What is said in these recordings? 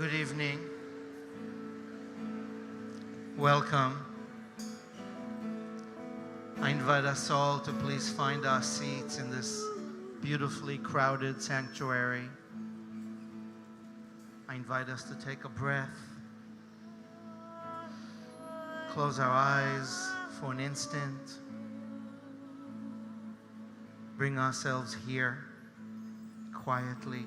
Good evening. Welcome. I invite us all to please find our seats in this beautifully crowded sanctuary. I invite us to take a breath, close our eyes for an instant, bring ourselves here quietly.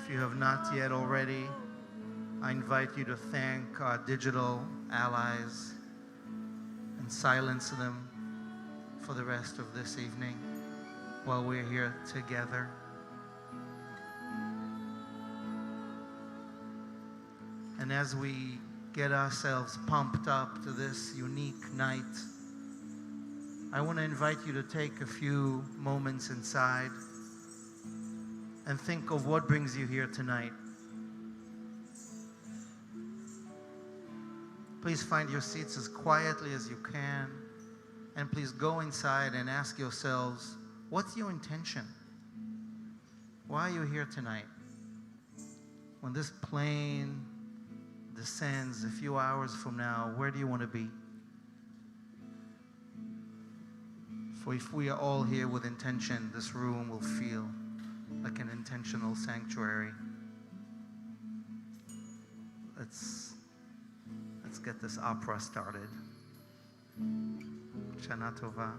If you have not yet already, I invite you to thank our digital allies and silence them for the rest of this evening while we're here together. And as we get ourselves pumped up to this unique night, I want to invite you to take a few moments inside and think of what brings you here tonight. Please find your seats as quietly as you can, and please go inside and ask yourselves, what's your intention? Why are you here tonight? When this plane descends a few hours from now, where do you want to be? For if we are all here with intention, this room will feel like an intentional sanctuary. Let's get this opera started. Shana Tova.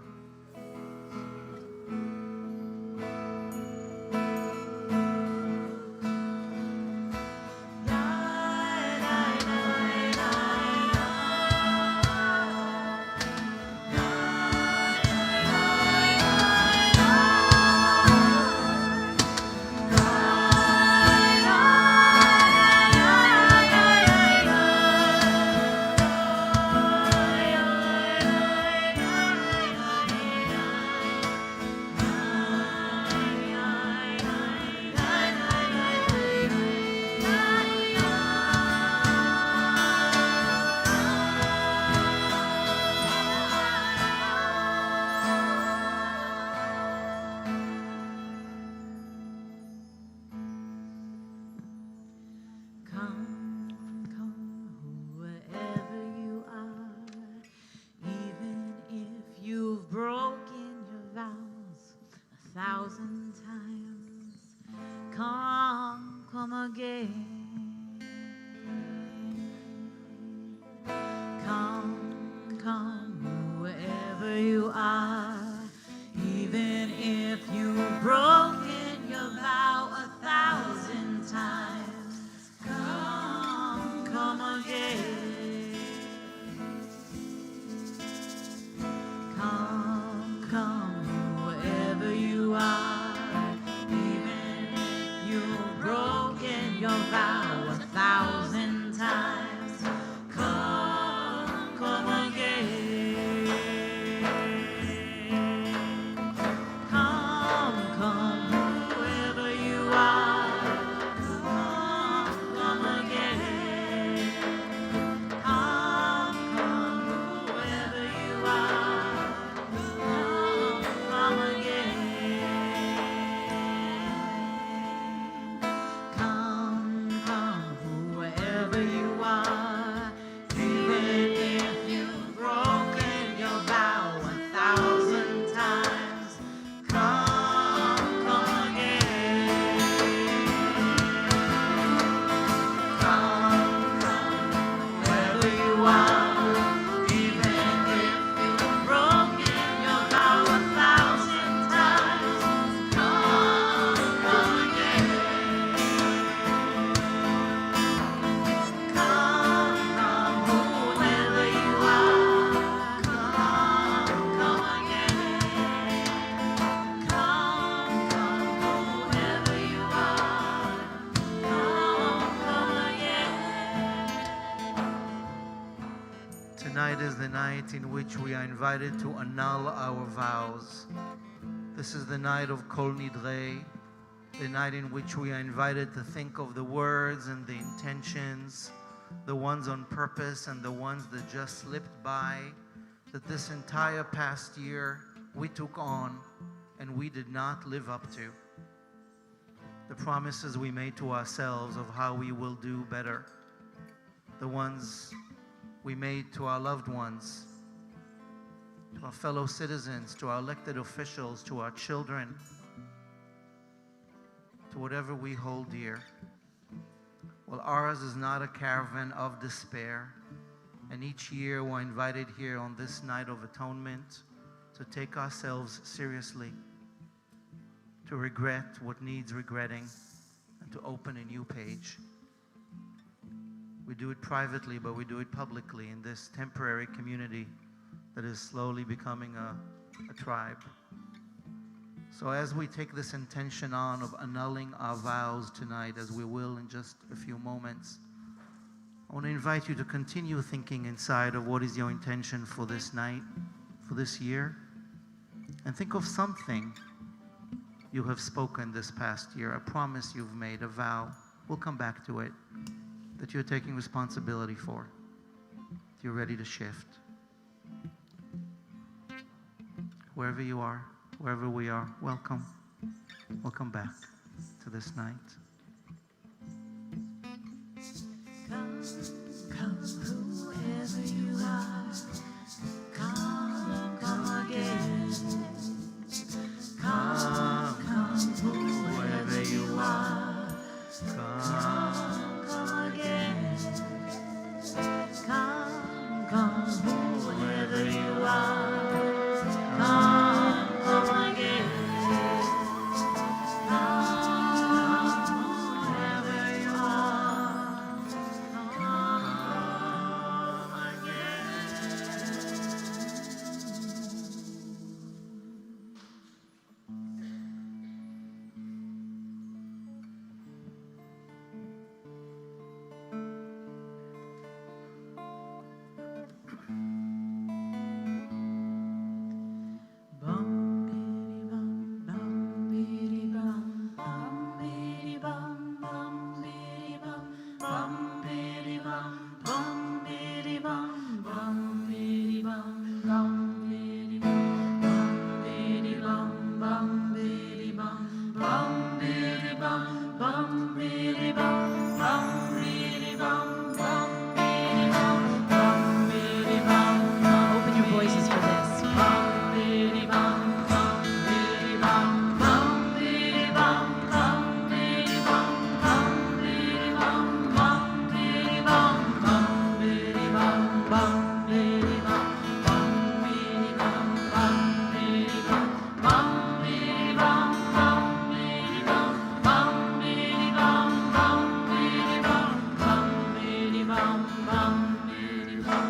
Tonight is the night in which we are invited to annul our vows. This is the night of Kol Nidrei, the night in which we are invited to think of the words and the intentions, the ones on purpose and the ones that just slipped by, that this entire past year we took on and we did not live up to. the promises we made to ourselves of how we will do better, the ones we made to our loved ones, to our fellow citizens, to our elected officials, to our children, to whatever we hold dear. Well, ours is not a caravan of despair, and each year we're invited here on this night of atonement to take ourselves seriously, to regret what needs regretting, and to open a new page. We do it privately, but we do it publicly in this temporary community that is slowly becoming a tribe. So as we take this intention on of annulling our vows tonight, as we will in just a few moments, I want to invite you to continue thinking inside of what is your intention for this night, for this year, and think of something you have spoken this past year, a promise you've made, a vow. We'll come back to it, that you're taking responsibility for, that you're ready to shift. Wherever you are, wherever we are, welcome. Welcome back to this night. Come, whoever you are, come again. Come, whoever you are, come again. Come, whoever you are, come again.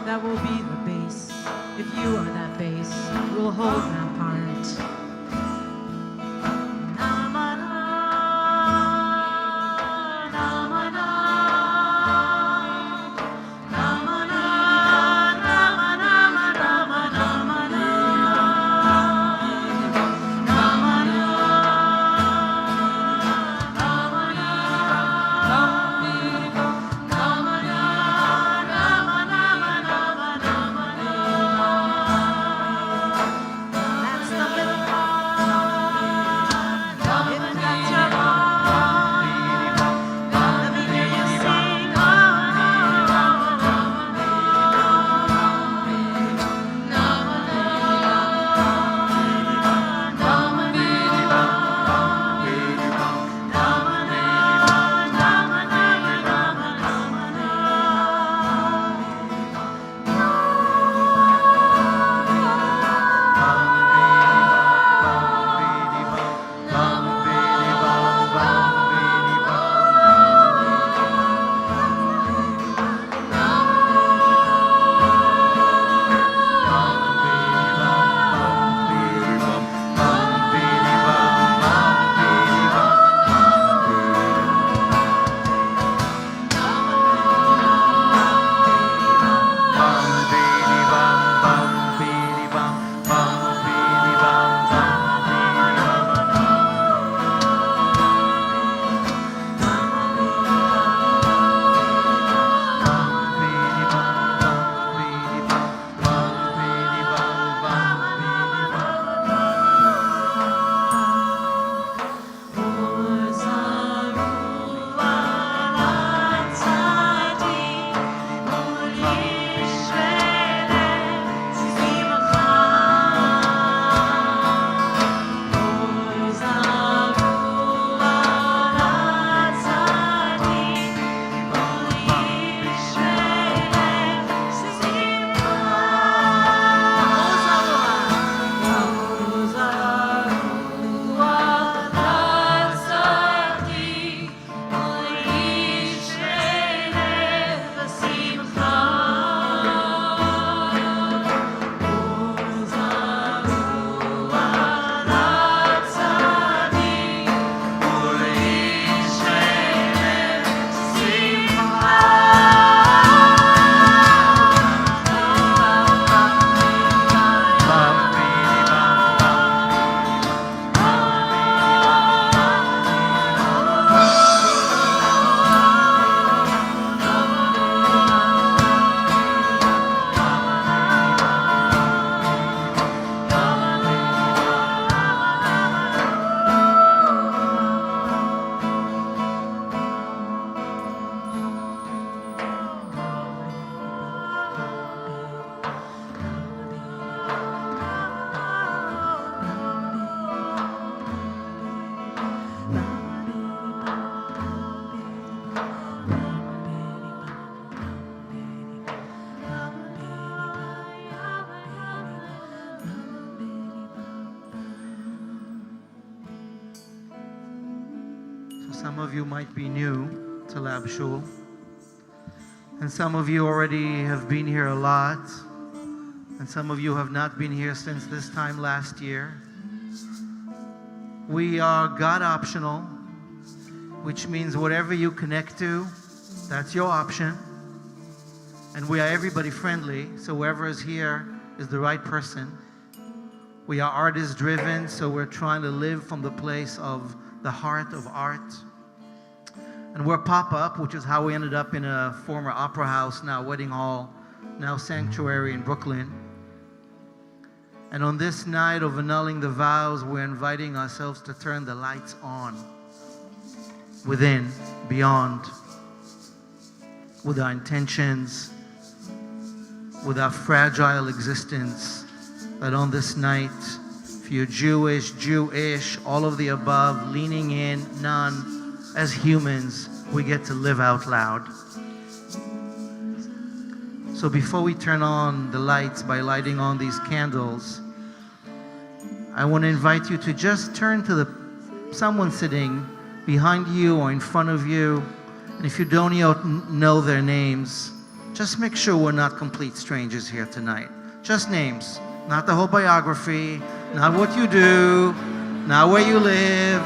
That will be the bass. If you are that bass, we'll hold that part. That's the little part. Some of you might be new to Lab Shul, and some of you already have been here a lot, and some of you have not been here since this time last year. We are God optional, which means whatever you connect to, that's your option. And we are everybody friendly, so whoever is here is the right person. We are artist driven, so we're trying to live from the place of the heart of art. And we're pop-up, which is how we ended up in a former opera house, now wedding hall, now sanctuary in Brooklyn. And on this night of annulling the vows, we're inviting ourselves to turn the lights on, within, beyond, with our intentions, with our fragile existence, that on this night, if you're Jewish, all of the above, leaning in, none, as humans, we get to live out loud. So before we turn on the lights by lighting on these candles, I want to invite you to just turn to someone sitting behind you or in front of you, and if you don't know their names, just make sure we're not complete strangers here tonight. Just names, not the whole biography, not what you do, not where you live,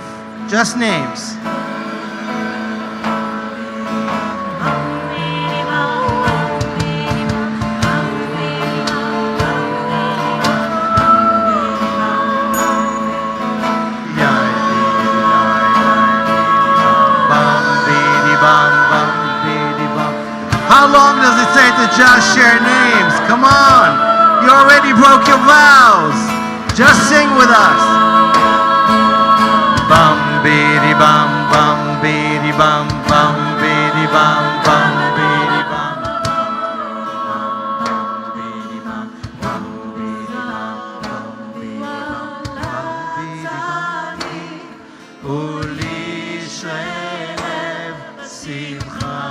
just names. How long does it take to just share names? Come on. You already broke your vows. Just sing with us. Bum beady bum bum beady bum bum beady bum bum beady bum beady bum bum beady bum bum beady bum Uli shelev simcha.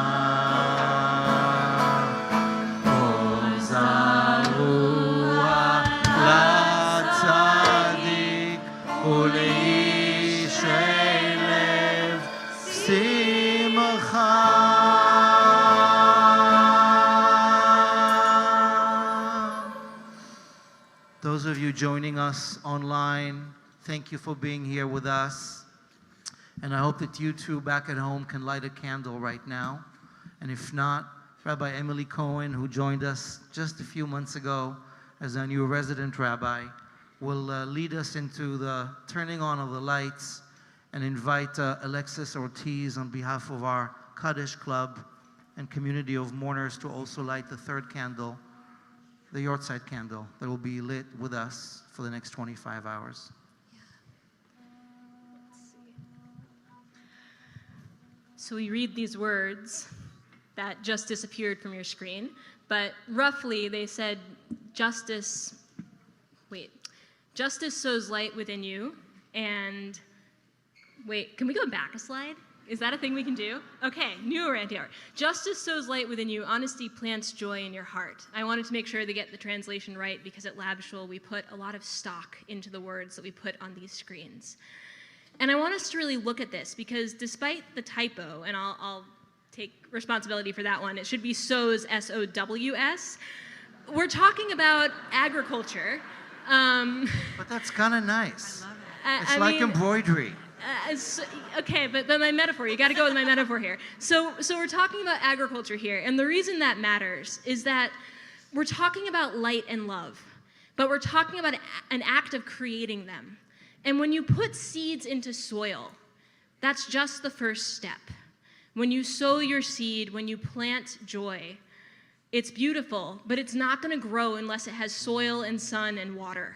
Those of you joining us online, thank you for being here with us. And I hope that you too back at home can light a candle right now. And if not, Rabbi Emily Cohen, who joined us just a few months ago as our new resident rabbi, will lead us into the turning on of the lights and invite Alexis Ortiz on behalf of our Kaddish Club and community of mourners to also light the third candle, the Yortzeit candle, that will be lit with us for the next 25 hours. So we read these words that just disappeared from your screen, but roughly they said, justice sows light within you, and wait, can we go back a slide? Is that a thing we can do? Okay, new around here. Justice sows light within you, honesty plants joy in your heart. I wanted to make sure to get the translation right because at Lab Shul we put a lot of stock into the words that we put on these screens. And I want us to really look at this because despite the typo, and I'll take responsibility for that one, it should be sows, S-O-W-S, we're talking about agriculture. But that's kind of nice. I love it. It's like embroidery. Okay, but my metaphor, you got to go with my metaphor here. So we're talking about agriculture here, and the reason that matters is that we're talking about light and love, but we're talking about an act of creating them. And when you put seeds into soil, that's just the first step. When you sow your seed, when you plant joy, it's beautiful, but it's not going to grow unless it has soil and sun and water.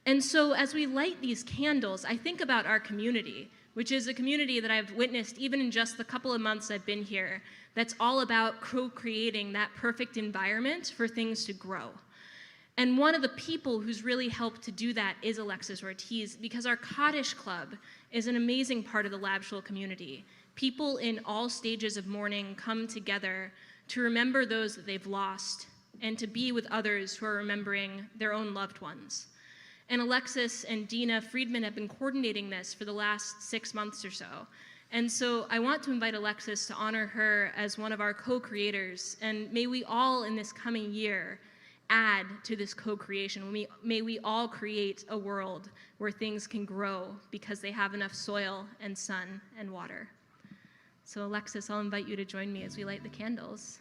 And so as we light these candles, I think about our community, which is a community that I've witnessed even in just the couple of months I've been here, that's all about co-creating that perfect environment for things to grow. And one of the people who's really helped to do that is Alexis Ortiz, because our Kaddish Club is an amazing part of the Lab Shul community. People in all stages of mourning come together to remember those that they've lost and to be with others who are remembering their own loved ones. And Alexis and Dina Friedman have been coordinating this for the last 6 months or so. And so I want to invite Alexis to honor her as one of our co-creators. And may we all in this coming year add to this co-creation. May we all create a world where things can grow because they have enough soil and sun and water. So Alexis, I'll invite you to join me as we light the candles.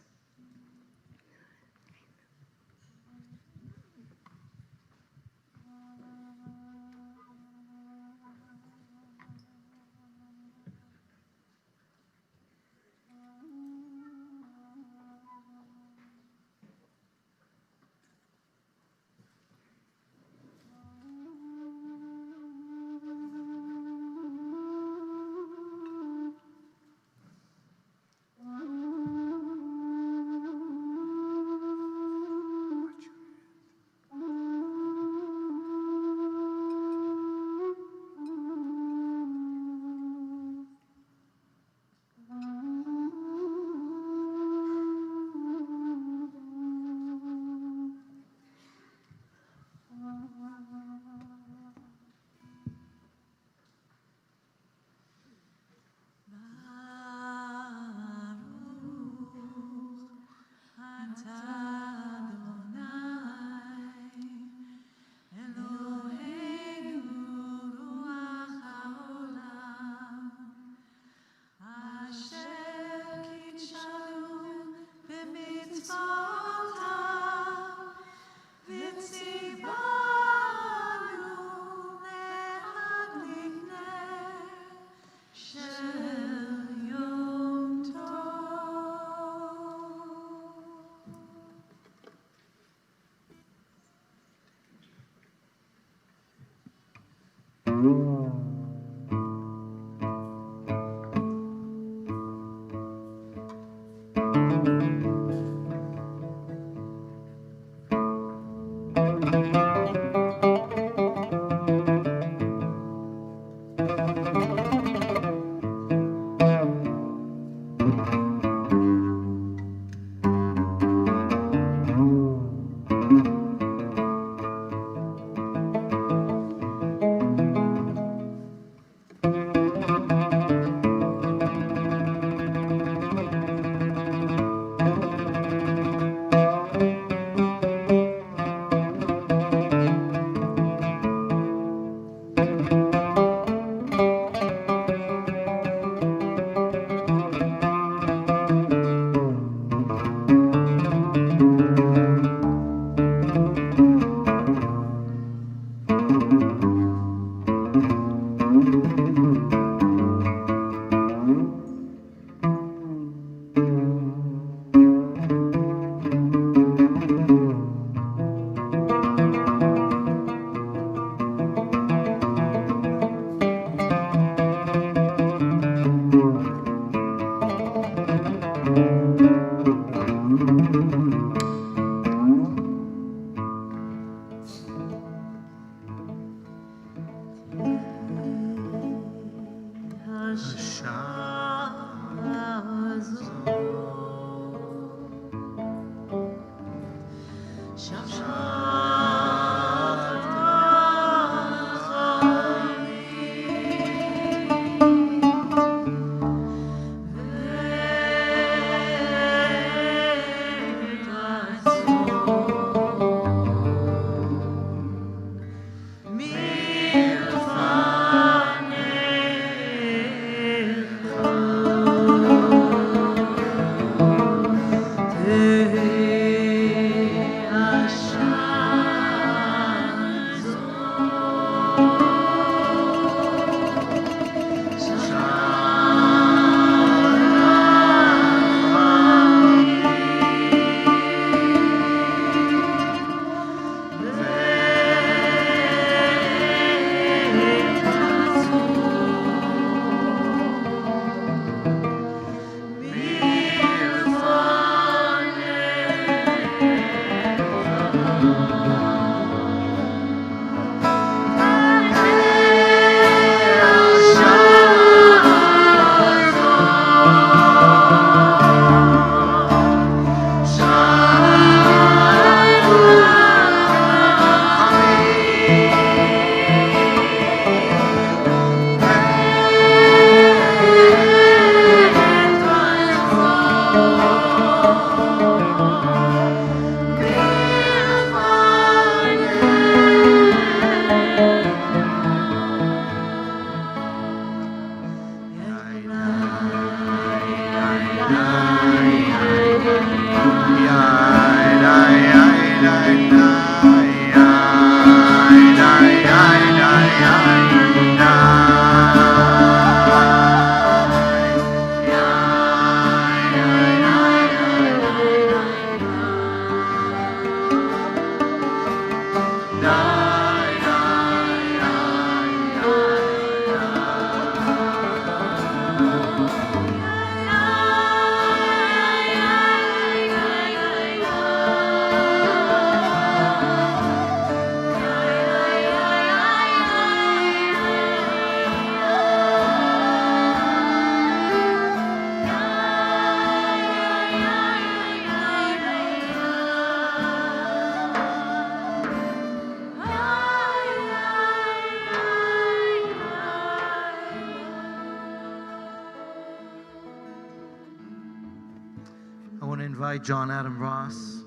invite John Adam Ross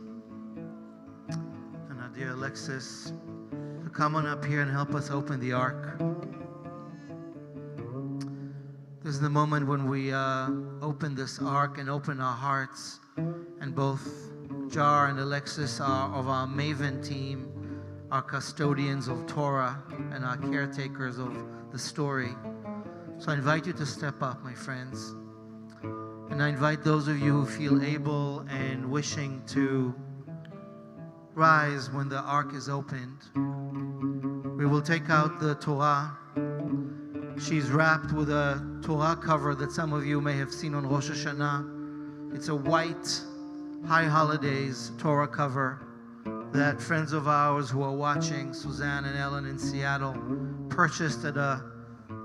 and our dear Alexis to come on up here and help us open the ark. This is the moment when we open this ark and open our hearts, and both Jar and Alexis are of our Maven team, our custodians of Torah and our caretakers of the story. So I invite you to step up, my friends. And I invite those of you who feel able and wishing to rise when the ark is opened. We will take out the Torah. She's wrapped with a Torah cover that some of you may have seen on Rosh Hashanah. It's a white High Holidays Torah cover that friends of ours who are watching, Suzanne and Ellen in Seattle, purchased at an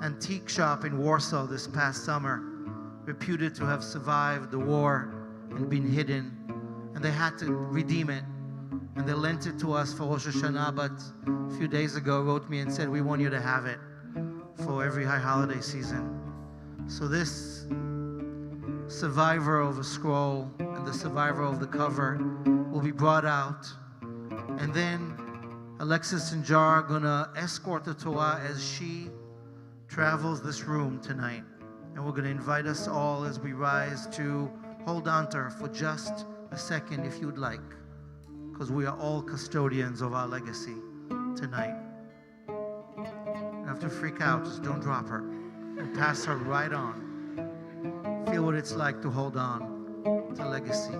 antique shop in Warsaw this past summer, reputed to have survived the war and been hidden. And they had to redeem it. And they lent it to us for Rosh Hashanah, but a few days ago wrote me and said, we want you to have it for every high holiday season. So this survivor of a scroll and the survivor of the cover will be brought out. And then Alexis and Jar are going to escort the Torah as she travels this room tonight. And we're going to invite us all as we rise to hold on to her for just a second if you'd like, because we are all custodians of our legacy tonight. You don't have to freak out, just don't drop her and pass her right on. Feel what it's like to hold on to legacy.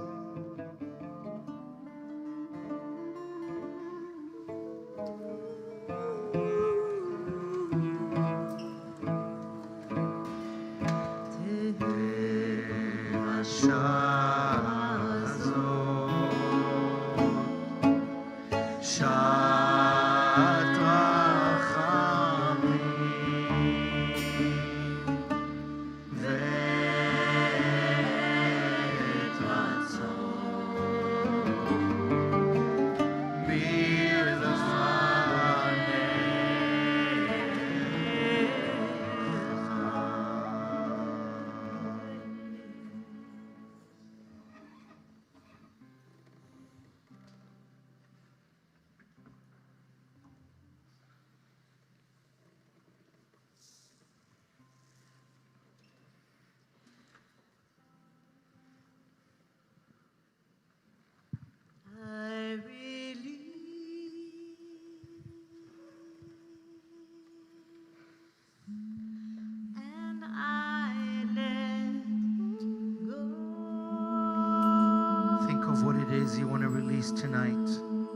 You want to release tonight,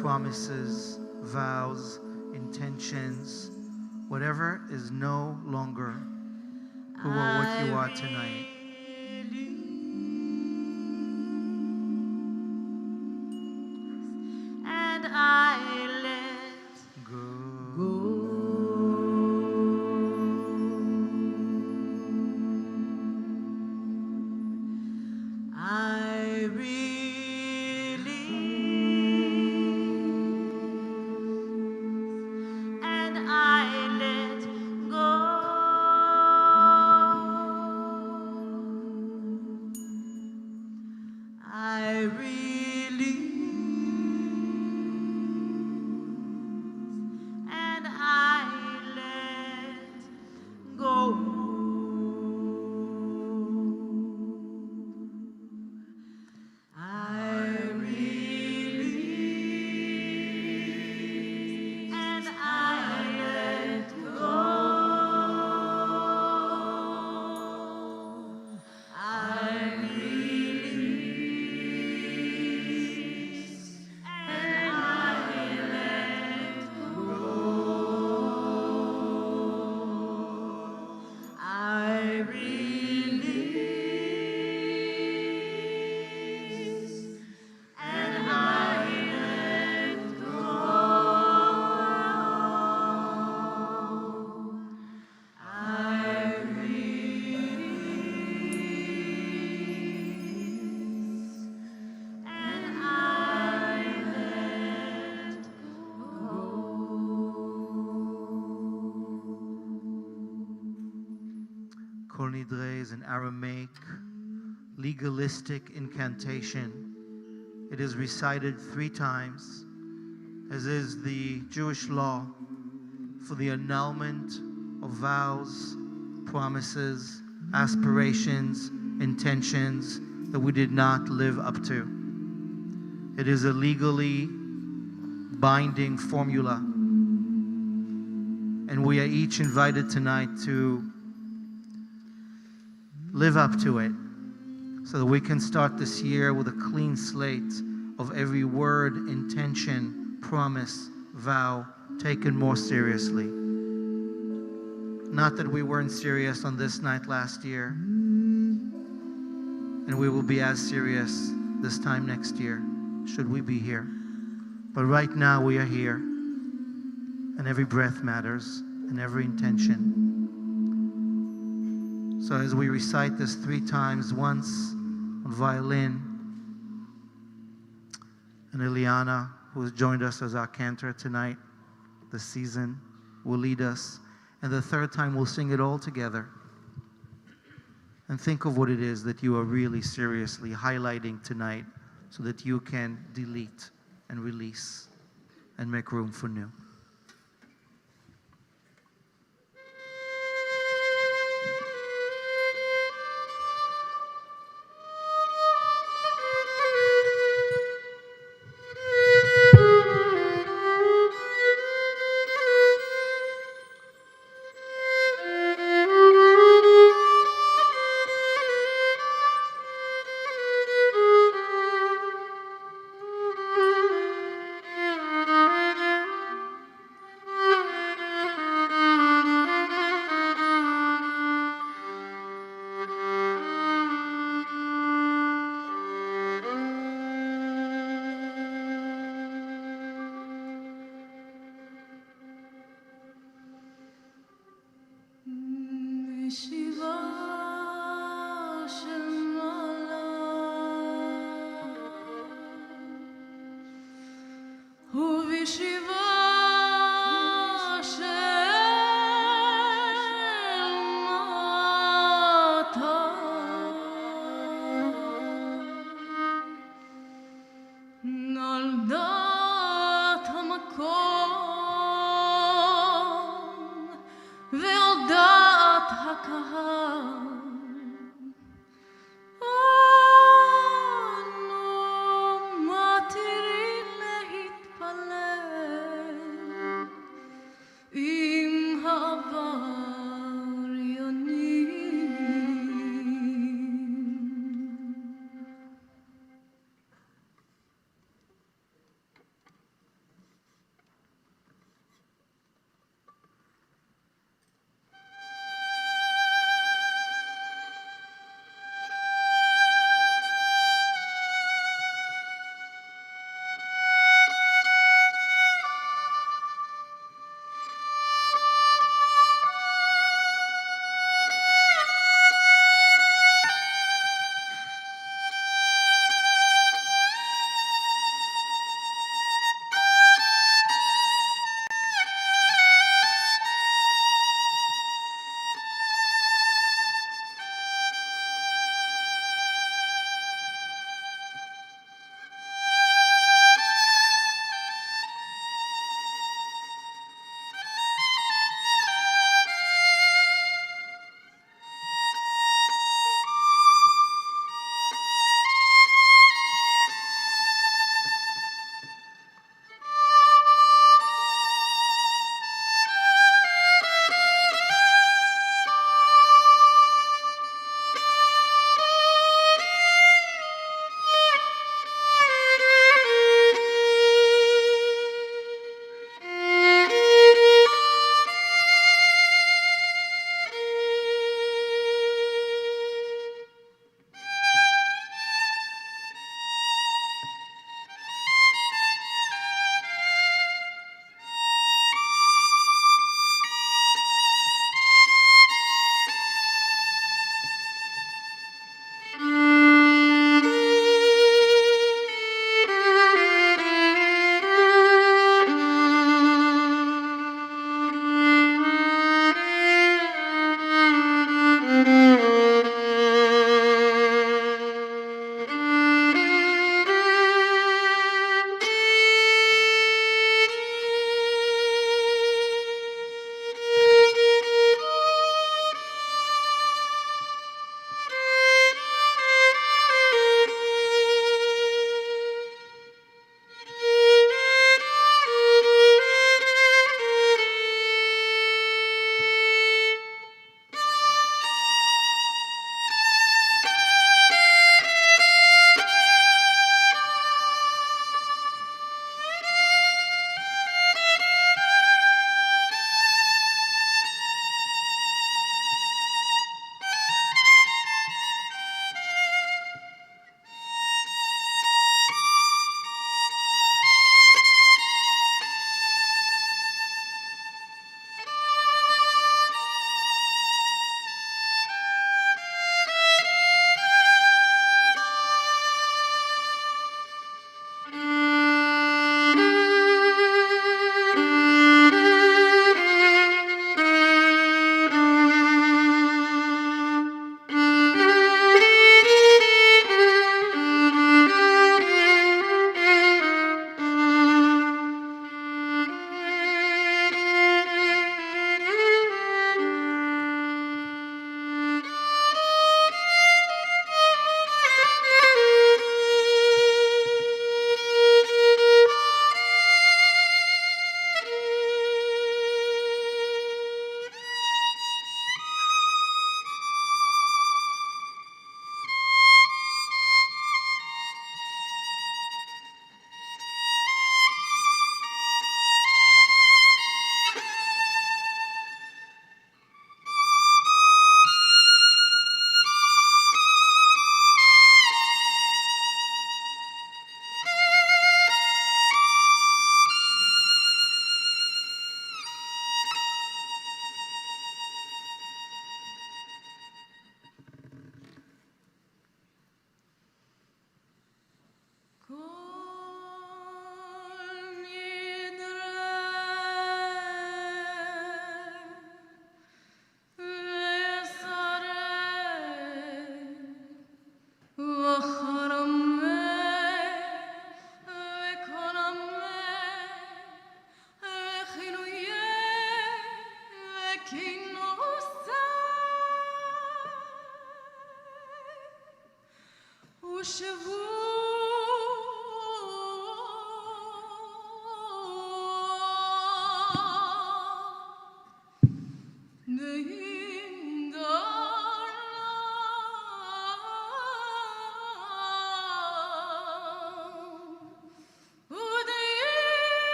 promises, vows, intentions, whatever is no longer who or what you are tonight. And I let go. Nidrei is an Aramaic legalistic incantation It is recited 3 times, as is the Jewish law, for the annulment of vows, promises, aspirations, intentions that we did not live up to. It is a legally binding formula, and we are each invited tonight to live up to it so that we can start this year with a clean slate of every word, intention, promise, vow taken more seriously. Not that we weren't serious on this night last year, and we will be as serious this time next year, should we be here. But right now we are here, and every breath matters, and every intention. So as we recite this 3 times, once on violin, and Eliana, who has joined us as our cantor tonight, this season, will lead us. And the 3rd time, we'll sing it all together. And think of what it is that you are really seriously highlighting tonight so that you can delete and release and make room for new.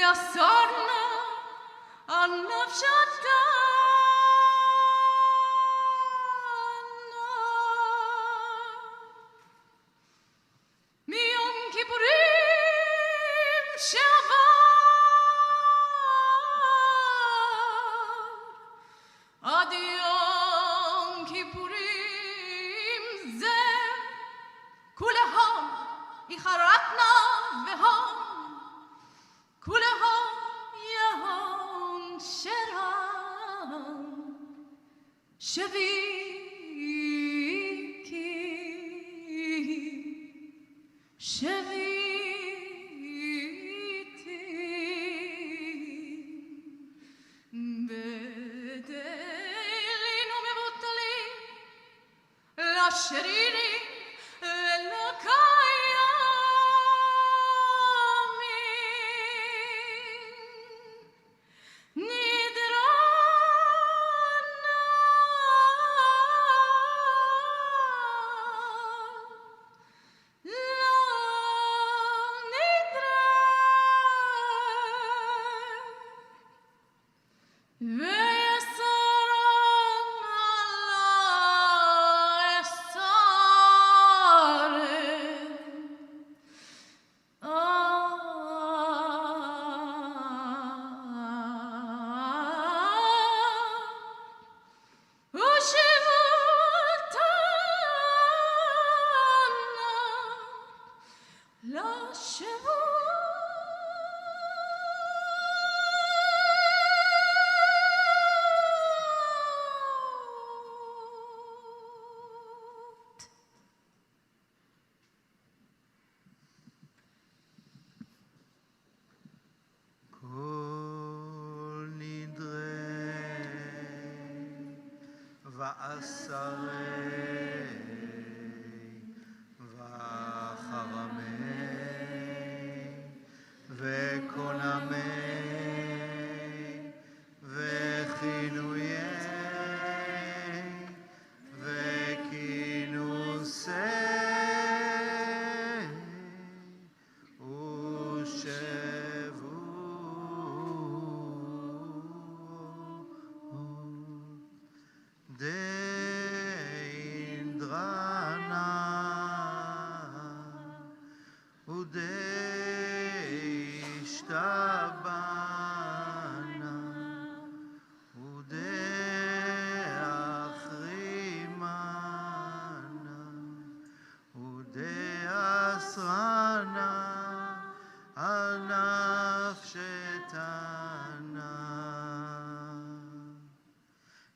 ויסרנה על נפשתנה מיום כיפורים שעבר עד יום כיפורים זה כולהום יחרטנה והום כולהום יהום שרם שביתי בדלים ומבוטלים לשרירים ולקיימים כל נדרי ועשרי וחרמי וקונמי וכינויי וכינוסי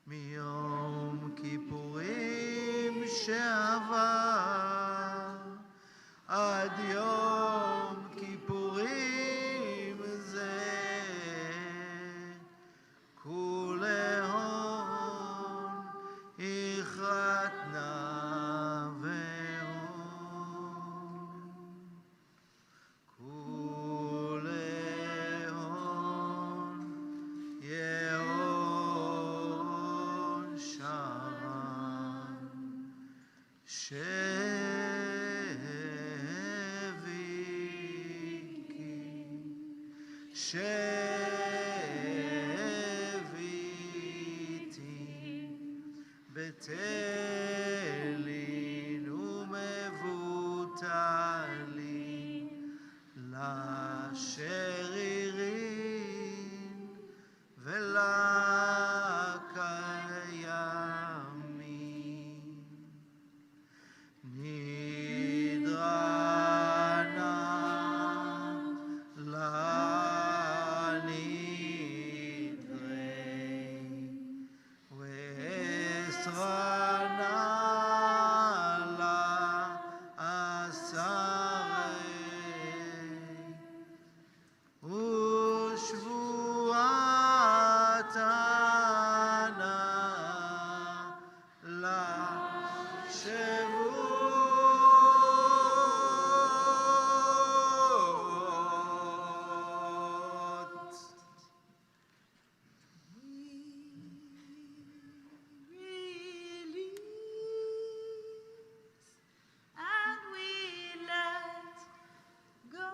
מיום כיפורים שעבר עד יום כיפורים זה כולהון הכרתנה והון כולהון יהון שרם שביתי בטלין ומבוטלים לשרירים ולקיימים נדרנה לנדרי ועשרנה לעשרי ושבועתנה לשבועות. And we let go.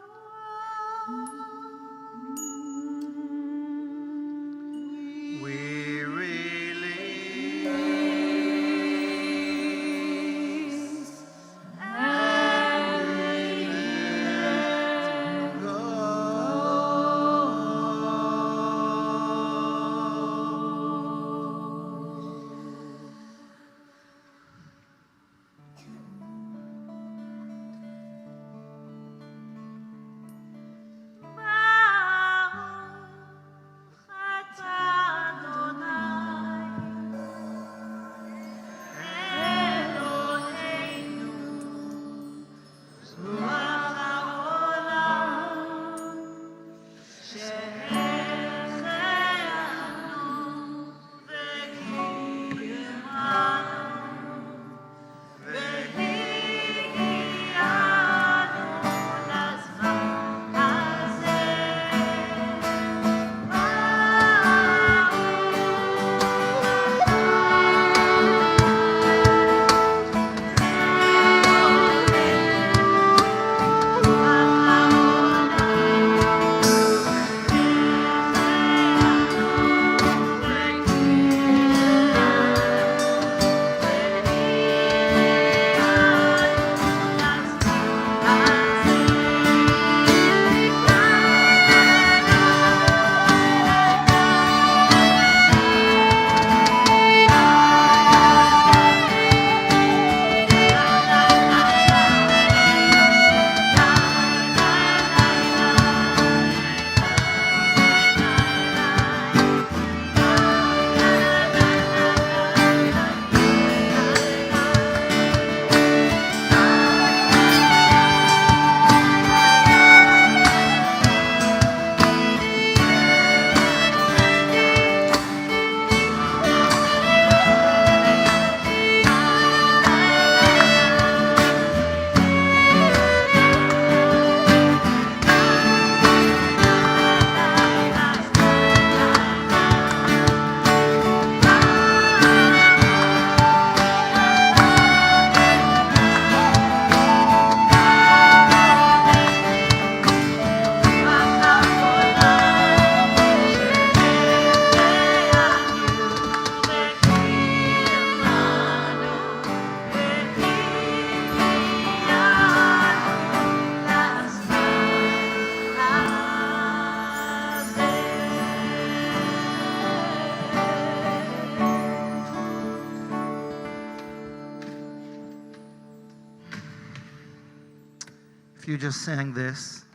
If you just sang this,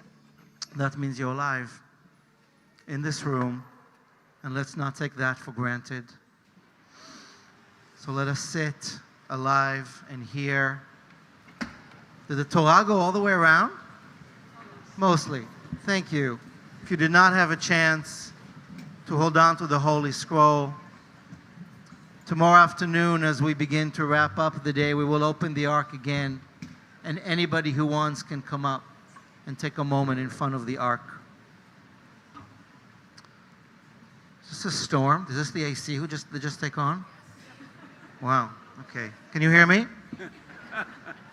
that means you're alive in this room, and let's not take that for granted. So let us sit alive and hear. Did the Torah go all the way around? Mostly. Thank you. If you did not have a chance to hold on to the Holy Scroll, tomorrow afternoon as we begin to wrap up the day, we will open the Ark again, and anybody who wants can come up and take a moment in front of the Ark. Is this a storm? Is this the AC who just take on? Wow. Okay. Can you hear me?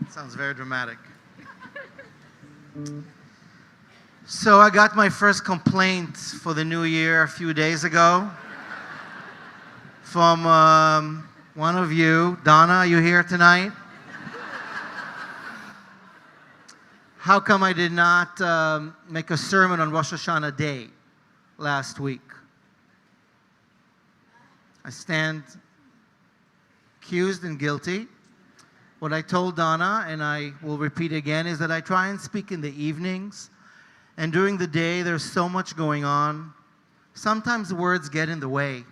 Sounds very dramatic. So I got my first complaint for the new year a few days ago from one of you. Donna, are you here tonight? How come I did not make a sermon on Rosh Hashanah Day last week? I stand accused and guilty. What I told Donna, and I will repeat again, is that I try and speak in the evenings. And during the day, there's so much going on. Sometimes words get in the way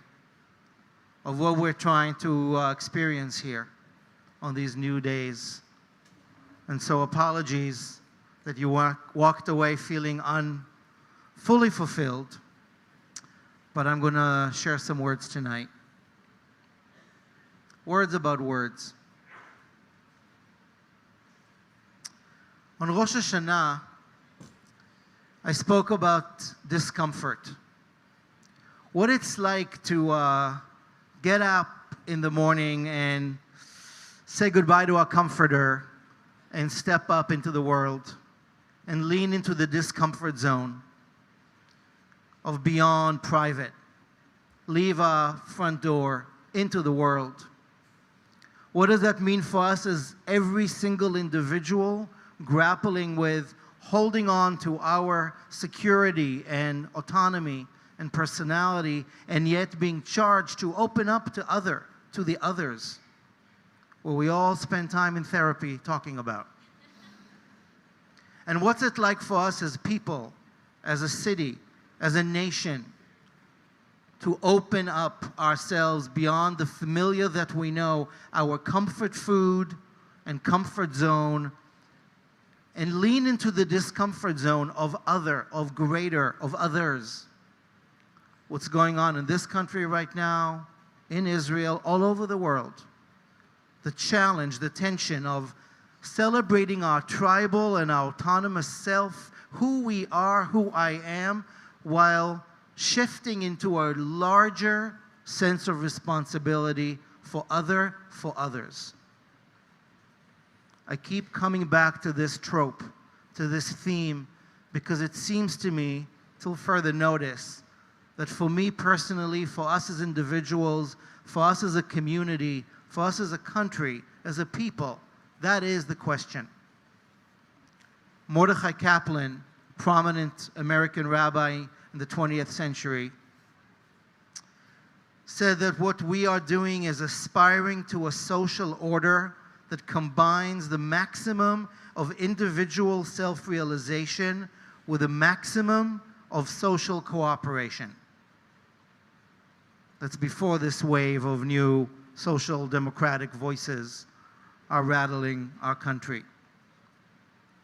of what we're trying to experience here on these new days. And so apologies that you walked away feeling fully fulfilled. But I'm going to share some words tonight. Words about words. On Rosh Hashanah, I spoke about discomfort. What it's like to get up in the morning and say goodbye to our comforter and step up into the world and lean into the discomfort zone of beyond private. Leave our front door into the world. What does that mean for us as every single individual grappling with holding on to our security and autonomy and personality, and yet being charged to open up to the others, where we all spend time in therapy talking about? And what's it like for us as people, as a city, as a nation, to open up ourselves beyond the familiar that we know, our comfort food and comfort zone, and lean into the discomfort zone of others. What's going on in this country right now, in Israel, all over the world. The challenge, the tension of celebrating our tribal and our autonomous self, who we are, who I am, while shifting into a larger sense of responsibility for others. I keep coming back to this trope, to this theme, because it seems to me, till further notice, that for me personally, for us as individuals, for us as a community, for us as a country, as a people, that is the question. Mordechai Kaplan, prominent American rabbi in the 20th century, said that what we are doing is aspiring to a social order that combines the maximum of individual self-realization with a maximum of social cooperation. That's before this wave of new social democratic voices are rattling our country.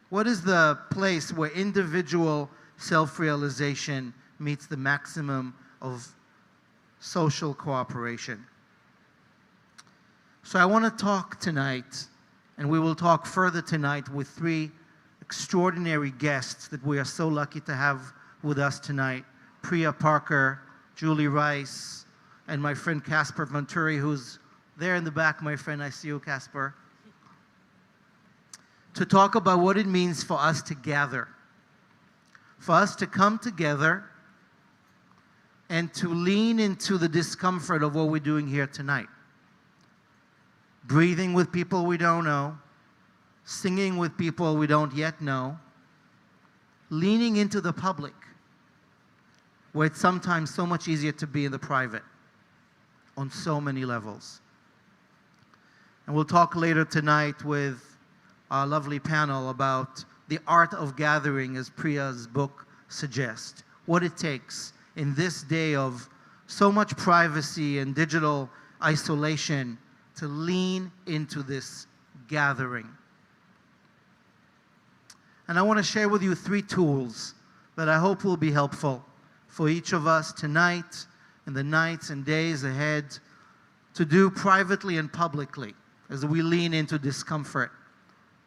What is the place where individual self-realization meets the maximum of social cooperation? So I want to talk tonight, and we will talk further tonight with three extraordinary guests that we are so lucky to have with us tonight. Priya Parker, Julie Rice, and my friend Casper Venturi, who's there in the back, my friend. I see you, Casper. To talk about what it means for us to gather, for us to come together and to lean into the discomfort of what we're doing here tonight. Breathing with people we don't know, singing with people we don't yet know, leaning into the public, where it's sometimes so much easier to be in the private on so many levels. And we'll talk later tonight with our lovely panel about the the art of gathering, as Priya's book suggests. What it takes in this day of so much privacy and digital isolation to lean into this gathering. And I want to share with you 3 tools that I hope will be helpful for each of us tonight and the nights and days ahead to do privately and publicly as we lean into discomfort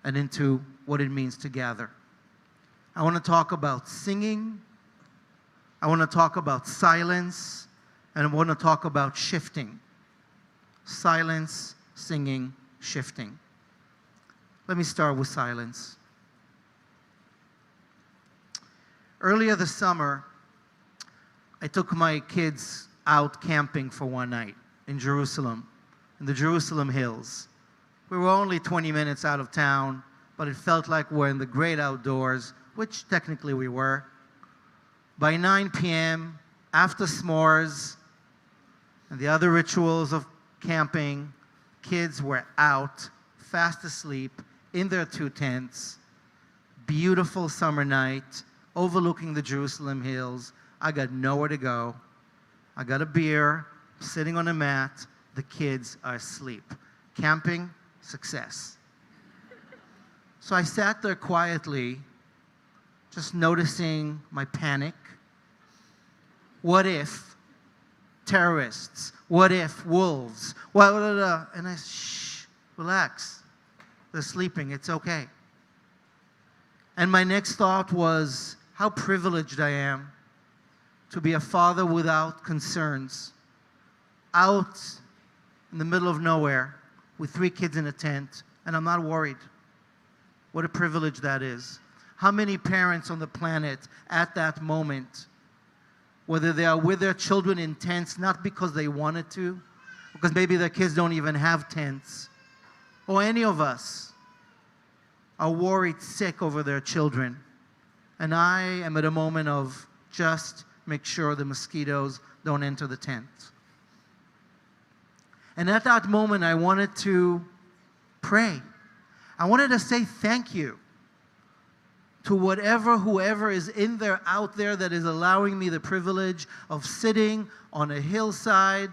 and into what it means to gather. I want to talk about singing, I want to talk about silence, and I want to talk about shifting. Silence, singing, shifting. Let me start with silence. Earlier this summer, I took my kids out camping for one night in Jerusalem, in the Jerusalem hills. We were only 20 minutes out of town, but it felt like we're in the great outdoors, which technically we were. By 9 p.m., after s'mores and the other rituals of camping, kids were out, fast asleep, in their 2 tents. Beautiful summer night, overlooking the Jerusalem hills. I got nowhere to go. I got a beer, sitting on a mat. The kids are asleep. Camping, success. So I sat there quietly, just noticing my panic. What if terrorists? What if wolves? And I said, shh, relax. They're sleeping, it's okay. And my next thought was how privileged I am to be a father without concerns, out in the middle of nowhere with 3 kids in a tent, and I'm not worried. What a privilege that is. How many parents on the planet at that moment, whether they are with their children in tents, not because they wanted to, because maybe their kids don't even have tents, or any of us are worried sick over their children. And I am at a moment of just make sure the mosquitoes don't enter the tent. And at that moment, I wanted to pray. I wanted to say thank you to whoever is in there, out there, that is allowing me the privilege of sitting on a hillside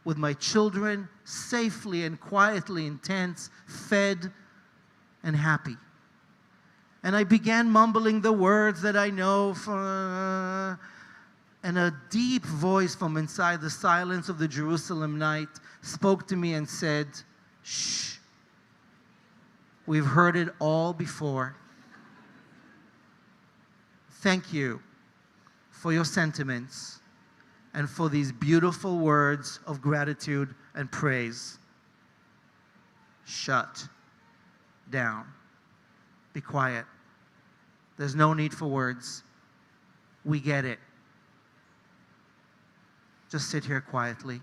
with my children, safely and quietly in tents, fed and happy. And I began mumbling the words that I know, and a deep voice from inside the silence of the Jerusalem night spoke to me and said, shh, we've heard it all before. Thank you for your sentiments and for these beautiful words of gratitude and praise. Shut down. Be quiet. There's no need for words. We get it. Just sit here quietly.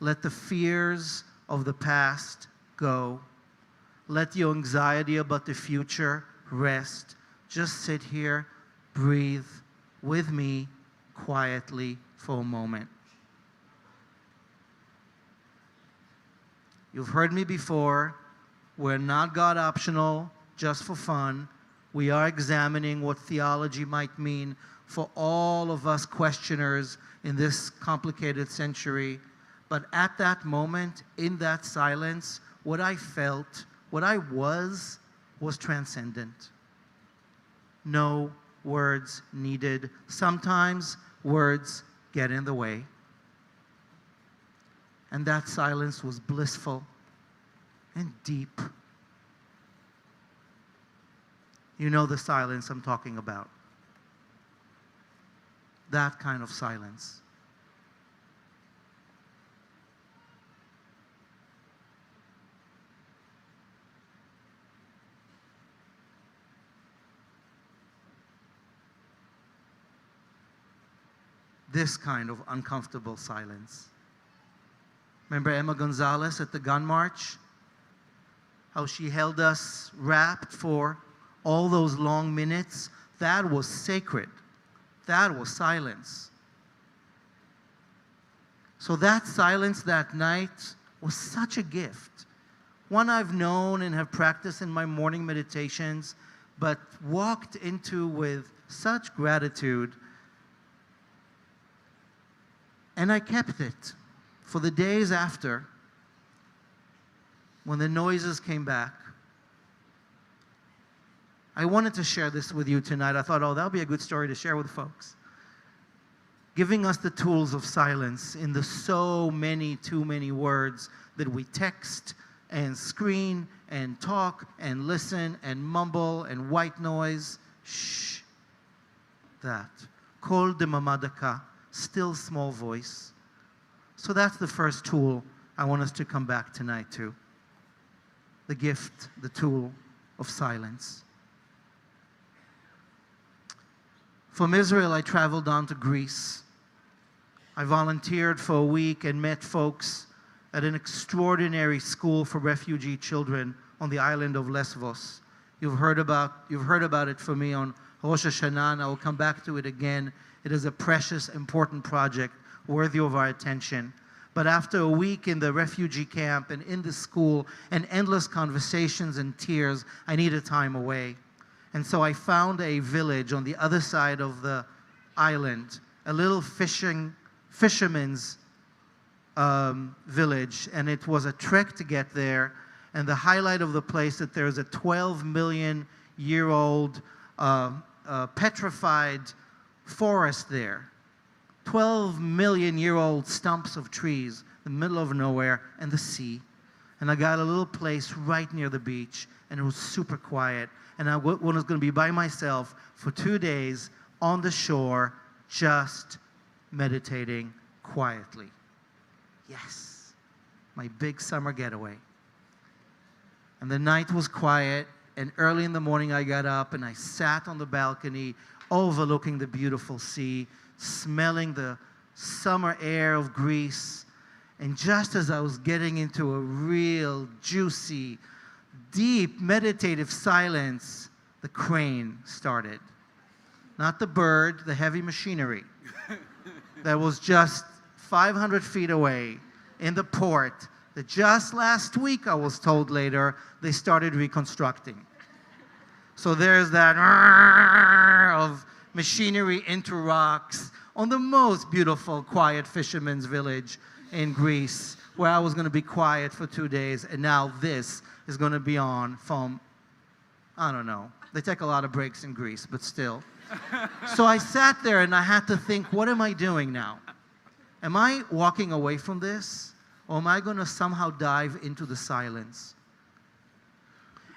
Let the fears of the past go. Let your anxiety about the future rest. Just sit here, breathe with me quietly for a moment. You've heard me before. We're not God optional, just for fun. We are examining what theology might mean for all of us questioners in this complicated century. But at that moment, in that silence, what I felt, what I was transcendent. No words needed. Sometimes words get in the way. And that silence was blissful and deep. You know the silence I'm talking about. That kind of silence. This kind of uncomfortable silence. Remember Emma Gonzalez at the gun march? How she held us wrapped for all those long minutes? That was sacred. That was silence. So that silence that night was such a gift. One I've known and have practiced in my morning meditations, but walked into with such gratitude. And I kept it for the days after, when the noises came back. I wanted to share this with you tonight. I thought, oh, that'll be a good story to share with folks. Giving us the tools of silence in the so many, too many words that we text and screen and talk and listen and mumble and white noise. Shh. That. Kol demama daka. Still small voice. So that's the first tool I want us to come back tonight to. The gift, the tool of silence. From Israel, I traveled down to Greece. I volunteered for a week and met folks at an extraordinary school for refugee children on the island of Lesbos. You've heard about it from me on Rosh Hashanah, and I will come back to it again. It is a precious, important project worthy of our attention. But after a week in the refugee camp and in the school and endless conversations and tears, I needed time away. And so I found a village on the other side of the island, a little fisherman's village, and it was a trek to get there. And the highlight of the place that there is a 12-million-year-old petrified forest there. 12-million-year-old stumps of trees, the middle of nowhere, and the sea. And I got a little place right near the beach, and it was super quiet. And I was going to be by myself for 2 days on the shore, just meditating quietly. Yes, my big summer getaway. And the night was quiet, and early in the morning I got up and I sat on the balcony overlooking the beautiful sea, smelling the summer air of Greece. And just as I was getting into a real juicy, deep meditative silence, the crane started. Not the bird, the heavy machinery that was just 500 feet away in the port that just last week, I was told later, they started reconstructing. So there's that of machinery into rocks on the most beautiful, quiet fisherman's village in Greece, where I was going to be quiet for 2 days, and now this is going to be on from, I don't know. They take a lot of breaks in Greece, but still. So I sat there and I had to think, what am I doing now? Am I walking away from this, or am I going to somehow dive into the silence?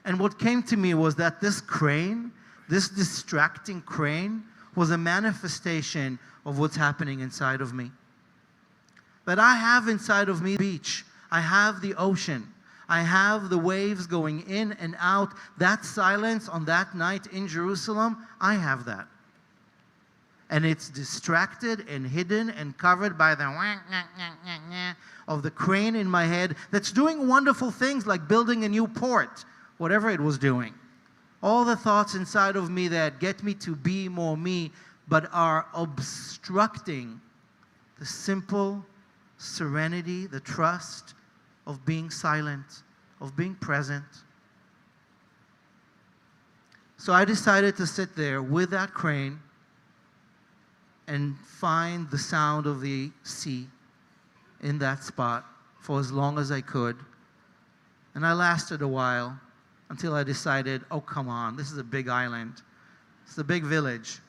And what came to me was that this crane, this distracting crane, was a manifestation of what's happening inside of me. That I have inside of me the beach. I have the ocean. I have the waves going in and out. That silence on that night in Jerusalem, I have that. And it's distracted and hidden and covered by the of the crane in my head that's doing wonderful things like building a new port, whatever it was doing. All the thoughts inside of me that get me to be more me, but are obstructing the simple serenity, the trust of being silent, of being present. So I decided to sit there with that crane and find the sound of the sea in that spot for as long as I could. And I lasted a while until I decided, oh, come on, this is a big island. It's a big village.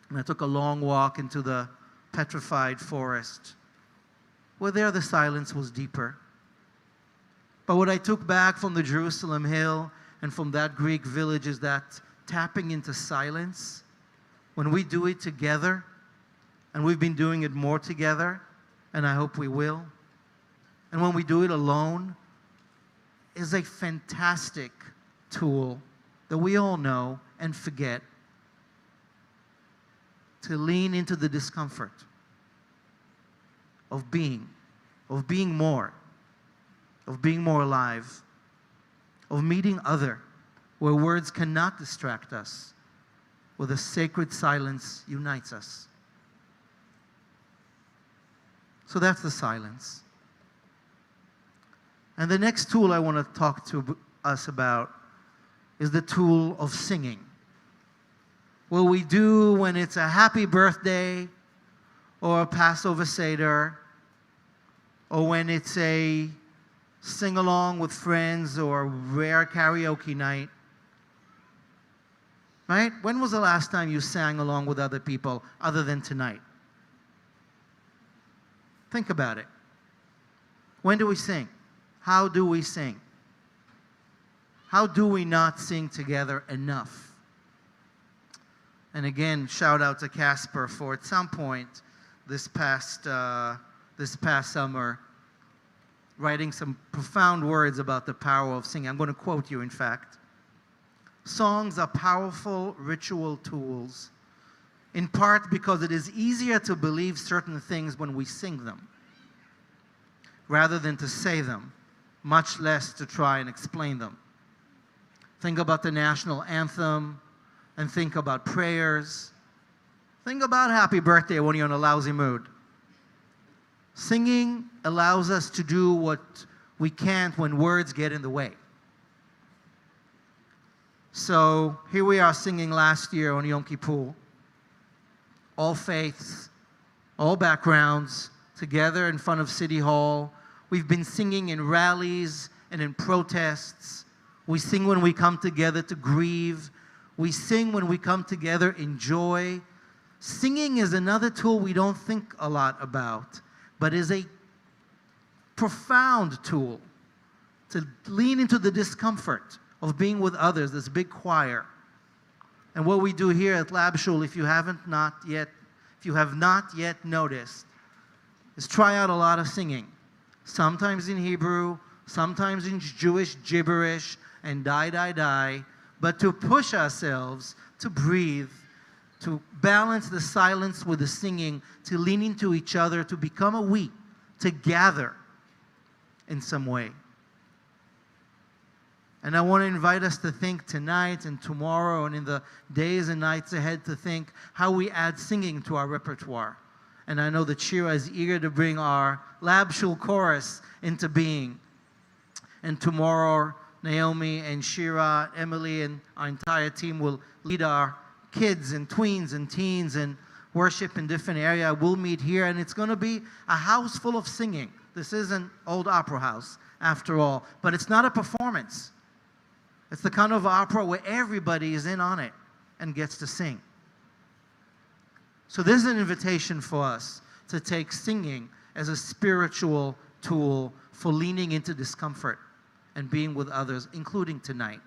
And I took a long walk into the petrified forest, where there the silence was deeper. But what I took back from the Jerusalem hill and from that Greek village is that tapping into silence, when we do it together, and we've been doing it more together, and I hope we will, and when we do it alone, is a fantastic tool that we all know and forget to lean into the discomfort of being more alive, of meeting other, where words cannot distract us, where the sacred silence unites us. So that's the silence. And the next tool I want to talk to us about is the tool of singing. What we do when it's a happy birthday or a Passover Seder, or when it's a sing-along with friends or rare karaoke night, right? When was the last time you sang along with other people other than tonight? Think about it. When do we sing? How do we sing? How do we not sing together enough? And again, shout out to Casper for at some point this past summer writing some profound words about the power of singing. I'm going to quote you, in fact. Songs are powerful ritual tools, in part because it is easier to believe certain things when we sing them, rather than to say them, much less to try and explain them. Think about the national anthem, and think about prayers. Think about happy birthday when you're in a lousy mood. Singing allows us to do what we can't when words get in the way. So here we are singing last year on Yom Kippur. All faiths, all backgrounds, together in front of City Hall. We've been singing in rallies and in protests. We sing when we come together to grieve. We sing when we come together in joy. Singing is another tool we don't think a lot about, but is a profound tool to lean into the discomfort of being with others, this big choir. And what we do here at Lab Shul, if you have not yet noticed, is try out a lot of singing. Sometimes in Hebrew, sometimes in Jewish gibberish, and die, but to push ourselves, to breathe, to balance the silence with the singing, to lean into each other, to become a we, to gather in some way. And I want to invite us to think tonight and tomorrow and in the days and nights ahead to think how we add singing to our repertoire. And I know that Shira is eager to bring our Lab Shul chorus into being. And tomorrow, Naomi and Shira, Emily, and our entire team will lead our kids and tweens and teens and worship in different areas. We'll meet here, and it's going to be a house full of singing. This is an old opera house, after all, but it's not a performance. It's the kind of opera where everybody is in on it and gets to sing. So this is an invitation for us to take singing as a spiritual tool for leaning into discomfort and being with others, including tonight.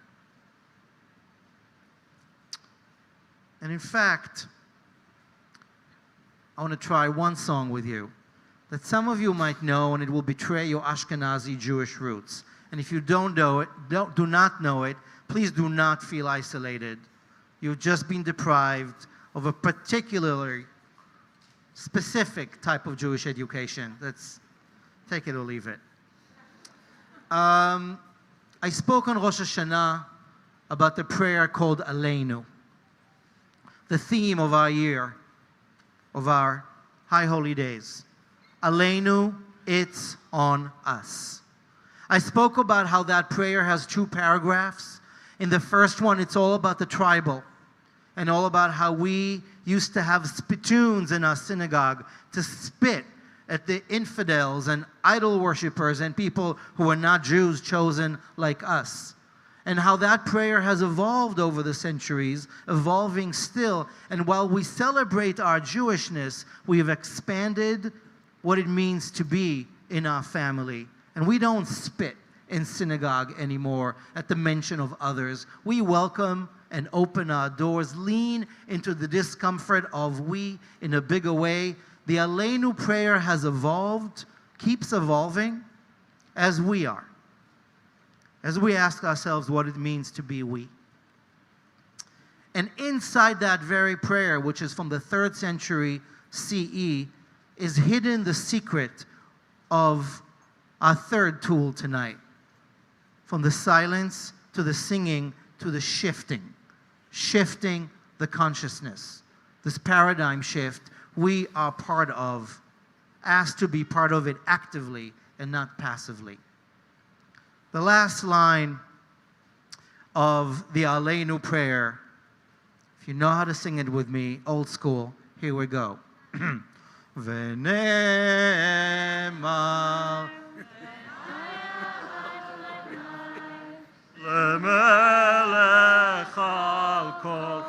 And in fact, I want to try one song with you that some of you might know, and it will betray your Ashkenazi Jewish roots. And if you do not know it, please do not feel isolated. You've just been deprived of a particularly specific type of Jewish education. That's take it or leave it. I spoke on Rosh Hashanah about the prayer called Aleinu, the theme of our year, of our High Holy Days. Aleinu, it's on us. I spoke about how that prayer has 2 paragraphs. In the first one, it's all about the tribal and all about how we used to have spittoons in our synagogue to spit at the infidels and idol worshippers and people who are not Jews chosen like us. And how that prayer has evolved over the centuries, evolving still. And while we celebrate our Jewishness, we have expanded what it means to be in our family. And we don't spit in synagogue anymore at the mention of others. We welcome and open our doors, lean into the discomfort of we in a bigger way. The Aleinu prayer has evolved, keeps evolving, as we are. As we ask ourselves what it means to be we. And inside that very prayer, which is from the 3rd century CE, is hidden the secret of our third tool tonight. From the silence to the singing to the shifting the consciousness. This paradigm shift we are part of, asked to be part of it actively and not passively. The last line of the Aleinu prayer. If you know how to sing it with me, old school, here we go. V'ne'emar lemelech al kol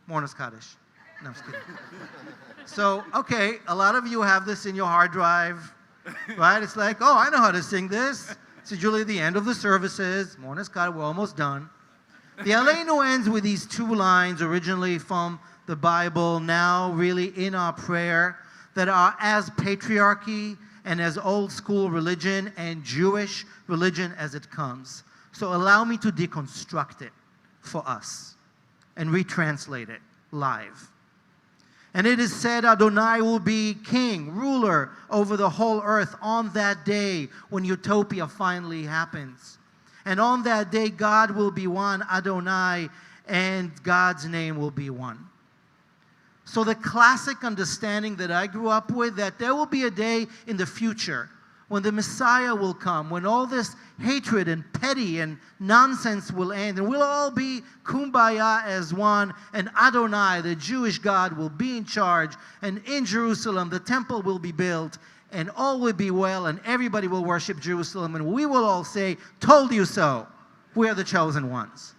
Mornis Kaddish. No, I'm just kidding. So, okay, a lot of you have this in your hard drive, right? It's like, oh, I know how to sing this. It's usually the end of the services. Mornis Kaddish, we're almost done. The Aleinu ends with these two lines, originally from the Bible, now really in our prayer, that are as patriarchy and as old school religion and Jewish religion as it comes. So allow me to deconstruct it for us and retranslate it live. And it is said Adonai will be king, ruler over the whole earth on that day when utopia finally happens. And on that day, God will be one, Adonai, and God's name will be one. So the classic understanding that I grew up with, that there will be a day in the future when the Messiah will come, when all this hatred and petty and nonsense will end, and we'll all be kumbaya as one, and Adonai, the Jewish God, will be in charge, and in Jerusalem the temple will be built, and all will be well, and everybody will worship Jerusalem, and we will all say, told you so. We are the chosen ones.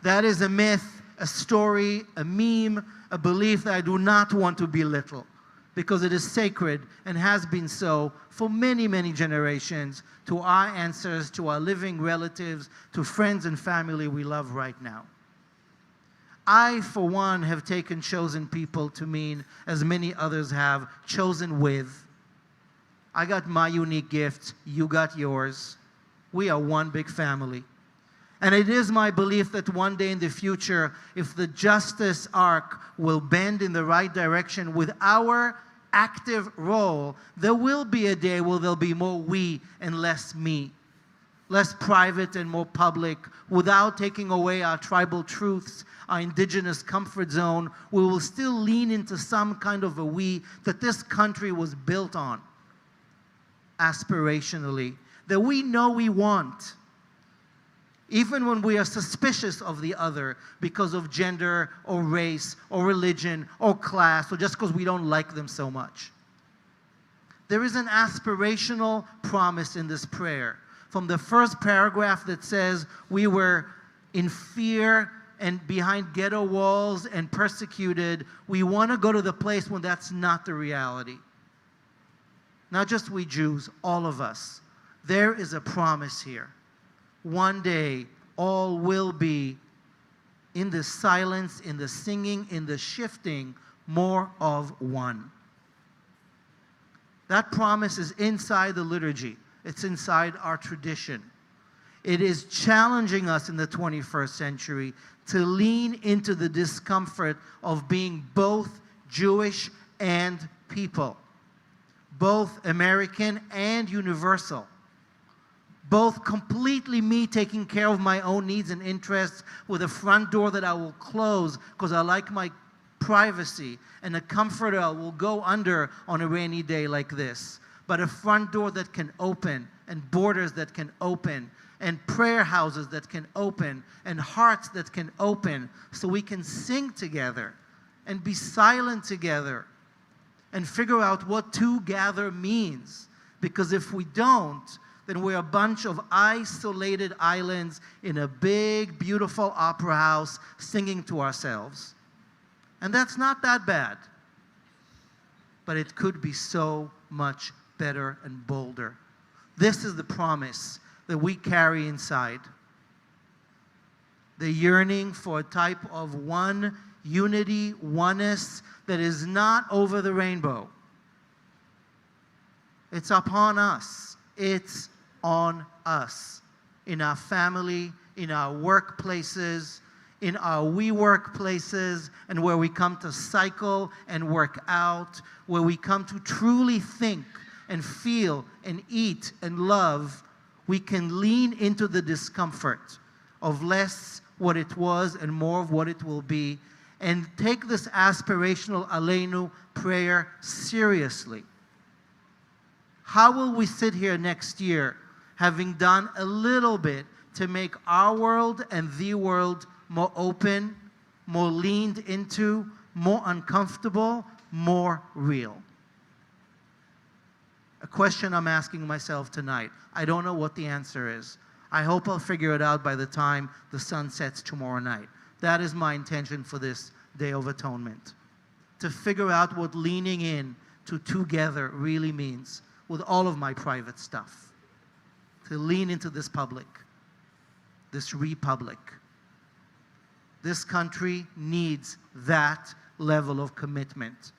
That is a myth, a story, a meme, a belief that I do not want to belittle, because it is sacred and has been so for many, many generations, to our ancestors, to our living relatives, to friends and family we love right now. I, for one, have taken chosen people to mean, as many others have, chosen with. I got my unique gift, you got yours. We are one big family. And it is my belief that one day in the future, if the justice arc will bend in the right direction with our active role, there will be a day where there'll be more we and less me. Less private and more public, without taking away our tribal truths, our indigenous comfort zone. We will still lean into some kind of a we that this country was built on, aspirationally, that we know we want, even when we are suspicious of the other because of gender or race or religion or class, or just because we don't like them so much. There is an aspirational promise in this prayer. From the first paragraph that says we were in fear and behind ghetto walls and persecuted, we want to go to the place when that's not the reality. Not just we Jews, all of us. There is a promise here. One day, all will be, in the silence, in the singing, in the shifting, more of one. That promise is inside the liturgy. It's inside our tradition. It is challenging us in the 21st century to lean into the discomfort of being both Jewish and people, both American and universal, both completely me taking care of my own needs and interests with a front door that I will close because I like my privacy, and a comforter I will go under on a rainy day like this, but a front door that can open, and borders that can open, and prayer houses that can open, and hearts that can open, so we can sing together and be silent together and figure out what to gather means. Because if we don't, then we're a bunch of isolated islands in a big, beautiful opera house singing to ourselves. And that's not that bad. But it could be so much better and bolder. This is the promise that we carry inside. The yearning for a type of one unity, oneness that is not over the rainbow. It's upon us. It's on us. In our family, in our workplaces, in our workplaces, and where we come to cycle and work out, where we come to truly think and feel and eat and love, we can lean into the discomfort of less what it was and more of what it will be, and take this aspirational Aleinu prayer seriously. How will we sit here next year having done a little bit to make our world and the world more open, more leaned into, more uncomfortable, more real? A question I'm asking myself tonight. I don't know what the answer is. I hope I'll figure it out by the time the sun sets tomorrow night. That is my intention for this Day of Atonement. To figure out what leaning in to together really means with all of my private stuff. To lean into this public, this republic. This country needs that level of commitment.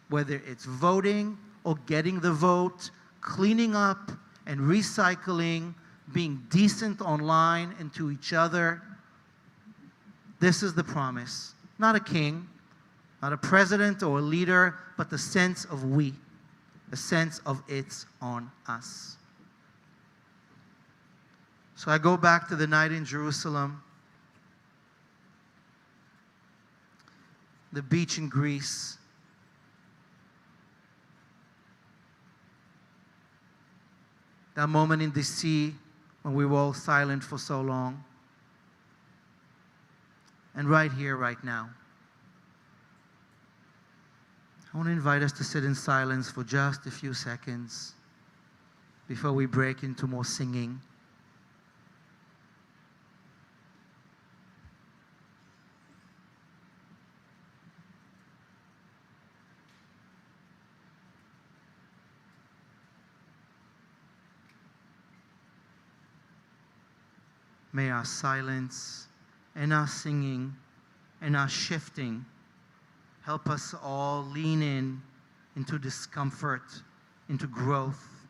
Whether it's voting or getting the vote, cleaning up and recycling, being decent online and to each other. This is the promise. Not a king, not a president or a leader, but the sense of we, the sense of it's on us. So I go back to the night in Jerusalem, the beach in Greece, that moment in the sea when we were all silent for so long. And right here, right now. I want to invite us to sit in silence for just a few seconds before we break into more singing. May our silence and our singing and our shifting help us all lean in into discomfort, into growth,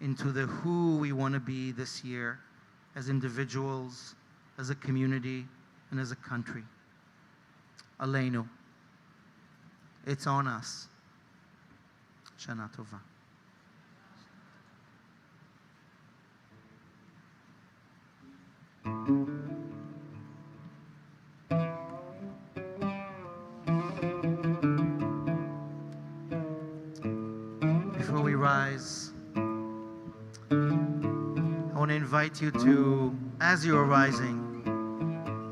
into the who we want to be this year as individuals, as a community, and as a country. Aleinu. It's on us. Shana Tova. Before we rise, I want to invite you to, as you are rising,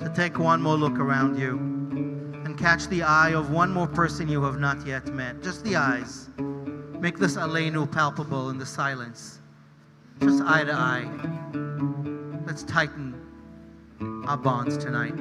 to take one more look around you and catch the eye of one more person you have not yet met. Just the eyes. Make this Aleinu palpable in the silence. Just eye to eye. Let's tighten our bonds tonight.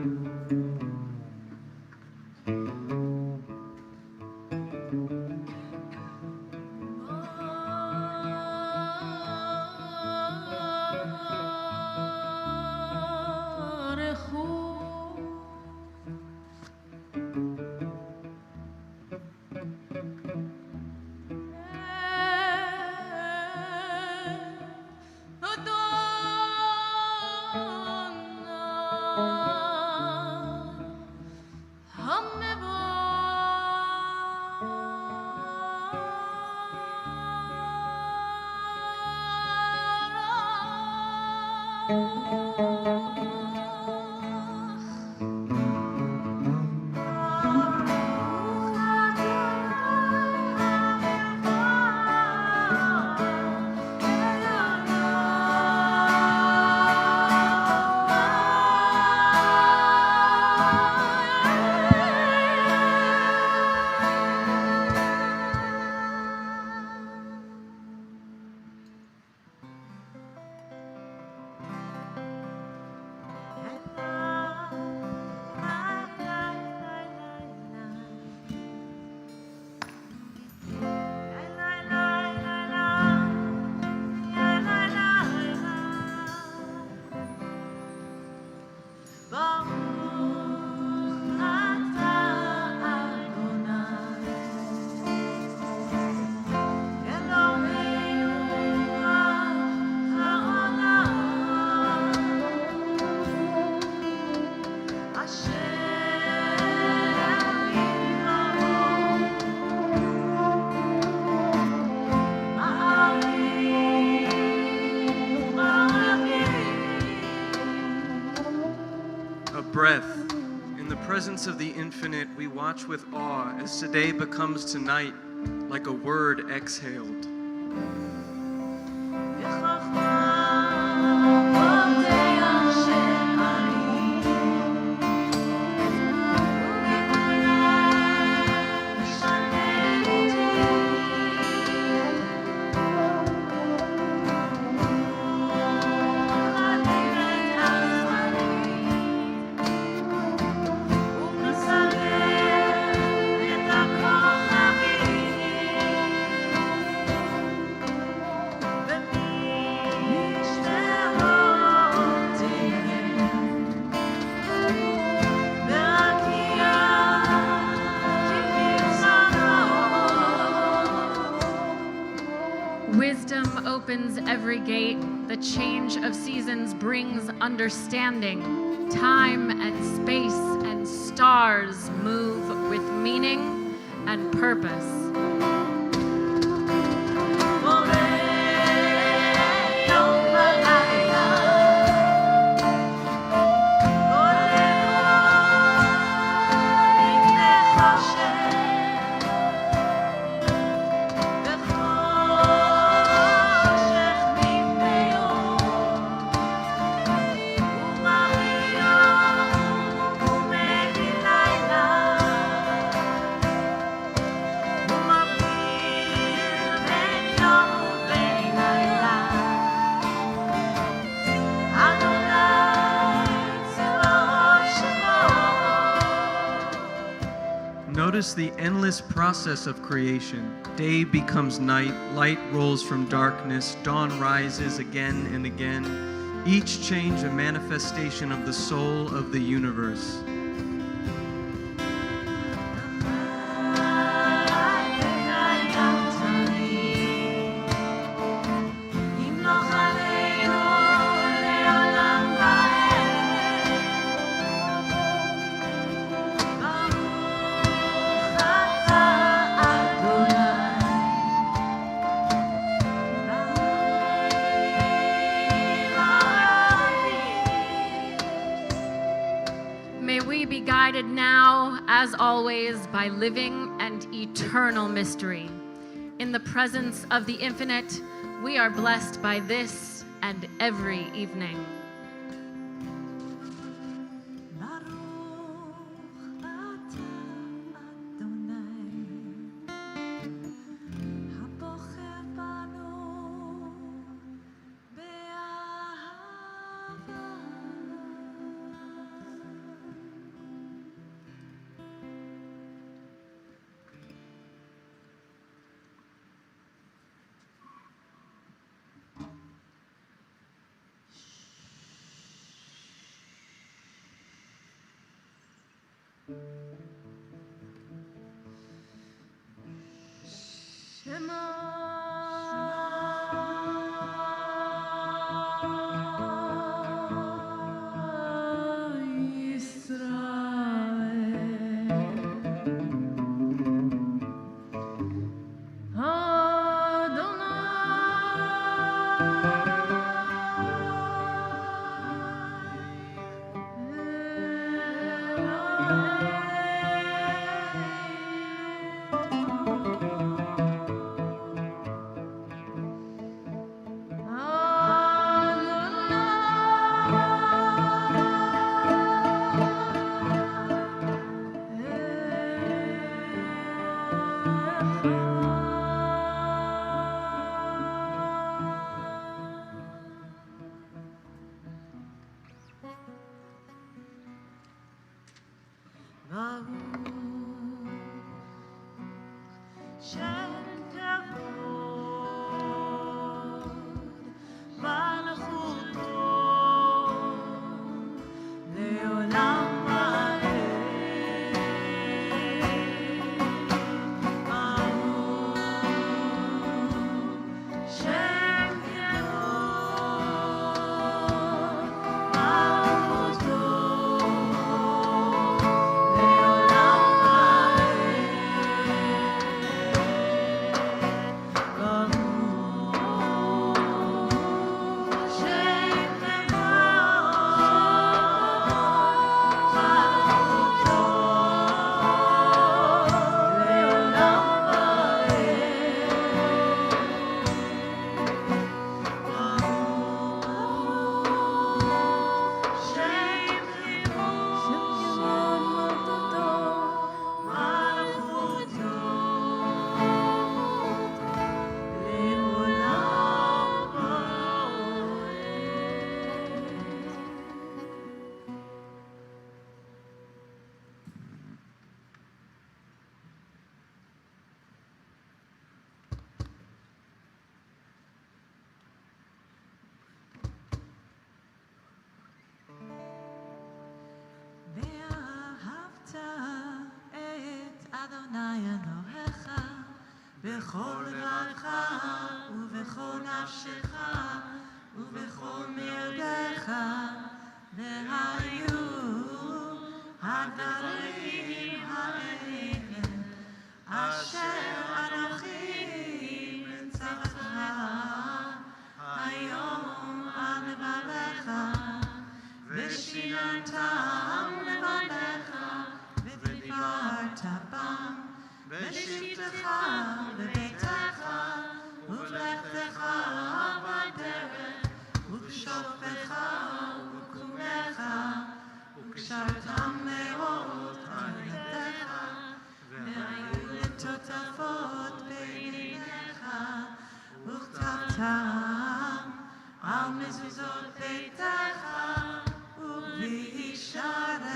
breath. In the presence of the infinite, we watch with awe as today becomes tonight, like a word exhaled. Wisdom opens every gate. The change of seasons brings understanding. Time and space and stars move with meaning and purpose. Notice the endless process of creation. Day becomes night, light rolls from darkness, dawn rises again and again. Each change a manifestation of the soul of the universe. May we be guided now, as always, by living and eternal mystery. In the presence of the infinite, we are blessed by this and every evening. Leolam בכל לבבך ובכל נפשך ובכל מאודך, והיו הדברים האלה אשר אנוכי מצווך היום על לבבך, ושיננתם לבבך ודיברת בם בשבתך בביתך ובלכתך בדרך ובשוכבך ובקומך, וקשרתם מאוד על ידיך, והיו לטוטפות בין עיניך, וכתבתם על מזוזות ביתך ובישעריך.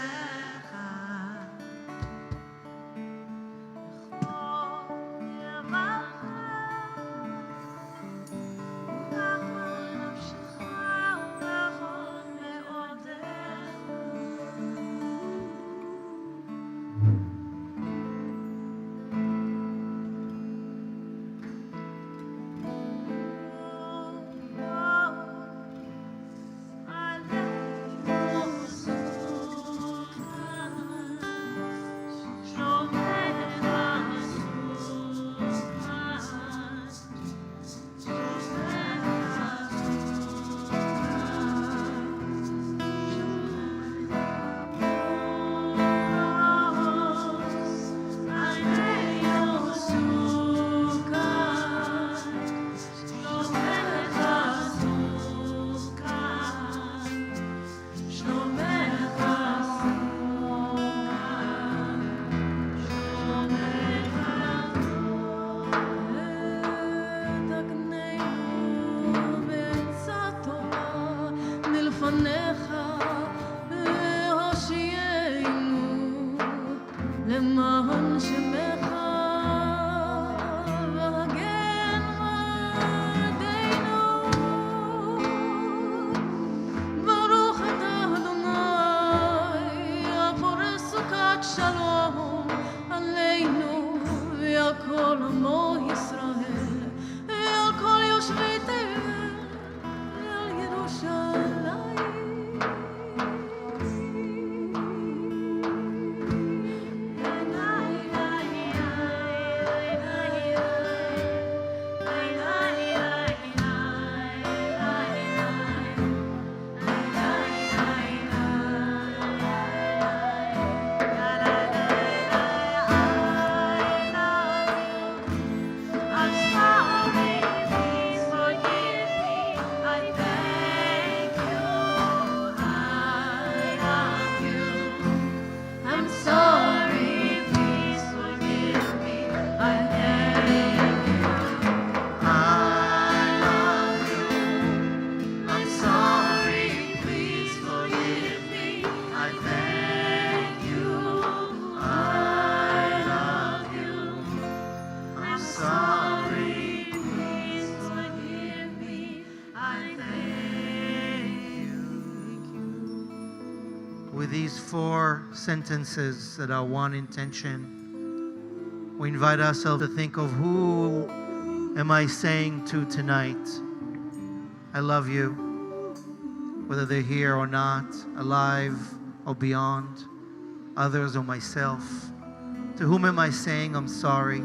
These 4 sentences that are one intention, we invite ourselves to think of who am I saying to tonight, I love you, whether they're here or not, alive or beyond, others or myself. To whom am I saying I'm sorry?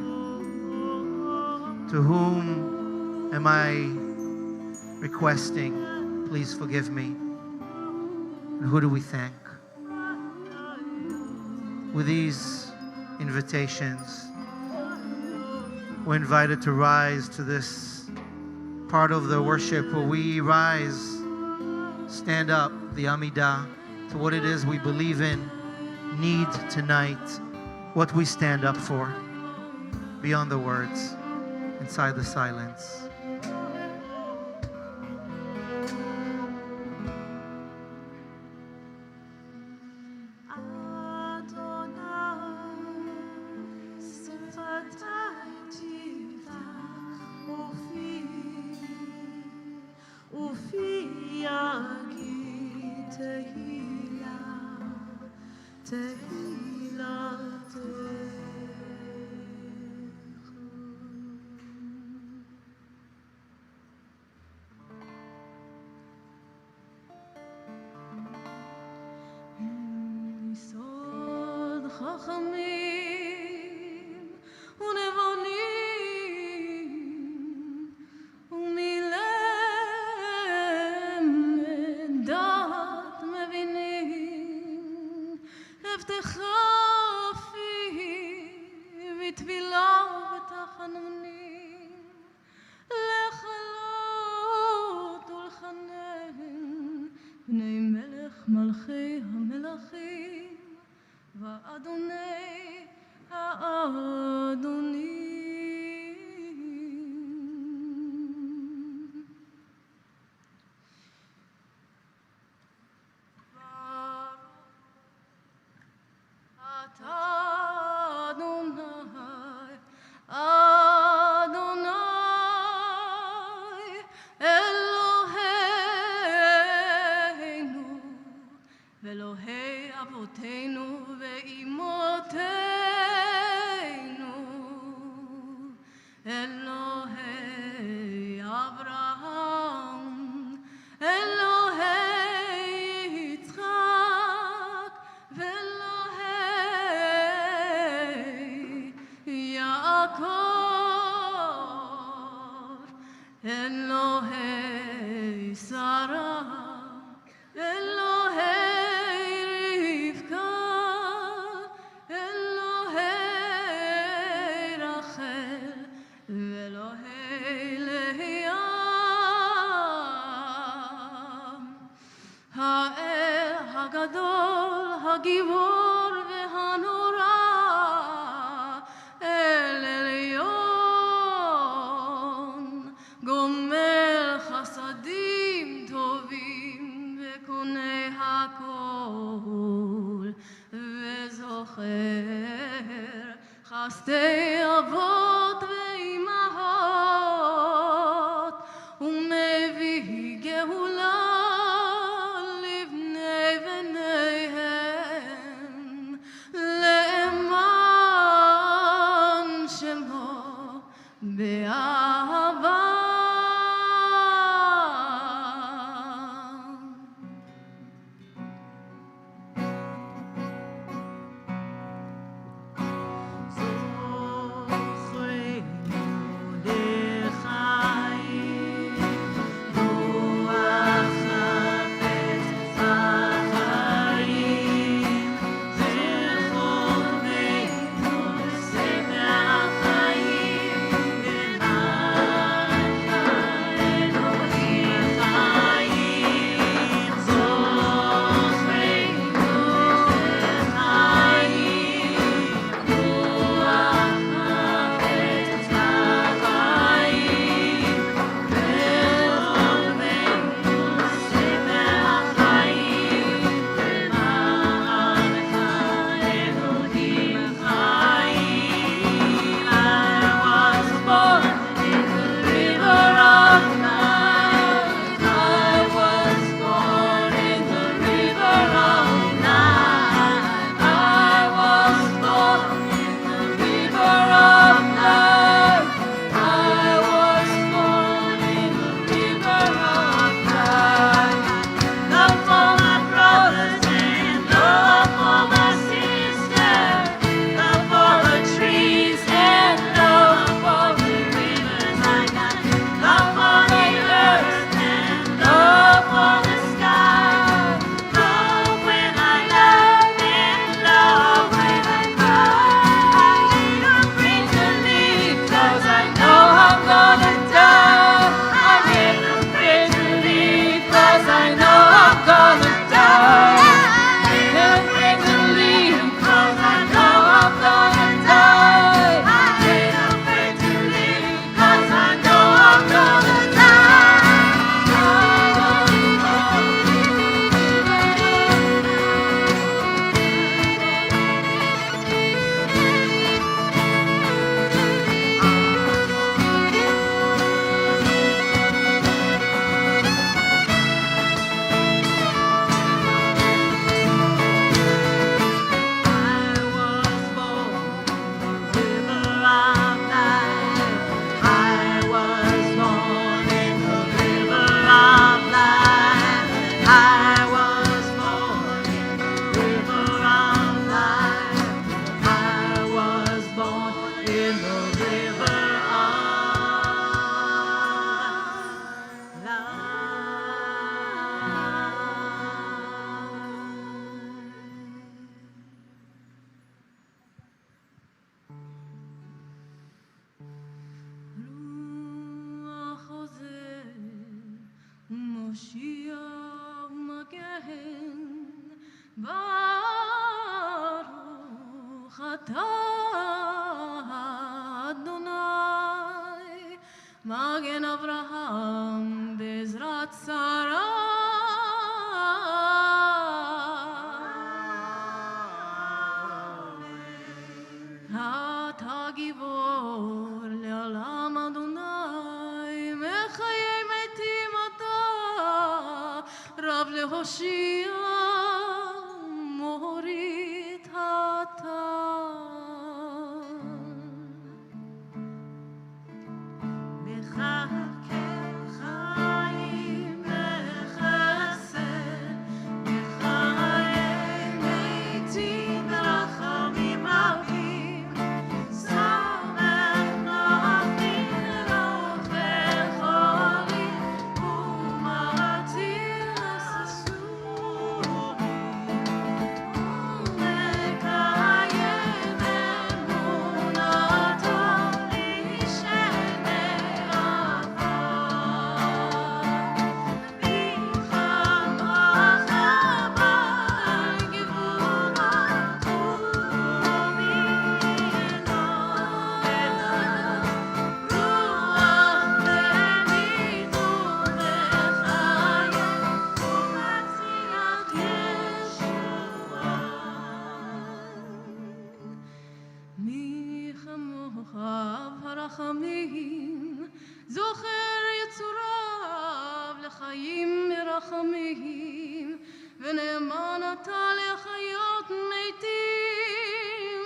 To whom am I requesting, please forgive me? And who do we thank? With these invitations, we're invited to rise to this part of the worship where we rise, stand up, the Amidah, to what it is we believe in, need tonight, what we stand up for, beyond the words, inside the silence. תהילתך חכמים ונבונים ומלמד דעת מבינים הבטחה פי בתפילה ובתחנונים לכלות ולחנן בני מלך מלכי המלכים ואדוני האדונים. אתה אדוני, אדוני אלוהינו ואלוהי אבותינו ואימותינו אלוהי אברהם אלוהי יצחק ואלוהי יעקב אלוהי שרה אלוהי רבקה אלוהי רחל ואלוהי לאה האל הגדול הגיבור והנורא אל עליון גומל חסדים טובים וקונה הכל וזוכר חסדי אבות ואימהות ומביא גאולה לבני בניהם למען שמו באהבה. זוכרים מגן אברהם בעזרת שרה. אתה גיבור לעולם אדוני, מחיי מתים אתה, רב להושיע, מוריד אתה. זוכר יצוריו לחיים מרחמים, ונאמן אתה לחיות מתים.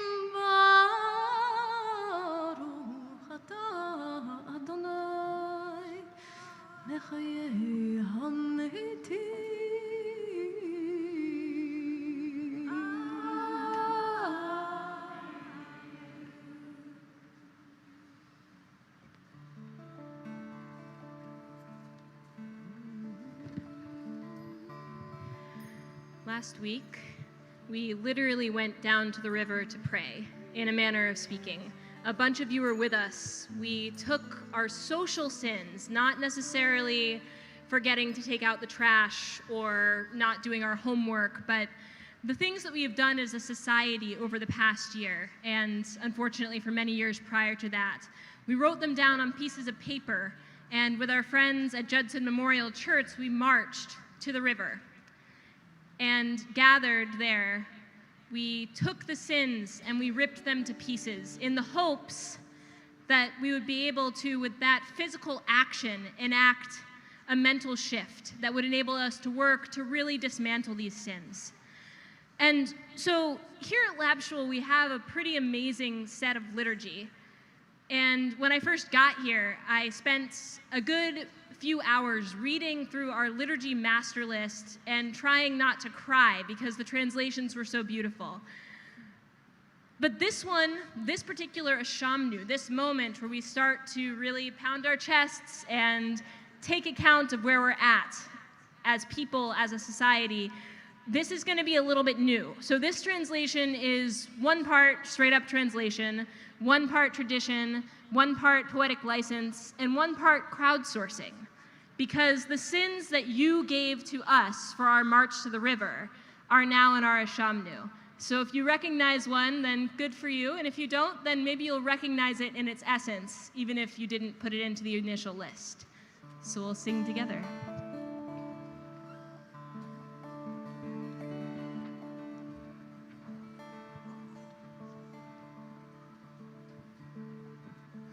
ברוך אתה אדוני לחיי המתים. Last week, we literally went down to the river to pray, in a manner of speaking. A bunch of you were with us. We took our social sins, not necessarily forgetting to take out the trash or not doing our homework, but the things that we have done as a society over the past year, and unfortunately for many years prior to that. We wrote them down on pieces of paper, and with our friends at Judson Memorial Church, we marched to the river and gathered there. We took the sins and we ripped them to pieces in the hopes that we would be able to, with that physical action, enact a mental shift that would enable us to work to really dismantle these sins. And so here at Lab Shul, we have a pretty amazing set of liturgy. And when I first got here, I spent a good few hours reading through our liturgy master list and trying not to cry because the translations were so beautiful. But this one, this particular Ashamnu, this moment where we start to really pound our chests and take account of where we're at as people, as a society, this is going to be a little bit new. So this translation is one part straight up translation, one part tradition, one part poetic license, and one part crowdsourcing. Because the sins that you gave to us for our march to the river are now in our Ashamnu. So if you recognize one, then good for you. And if you don't, then maybe you'll recognize it in its essence, even if you didn't put it into the initial list. So we'll sing together.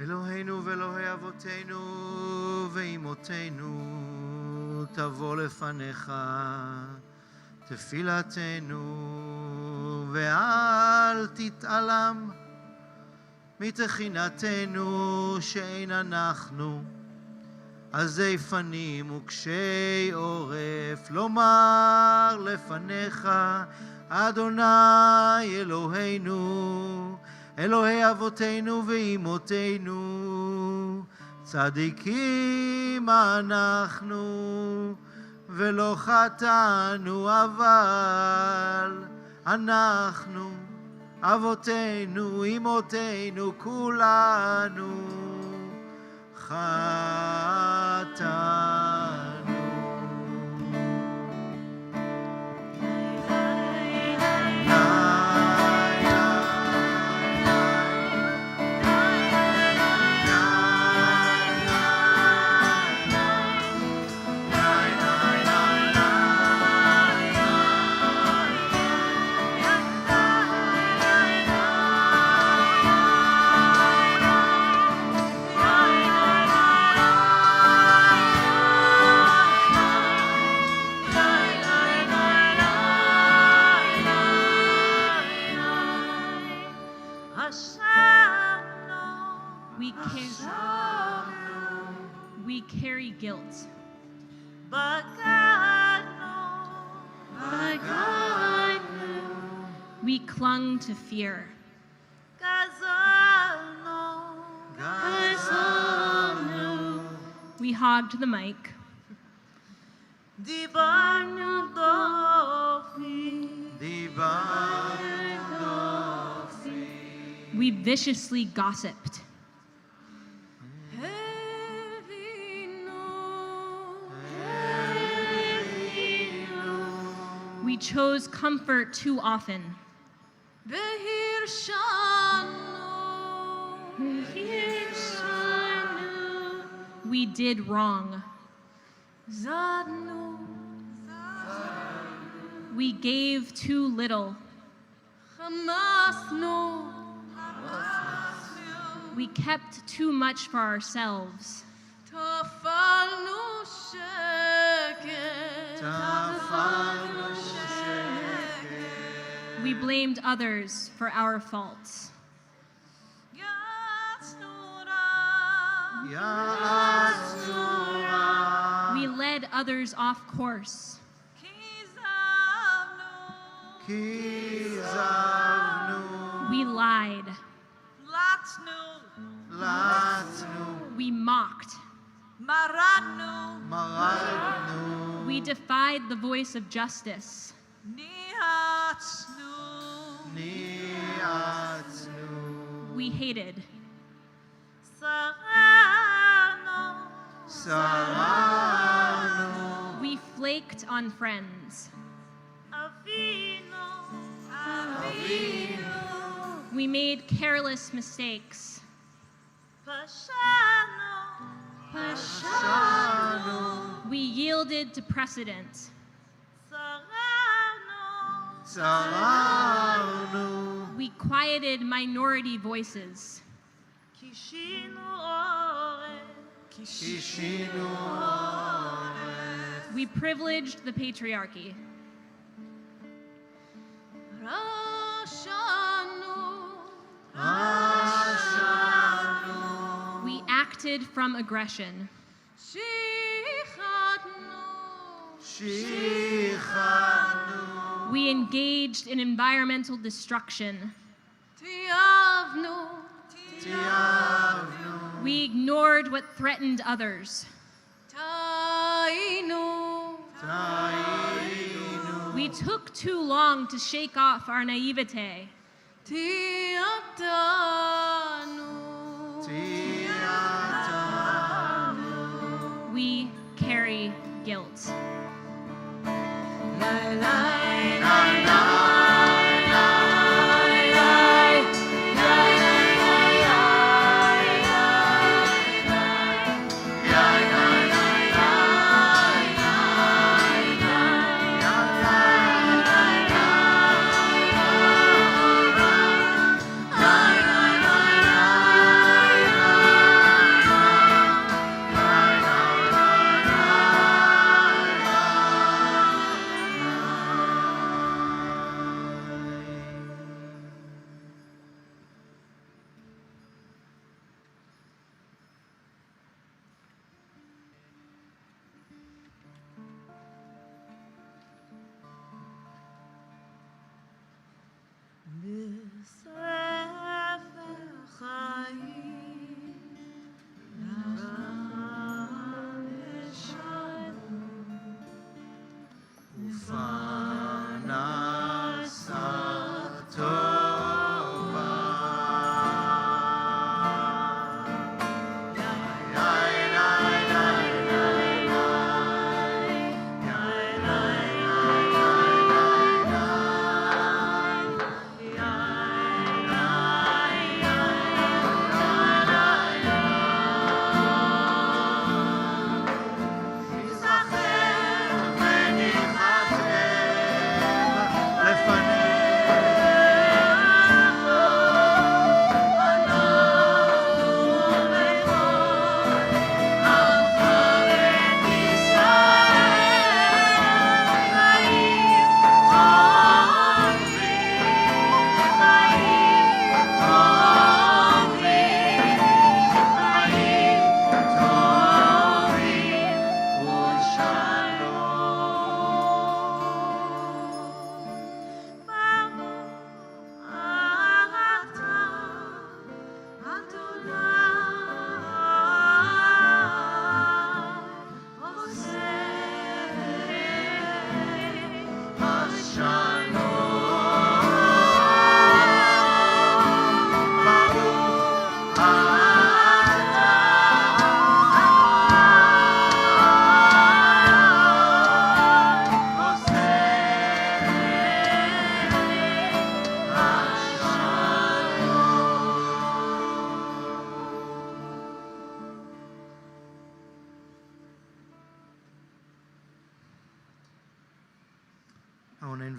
אלוהינו ואלוהי אבותינו ואימותינו, תבוא לפניך תפילתנו, ואל תתעלם מתחינתנו שאין אנחנו עזי פנים וקשי עורף, לומר לפניך אדוני אלוהינו, אלוהי אבותינו ואימותינו, צדיקים אנחנו ולא חטאנו, אבל אנחנו, אבותינו, אימותינו, כולנו חטאנו. We carry guilt. We clung to fear. We hogged the mic. We viciously gossiped. We chose comfort too often. We did wrong. We gave too little. We kept too much for ourselves. We blamed others for our faults. We led others off course. We lied. We mocked. We defied the voice of justice. We hated. We flaked on friends. We made careless mistakes. We yielded to precedent. We quieted minority voices. We privileged the patriarchy. We acted from aggression. We engaged in environmental destruction. We ignored what threatened others. We took too long to shake off our naivete. We carry guilt.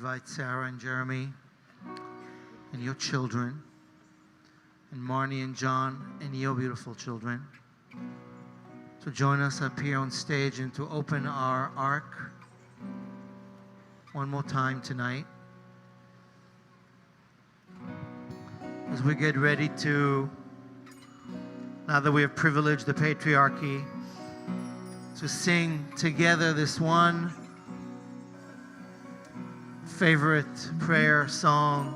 invite Sarah and Jeremy and your children, and Marnie and John and your beautiful children, to join us up here on stage and to open our ark one more time tonight. As we get ready to, now that we have privileged the patriarchy, to sing together this one favorite prayer song,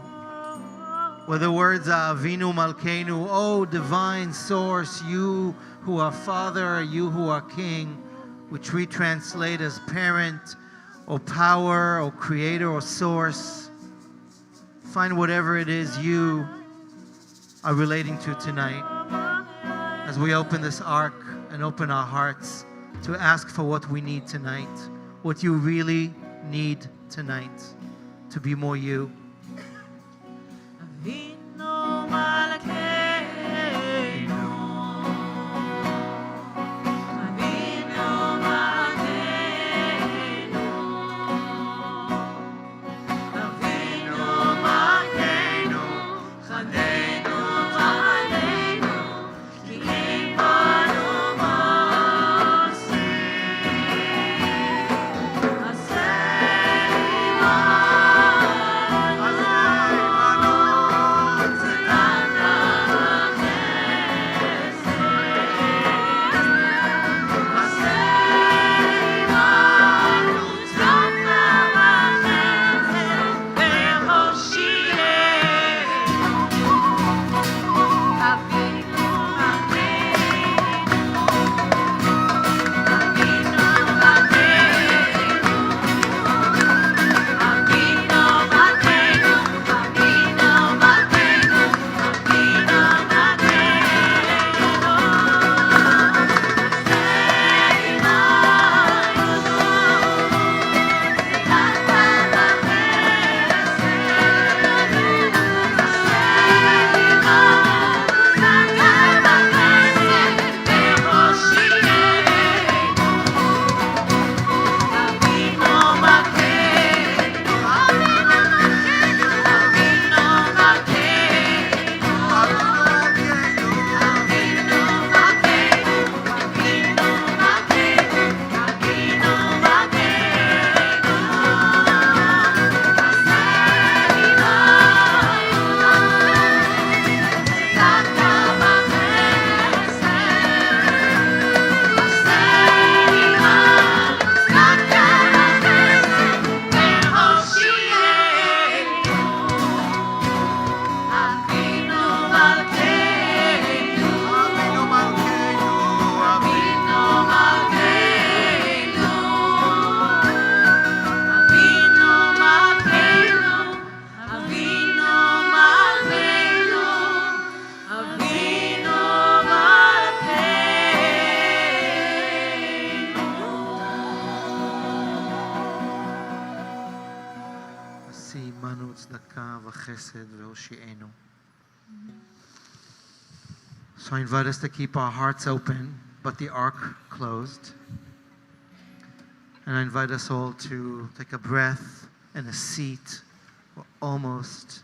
where the words are Avinu Malkeinu, O divine source, you who are Father, you who are King, which we translate as parent or power or creator or source. Find whatever it is you are relating to tonight as we open this ark and open our hearts to ask for what we need tonight, what you really need tonight to be more you. Avinu Malkeinu, Avinu Malkeinu, Avinu Malkeinu, Chaneinu Aleinu, Ki ein banu Moshe, Aseh So I invite us to keep our hearts open, but the ark closed. And I invite us all to take a breath and a seat. We're almost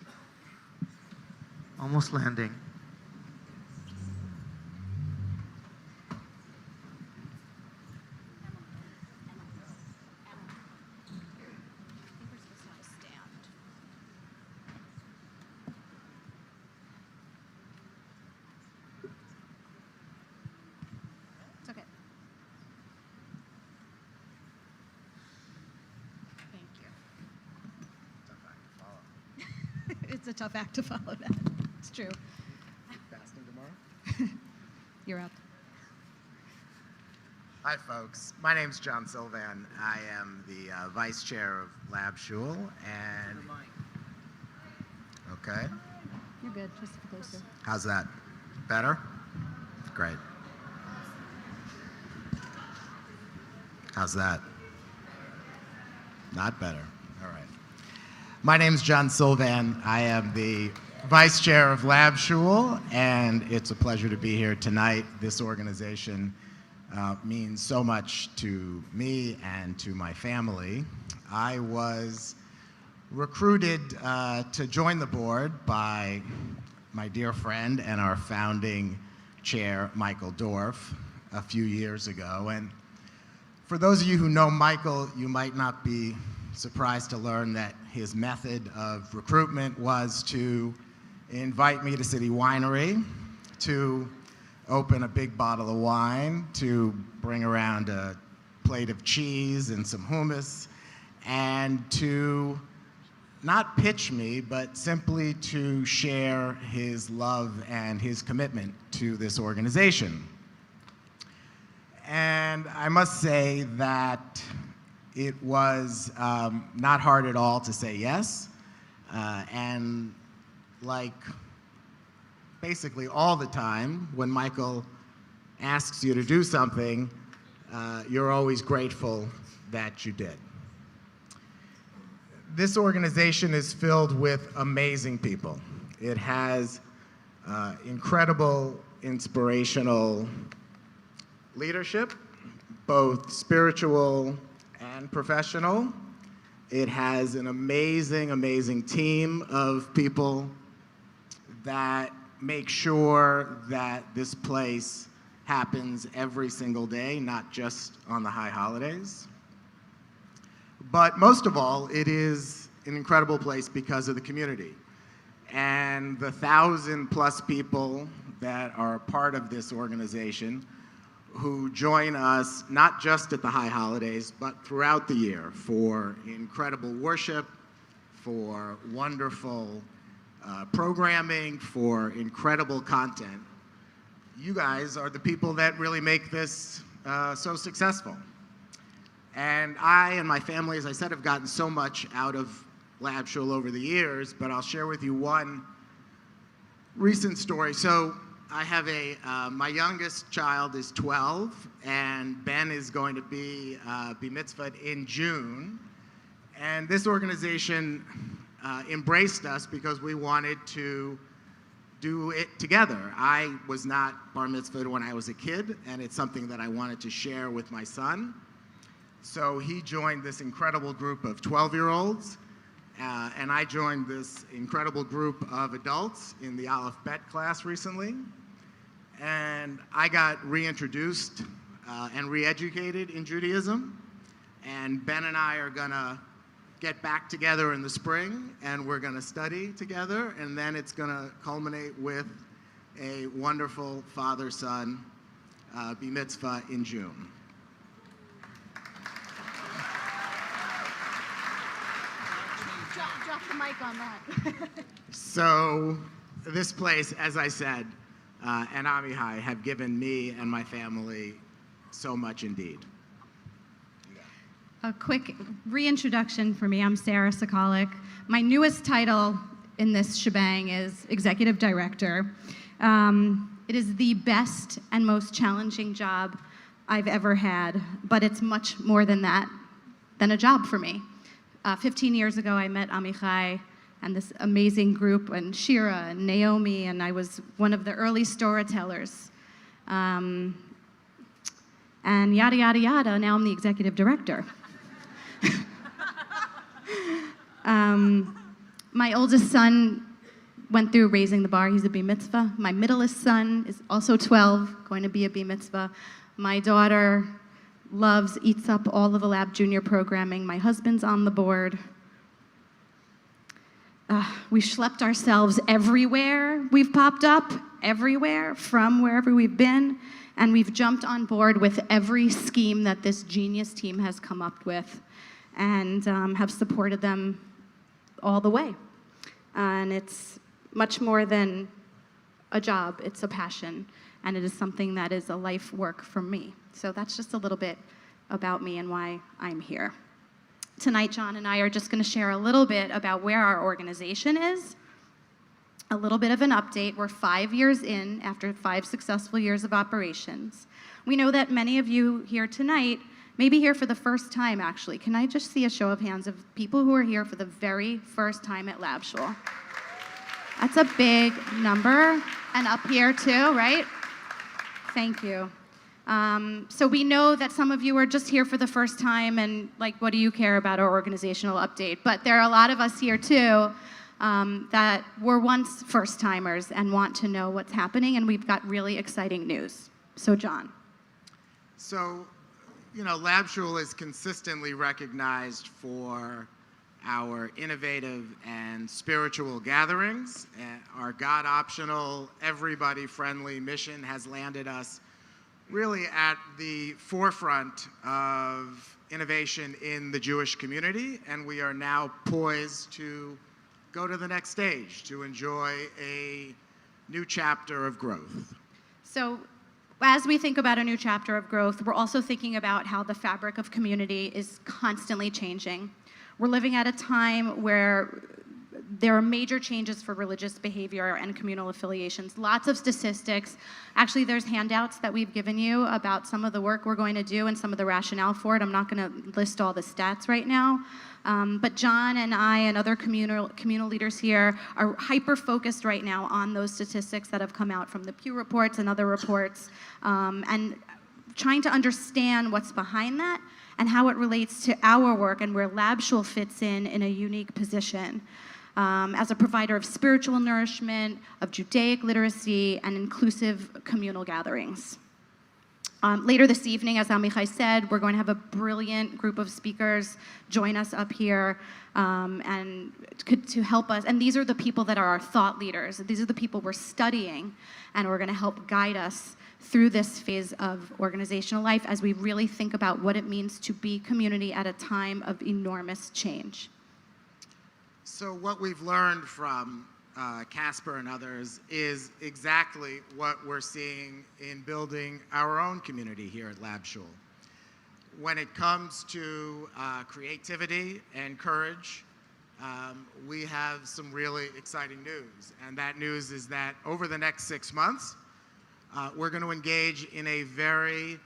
landing. It's a tough act to follow that. It's true. Fasting tomorrow? You're up. Hi, folks. My name's John Sylvan. I am the vice chair of Lab Shul, and okay. You're good. Just closer. How's that? Better? Great. How's that? Not better. All right. My name's John Sylvan. I am the vice chair of Lab Shul, and it's a pleasure to be here tonight. This organization means so much to me and to my family. I was recruited to join the board by my dear friend and our founding chair, Michael Dorf, a few years ago. And for those of you who know Michael, you might not be surprised to learn that his method of recruitment was to invite me to City Winery, to open a big bottle of wine, to bring around a plate of cheese and some hummus, and to not pitch me, but simply to share his love and his commitment to this organization. And I must say that it was not hard at all to say yes. And like basically all the time, when Michael asks you to do something, you're always grateful that you did. This organization is filled with amazing people. It has incredible, inspirational leadership, both spiritual and professional. It has an amazing, amazing team of people that make sure that this place happens every single day, not just on the high holidays. But most of all, it is an incredible place because of the community and the 1,000+ people that are part of this organization who join us not just at the high holidays, but throughout the year for incredible worship, for wonderful programming, for incredible content. You guys are the people that really make this so successful. And I and my family, as I said, have gotten so much out of Lab Shul over the years, but I'll share with you one recent story. So I have my youngest child is 12, and Ben is going to be mitzvahed in June. And this organization embraced us because we wanted to do it together. I was not bar mitzvahed when I was a kid, and it's something that I wanted to share with my son. So he joined this incredible group of 12-year-olds, and I joined this incredible group of adults in the Aleph Bet class recently. And I got reintroduced and re-educated in Judaism. And Ben and I are gonna get back together in the spring, and we're gonna study together, and then it's gonna culminate with a wonderful father-son bar mitzvah in June. Drop the mic on that. So this place, as I said, and Amichai have given me and my family so much indeed. A quick reintroduction for me. I'm Sarah Sokolic. My newest title in this shebang is Executive Director. It is the best and most challenging job I've ever had, but it's much more than that, than a job for me. 15 years ago, I met Amichai and this amazing group, and Shira and Naomi, and I was one of the early storytellers. And yada, yada, yada, now I'm the executive director. My oldest son went through raising the bar. He's a bar mitzvah. My middleest son is also 12, going to be a bar mitzvah. My daughter eats up all of the Lab Junior programming. My husband's on the board. We schlepped ourselves everywhere we've popped up, everywhere, from wherever we've been, and we've jumped on board with every scheme that this genius team has come up with, and have supported them all the way. And it's much more than a job, it's a passion, and it is something that is a life work for me. So that's just a little bit about me and why I'm here. Tonight, John and I are just going to share a little bit about where our organization is, a little bit of an update. We're 5 years in after 5 successful years of operations. We know that many of you here tonight may be here for the first time, actually. Can I just see a show of hands of people who are here for the very first time at Lab Shul? That's a big number. And up here too, right? Thank you. So we know that some of you are just here for the first time and like, what do you care about our organizational update? But there are a lot of us here too that were once first timers and want to know what's happening, and we've got really exciting news. So John. So, Lab Shul is consistently recognized for our innovative and spiritual gatherings. Our God-optional, everybody-friendly mission has landed us really at the forefront of innovation in the Jewish community, and we are now poised to go to the next stage, to enjoy a new chapter of growth. So as we think about a new chapter of growth, we're also thinking about how the fabric of community is constantly changing. We're living at a time where there are major changes for religious behavior and communal affiliations. Lots of statistics. Actually, there's handouts that we've given you about some of the work we're going to do and some of the rationale for it. I'm not going to list all the stats right now. But John and I and other communal leaders here are hyper-focused right now on those statistics that have come out from the Pew reports and other reports, and trying to understand what's behind that and how it relates to our work and where Lab Shul fits in a unique position as a provider of spiritual nourishment, of Judaic literacy, and inclusive communal gatherings. Later this evening, as Amichai said, we're going to have a brilliant group of speakers join us up here and to help us. And these are the people that are our thought leaders. These are the people we're studying, and we're going to help guide us through this phase of organizational life as we really think about what it means to be community at a time of enormous change. So what we've learned from Casper and others is exactly what we're seeing in building our own community here at Lab Shul. When it comes to creativity and courage, we have some really exciting news. And that news is that over the next 6 months, we're going to engage in a very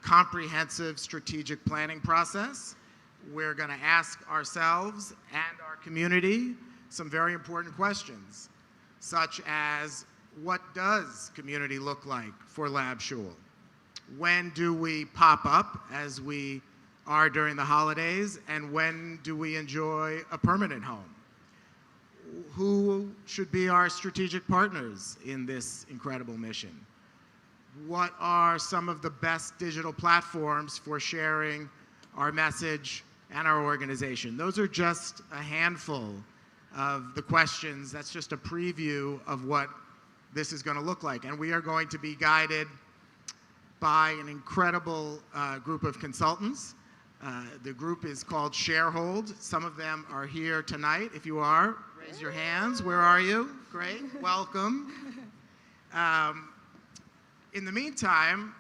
comprehensive strategic planning process. We're going to ask ourselves and our community some very important questions, such as, what does community look like for Lab Shul? When do we pop up, as we are during the holidays, and when do we enjoy a permanent home? Who should be our strategic partners in this incredible mission? What are some of the best digital platforms for sharing our message and our organization? Those are just a handful of the questions. That's just a preview of what this is going to look like. And we are going to be guided by an incredible group of consultants. The group is called Sharehold. Some of them are here tonight. If you are, raise your hands. Where are you? Great. Welcome. In the meantime,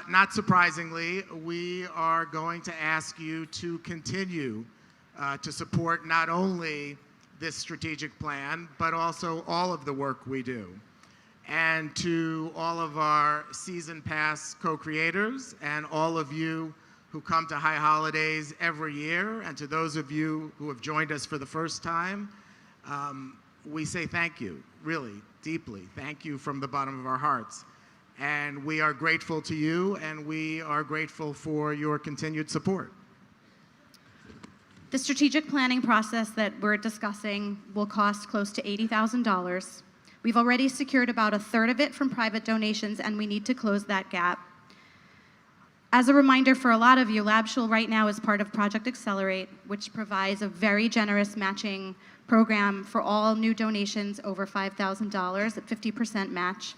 not surprisingly, we are going to ask you to continue to support not only this strategic plan, but also all of the work we do. And to all of our season pass co-creators and all of you who come to High Holidays every year, and to those of you who have joined us for the first time, we say thank you, really, deeply. Thank you from the bottom of our hearts. And we are grateful to you, and we are grateful for your continued support. The strategic planning process that we're discussing will cost close to $80,000. We've already secured about a third of it from private donations, and we need to close that gap. As a reminder for a lot of you, Lab Shul right now is part of Project Accelerate, which provides a very generous matching program for all new donations over $5,000 at 50% match.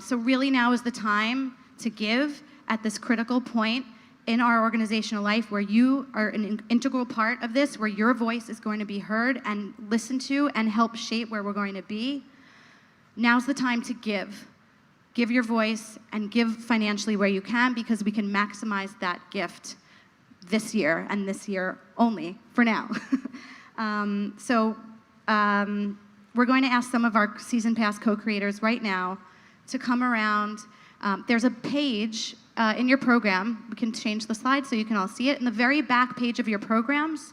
So really now is the time to give at this critical point in our organizational life where you are an integral part of this, where your voice is going to be heard and listened to and help shape where we're going to be. Now's the time to give. Give your voice and give financially where you can, because we can maximize that gift this year and this year only for now. We're going to ask some of our season pass co-creators right now to come around. There's a page in your program. We can change the slide so you can all see it. In the very back page of your programs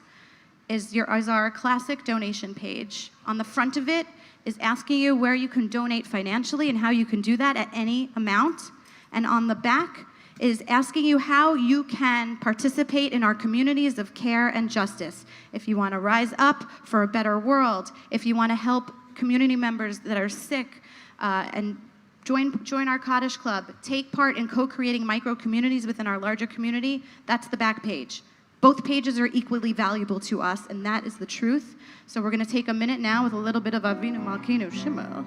is our classic donation page. On the front of it is asking you where you can donate financially and how you can do that at any amount. And on the back is asking you how you can participate in our communities of care and justice. If you want to rise up for a better world, if you want to help community members that are sick, and join our Kaddish Club, take part in co-creating micro-communities within our larger community, that's the back page. Both pages are equally valuable to us, and that is the truth. So we're going to take a minute now with a little bit of Avinu Malkeinu Shema.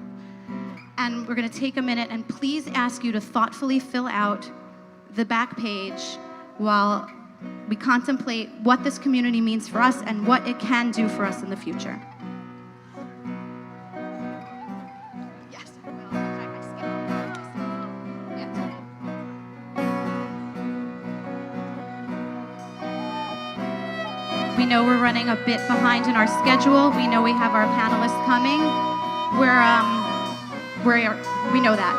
And we're going to take a minute and please ask you to thoughtfully fill out the back page while we contemplate what this community means for us and what it can do for us in the future. Yes, I will. I skipped. We know we're running a bit behind in our schedule. We know we have our panelists coming. We know that.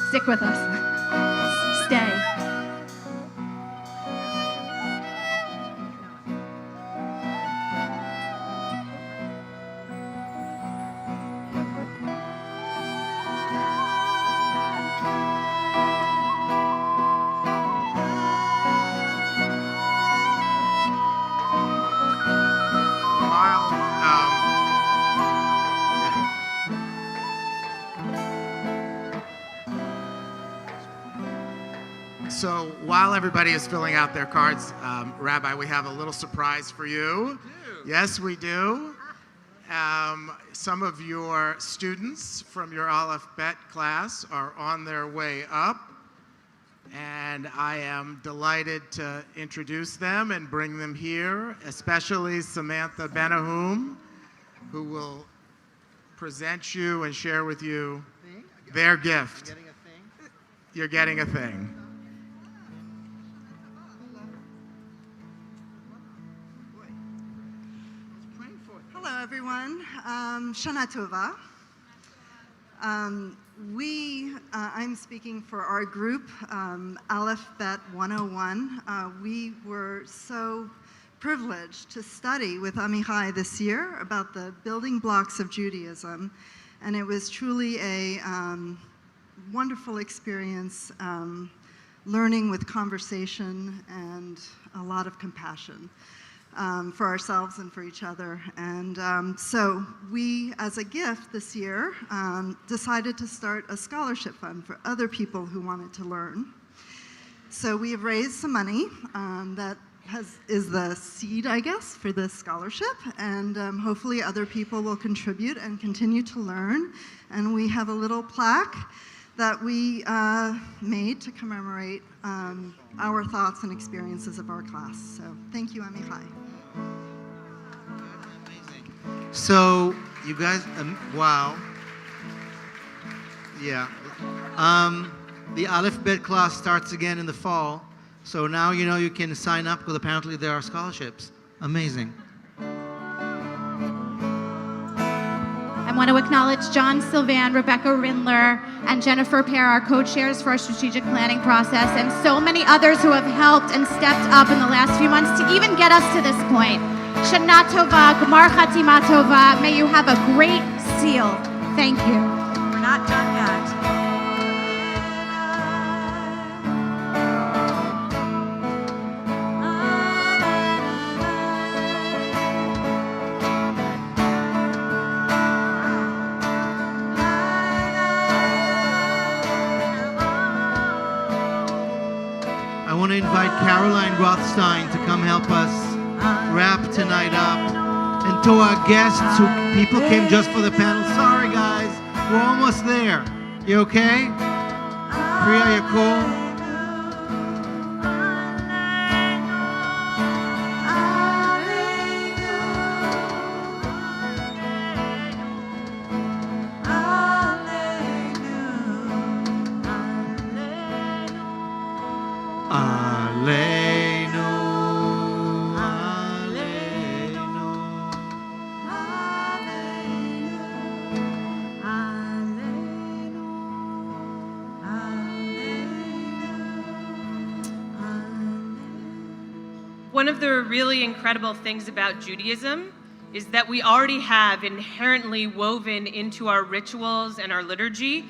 Stick with us. Stay. So while everybody is filling out their cards, Rabbi, we have a little surprise for you. Yes, we do. Some of your students from your Aleph Bet class are on their way up, and I am delighted to introduce them and bring them here, especially Samantha Benahum, who will present you and share with you their gift. You're getting a thing. Hello, everyone. Shana Tova. I'm speaking for our group, Aleph Bet 101. We were so privileged to study with Amichai this year about the building blocks of Judaism, and it was truly a wonderful experience, learning with conversation and a lot of compassion. For ourselves and for each other. And so we, as a gift this year, decided to start a scholarship fund for other people who wanted to learn. So we have raised some money that is the seed, I guess, for this scholarship. And hopefully other people will contribute and continue to learn. And we have a little plaque that we made to commemorate our thoughts and experiences of our class. So thank you, Amichai. So, you guys, wow. Yeah. The Aleph Bet class starts again in the fall. So now you know you can sign up because apparently there are scholarships. Amazing. I want to acknowledge John Sylvan, Rebecca Rindler, and Jennifer Pear, our co-chairs for our strategic planning process, and so many others who have helped and stepped up in the last few months to even get us to this point. Shana Tova, Gmar Chatima Tova. May you have a great seal. Thank you. We're not done yet. I want to invite Caroline Rothstein to come help us wrap tonight up. And to our guests, people came just for the panel. Sorry, guys, we're almost there. You okay? Priya, you cool? One of the really incredible things about Judaism is that we already have inherently woven into our rituals and our liturgy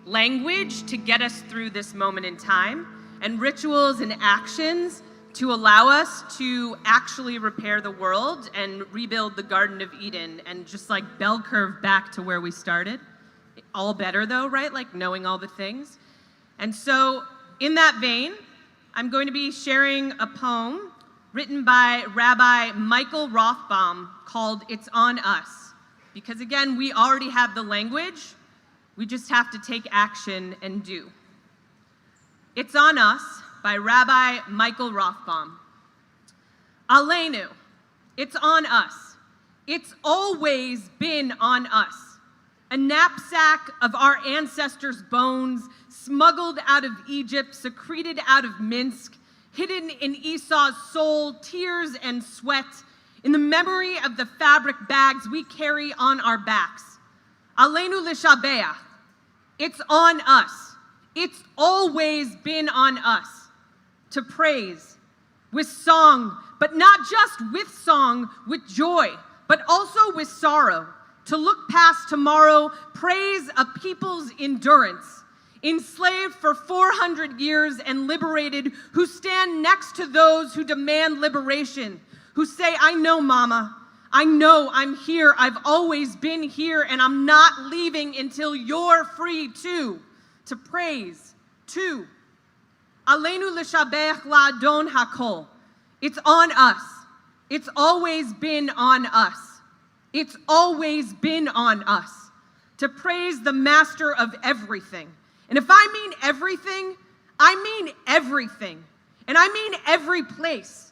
language to get us through this moment in time, and rituals and actions to allow us to actually repair the world and rebuild the Garden of Eden and just like bell curve back to where we started. All better though, right? Like knowing all the things. And so in that vein, I'm going to be sharing a poem written by Rabbi Michael Rothbaum called It's On Us. Because again, we already have the language, we just have to take action and do. It's On Us by Rabbi Michael Rothbaum. Aleinu, it's on us. It's always been on us. A knapsack of our ancestors' bones, smuggled out of Egypt, secreted out of Minsk, hidden in Esau's soul, tears and sweat, in the memory of the fabric bags we carry on our backs. Aleinu l'shabeach. It's on us. It's always been on us to praise with song, but not just with song, with joy, but also with sorrow, to look past tomorrow, praise a people's endurance, enslaved for 400 years and liberated, who stand next to those who demand liberation, who say, I know, Mama, I know I'm here, I've always been here, and I'm not leaving until you're free too, to praise too. Aleinu l'shabech la'adon hakol. It's on us. It's always been on us. It's always been on us to praise the master of everything. And if I mean everything, I mean everything. And I mean every place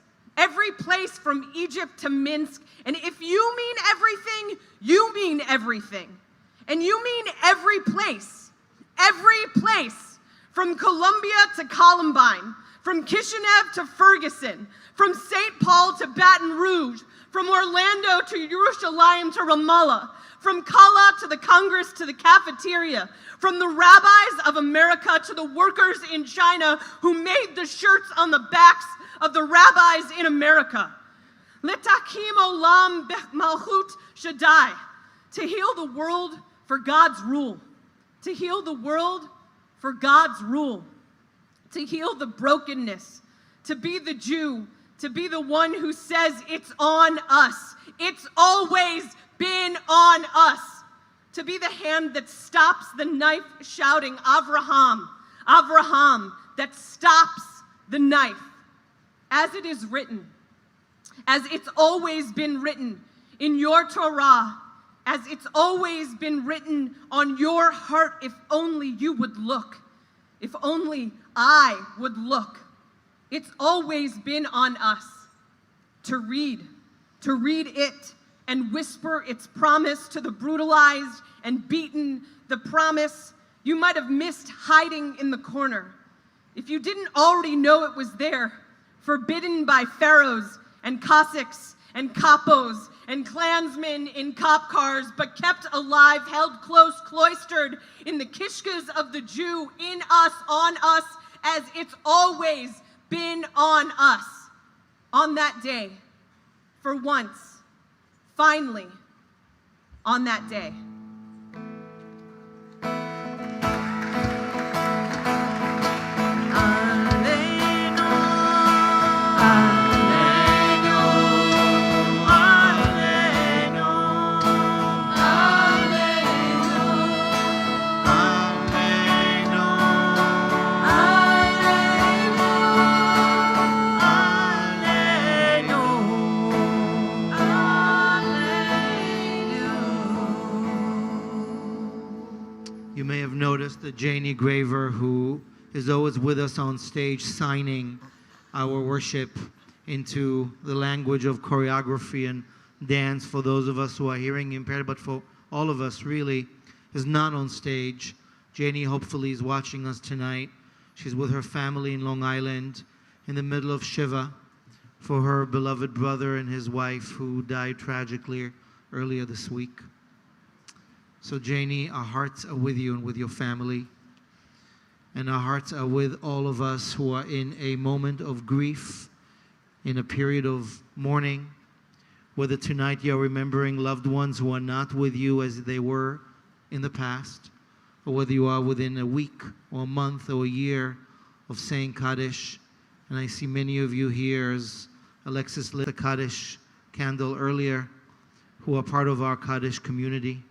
from Egypt to Minsk. And if you mean everything, you mean everything. And you mean every place from Columbia to Columbine, from Kishinev to Ferguson, from St. Paul to Baton Rouge, from Orlando to Yerushalayim to Ramallah, from Kala to the Congress to the cafeteria, from the rabbis of America to the workers in China who made the shirts on the backs of the rabbis in America. Letakim olam malchut shaddai, to heal the world for God's rule, to heal the world for God's rule, to heal the brokenness, to be the Jew, to be the one who says it's on us. It's always been on us. To be the hand that stops the knife shouting, Avraham, Avraham, that stops the knife. As it is written, as it's always been written in your Torah, as it's always been written on your heart, if only you would look, if only I would look. It's always been on us to read it and whisper its promise to the brutalized and beaten, the promise you might have missed hiding in the corner. If you didn't already know it was there, forbidden by pharaohs and Cossacks and Kapos and Klansmen in cop cars, but kept alive, held close, cloistered in the kishkas of the Jew, in us, on us, as it's always been on us. On that day, for once, finally, on that day. You may have noticed that Janie Graver, who is always with us on stage, signing our worship into the language of choreography and dance for those of us who are hearing impaired, but for all of us really, is not on stage. Janie hopefully is watching us tonight. She's with her family in Long Island in the middle of Shiva for her beloved brother and his wife who died tragically earlier this week. So Janie, our hearts are with you and with your family. And our hearts are with all of us who are in a moment of grief, in a period of mourning, whether tonight you're remembering loved ones who are not with you as they were in the past, or whether you are within a week or a month or a year of saying Kaddish. And I see many of you here, as Alexis lit the Kaddish candle earlier, who are part of our Kaddish community.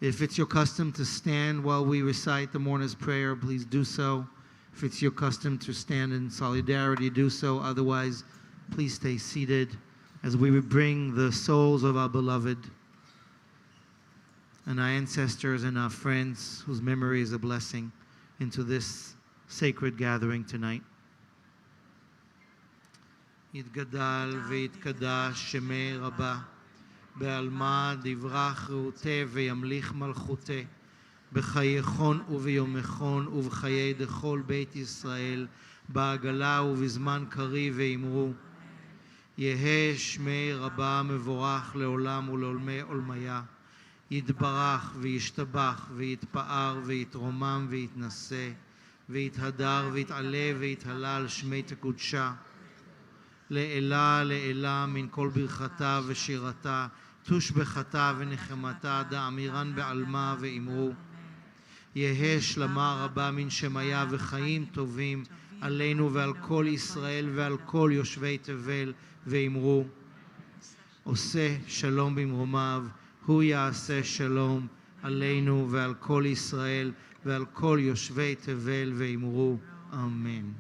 If it's your custom to stand while we recite the mourner's prayer, please do so. If it's your custom to stand in solidarity, do so. Otherwise, please stay seated as we bring the souls of our beloved and our ancestors and our friends whose memory is a blessing into this sacred gathering tonight. יתגדל ויתקדש שמי רבה, בעלמא דברך רעותה וימליך מלכותה, בחייכון וביומכון ובחיי דכל בית ישראל, בעגלה ובזמן קריב ואמרו, יהא שמי רבה מבורך לעולם ולעולמי עולמיה, יתברך וישתבח ויתפאר ויתרומם ויתנשא, ויתהדר ויתעלה ויתהלל שמי תקודשה, לעילה לעילה מן כל ברכתה ושירתה, תושבחתה ונחמתה, דאמירן בעלמה ואמרו, יהא שלמה רבה מן שמיה וחיים טובים עלינו ועל כל ישראל ועל כל יושבי תבל, ואמרו, עושה שלום במרומיו, הוא יעשה שלום עלינו ועל כל ישראל ועל כל יושבי תבל, ואמרו, אמן.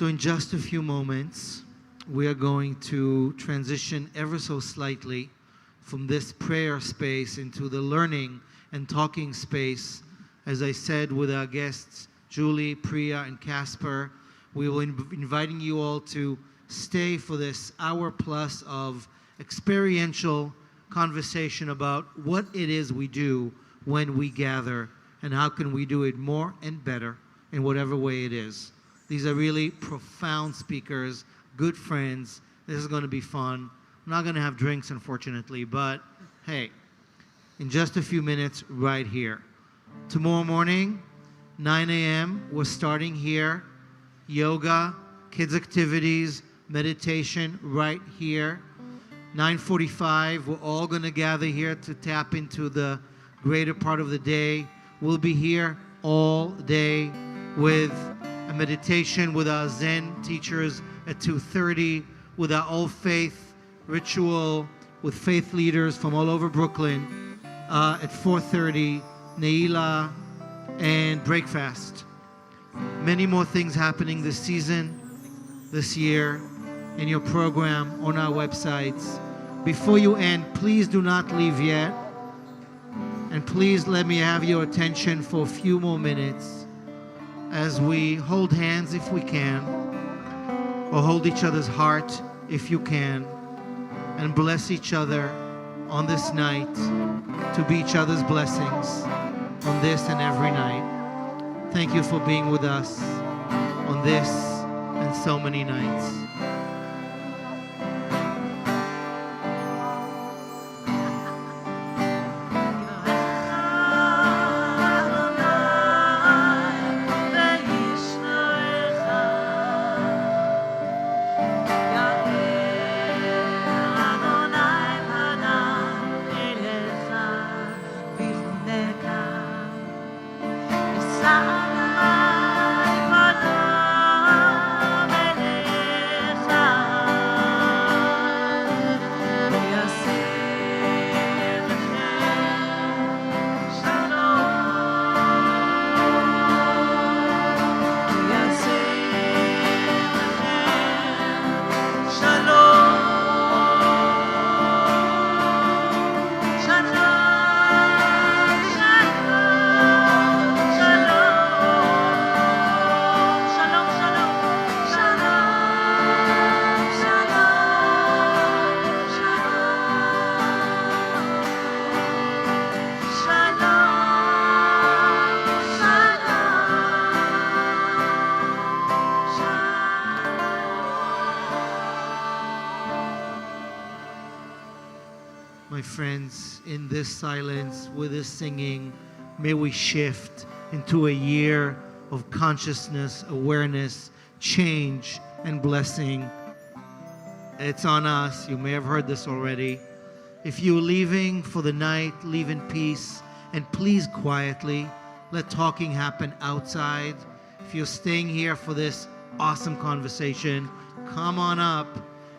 So in just a few moments, we are going to transition ever so slightly from this prayer space into the learning and talking space. As I said with our guests, Julie, Priya, and Casper, we will be inviting you all to stay for this hour plus of experiential conversation about what it is we do when we gather and how can we do it more and better in whatever way it is. These are really profound speakers, good friends. This is going to be fun. I'm not going to have drinks, unfortunately, but hey, in just a few minutes, right here. Tomorrow morning, 9 a.m., we're starting here. Yoga, kids' activities, meditation, right here. 9:45, we're all going to gather here to tap into the greater part of the day. We'll be here all day with a meditation with our Zen teachers at 2:30, with our All Faith ritual with faith leaders from all over Brooklyn at 4:30, Neila, and breakfast. Many more things happening this season, this year, in your program, on our websites. Before you end, please do not leave yet. And please let me have your attention for a few more minutes as we hold hands if we can, or hold each other's heart if you can, and bless each other on this night to be each other's blessings on this and every night. Thank you for being with us on this and so many nights. Sa my friends, in this silence, with this singing, may we shift into a year of consciousness, awareness, change, and blessing. It's on us. You may have heard this already. If you're leaving for the night, leave in peace, and please quietly. Let talking happen outside. If you're staying here for this awesome conversation, come on up.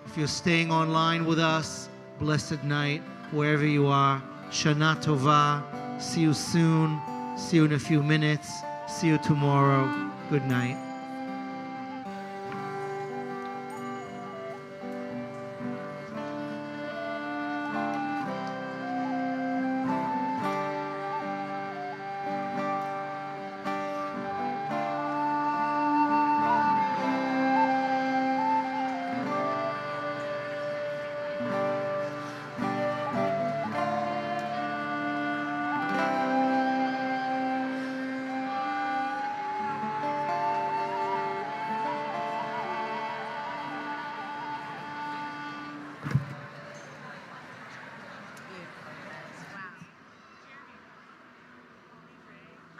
If you're staying online with us, blessed night, wherever you are. Shana Tova. See you soon. See you in a few minutes. See you tomorrow. Good night.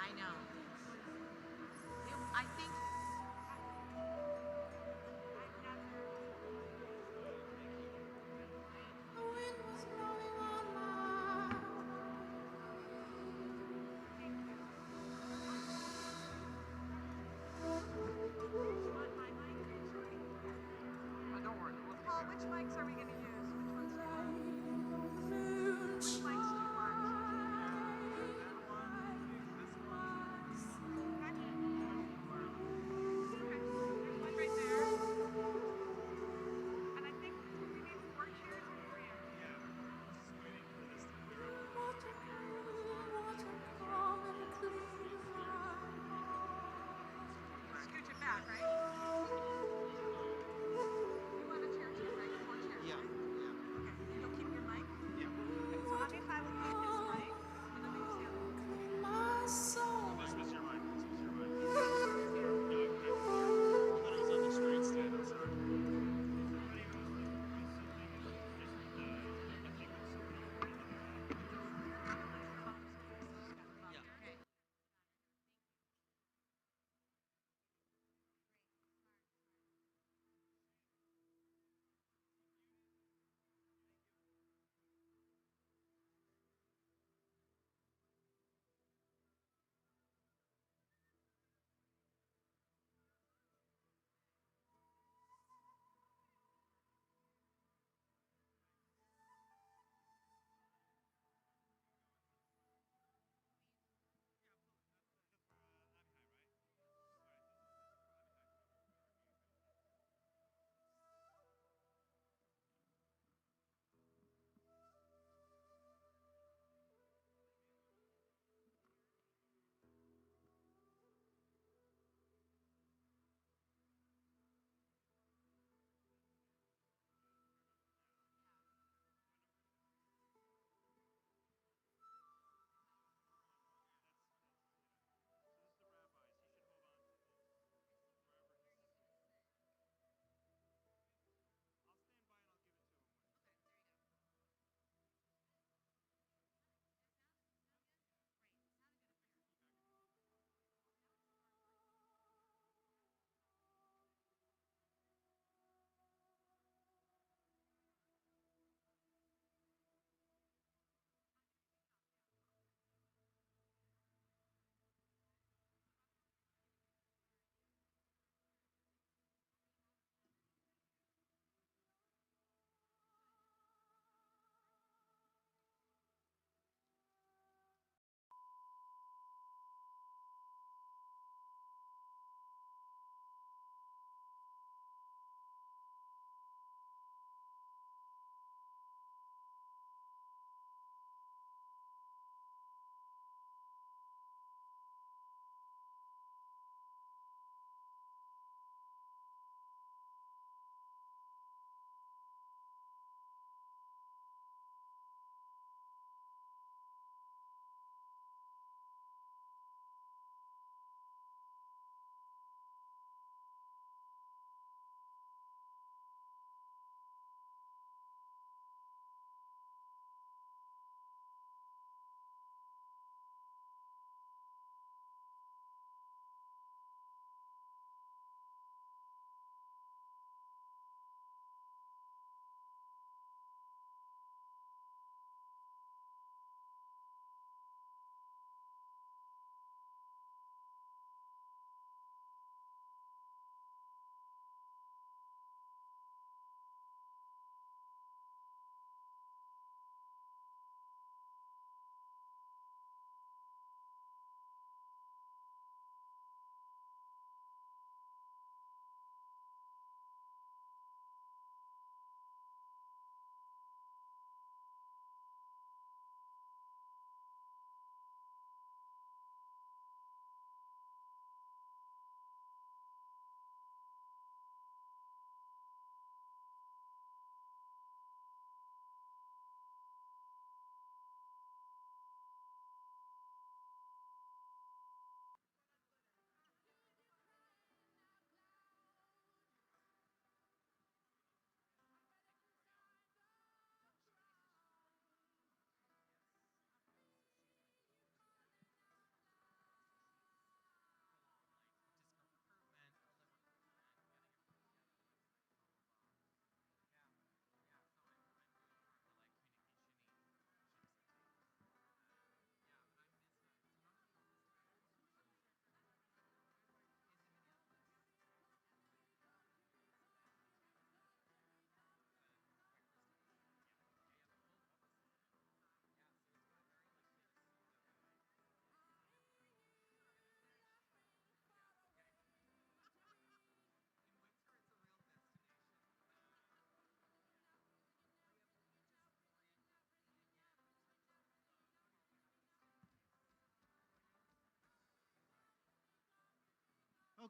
I know. I think. Paul, which mics are we going to use? Which mics do you want? Scooch it back, right? You want a chair too, right? More chairs. Yeah.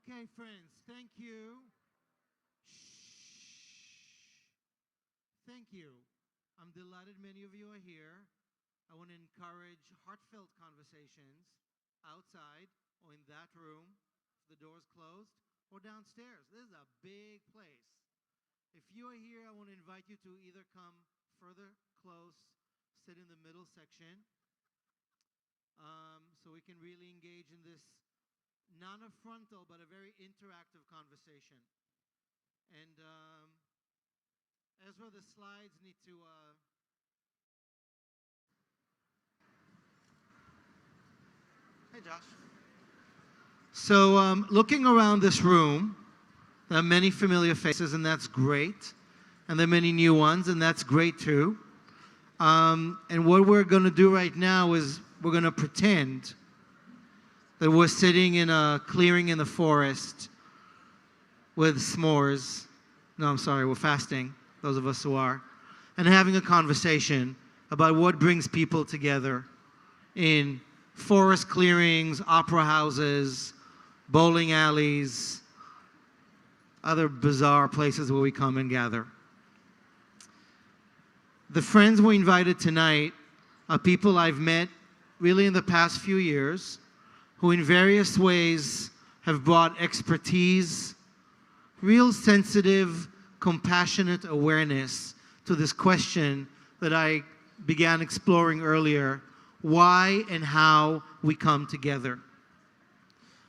Okay, friends, thank you. Shh. Thank you. I'm delighted many of you are here. I want to encourage heartfelt conversations outside or in that room, if the door's closed, or downstairs. This is a big place. If you are here, I want to invite you to either come further close, sit in the middle section, so we can really engage in this non-affrontal but a very interactive conversation. And Ezra, the slides need to... Hey, Josh. So looking around this room, there are many familiar faces, and that's great. And there are many new ones, and that's great too. And what we're going to do right now is we're going to pretend that we're sitting in a clearing in the forest with s'mores. No, I'm sorry, we're fasting, those of us who are, and having a conversation about what brings people together in forest clearings, opera houses, bowling alleys, other bizarre places where we come and gather. The friends we invited tonight are people I've met really in the past few years who in various ways have brought expertise, real sensitive, compassionate awareness to this question that I began exploring earlier, why and how we come together.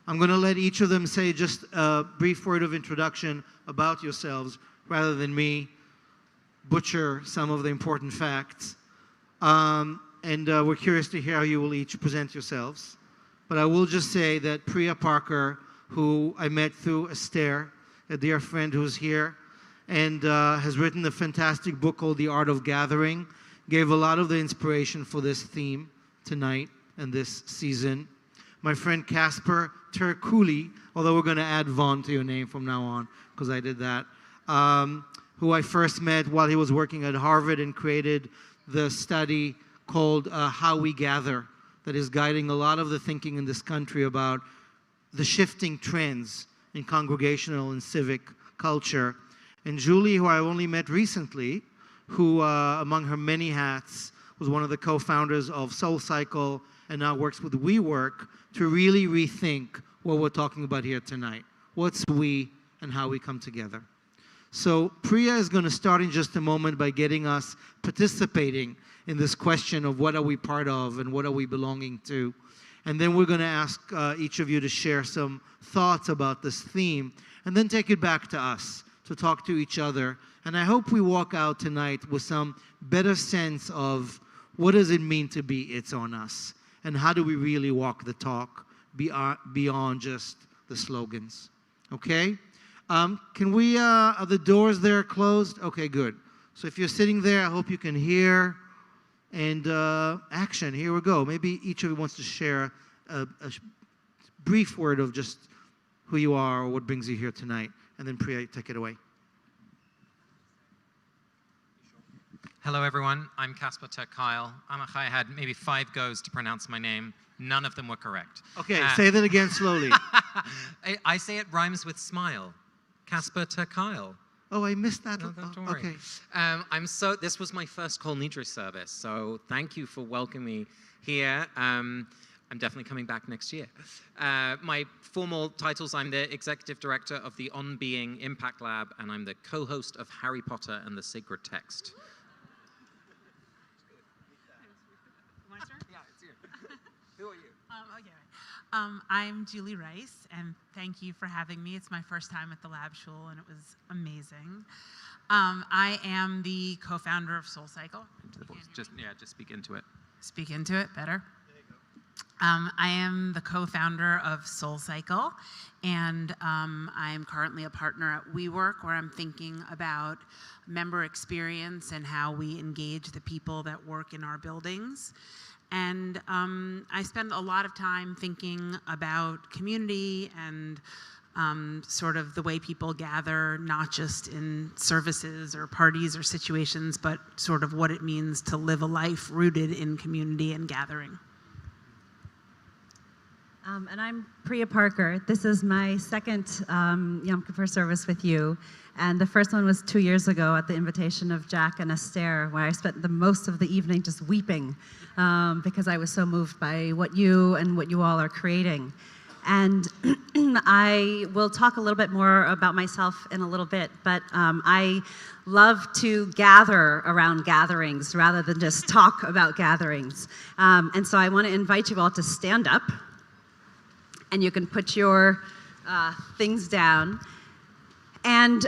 I'm going to let each of them say just a brief word of introduction about yourselves rather than me butcher some of the important facts. We're curious to hear how you will each present yourselves. But I will just say that Priya Parker, who I met through Esther, a dear friend who's here, and has written a fantastic book called The Art of Gathering, gave a lot of the inspiration for this theme tonight and this season. My friend Casper Kuile, although we're going to add Von to your name from now on, because I did that, who I first met while he was working at Harvard and created the study called How We Gather, that is guiding a lot of the thinking in this country about the shifting trends in congregational and civic culture. And Julie, who I only met recently, who among her many hats was one of the co-founders of Soul Cycle and now works with WeWork to really rethink what we're talking about here tonight. What's we and how we come together. So Priya is going to start in just a moment by getting us participating in this question of what are we part of and what are we belonging to. And then we're going to ask each of you to share some thoughts about this theme and then take it back to us to talk to each other. And I hope we walk out tonight with some better sense of what does it mean to be It's On Us, and how do we really walk the talk beyond just the slogans. Okay? Can we, are the doors there closed? Okay, good. So if you're sitting there, I hope you can hear. And action, here we go. Maybe each of you wants to share a brief word of just who you are or what brings you here tonight. And then Priya, take it away. Hello, everyone. I'm Casper Amichai. Amichai had maybe 5 goes to pronounce my name. None of them were correct. Okay, say that again slowly. I say it rhymes with smile. Casper Amichai. Oh, I missed that. No, don't worry. Okay. This was my first Kol Nidrei service, so thank you for welcoming me here. I'm definitely coming back next year. My formal titles, I'm the Executive Director of the On Being Impact Lab, and I'm the co-host of Harry Potter and the Sacred Text. My turn? Yeah, it's you. Who are you? I'm Julie Rice, and thank you for having me. It's my first time at the Lab Shul, and it was amazing. I am the co-founder of Soul Cycle. Into the voice. Just speak into it. Speak into it better. I am the co-founder of Soul Cycle, and I'm currently a partner at WeWork, where I'm thinking about member experience and how we engage the people that work in our buildings. And I spend a lot of time thinking about community and sort of the way people gather, not just in services or parties or situations, but sort of what it means to live a life rooted in community and gathering. And I'm Priya Parker. This is my second Yom Kippur service with you. And the first one was 2 years ago at the invitation of Jack and Esther, where I spent the most of the evening just weeping because I was so moved by what you and what you all are creating. And I will talk a little bit more about myself in a little bit, but I love to gather around gatherings rather than just talk about gatherings. And so I want to invite you all to stand up, and you can put your things down. And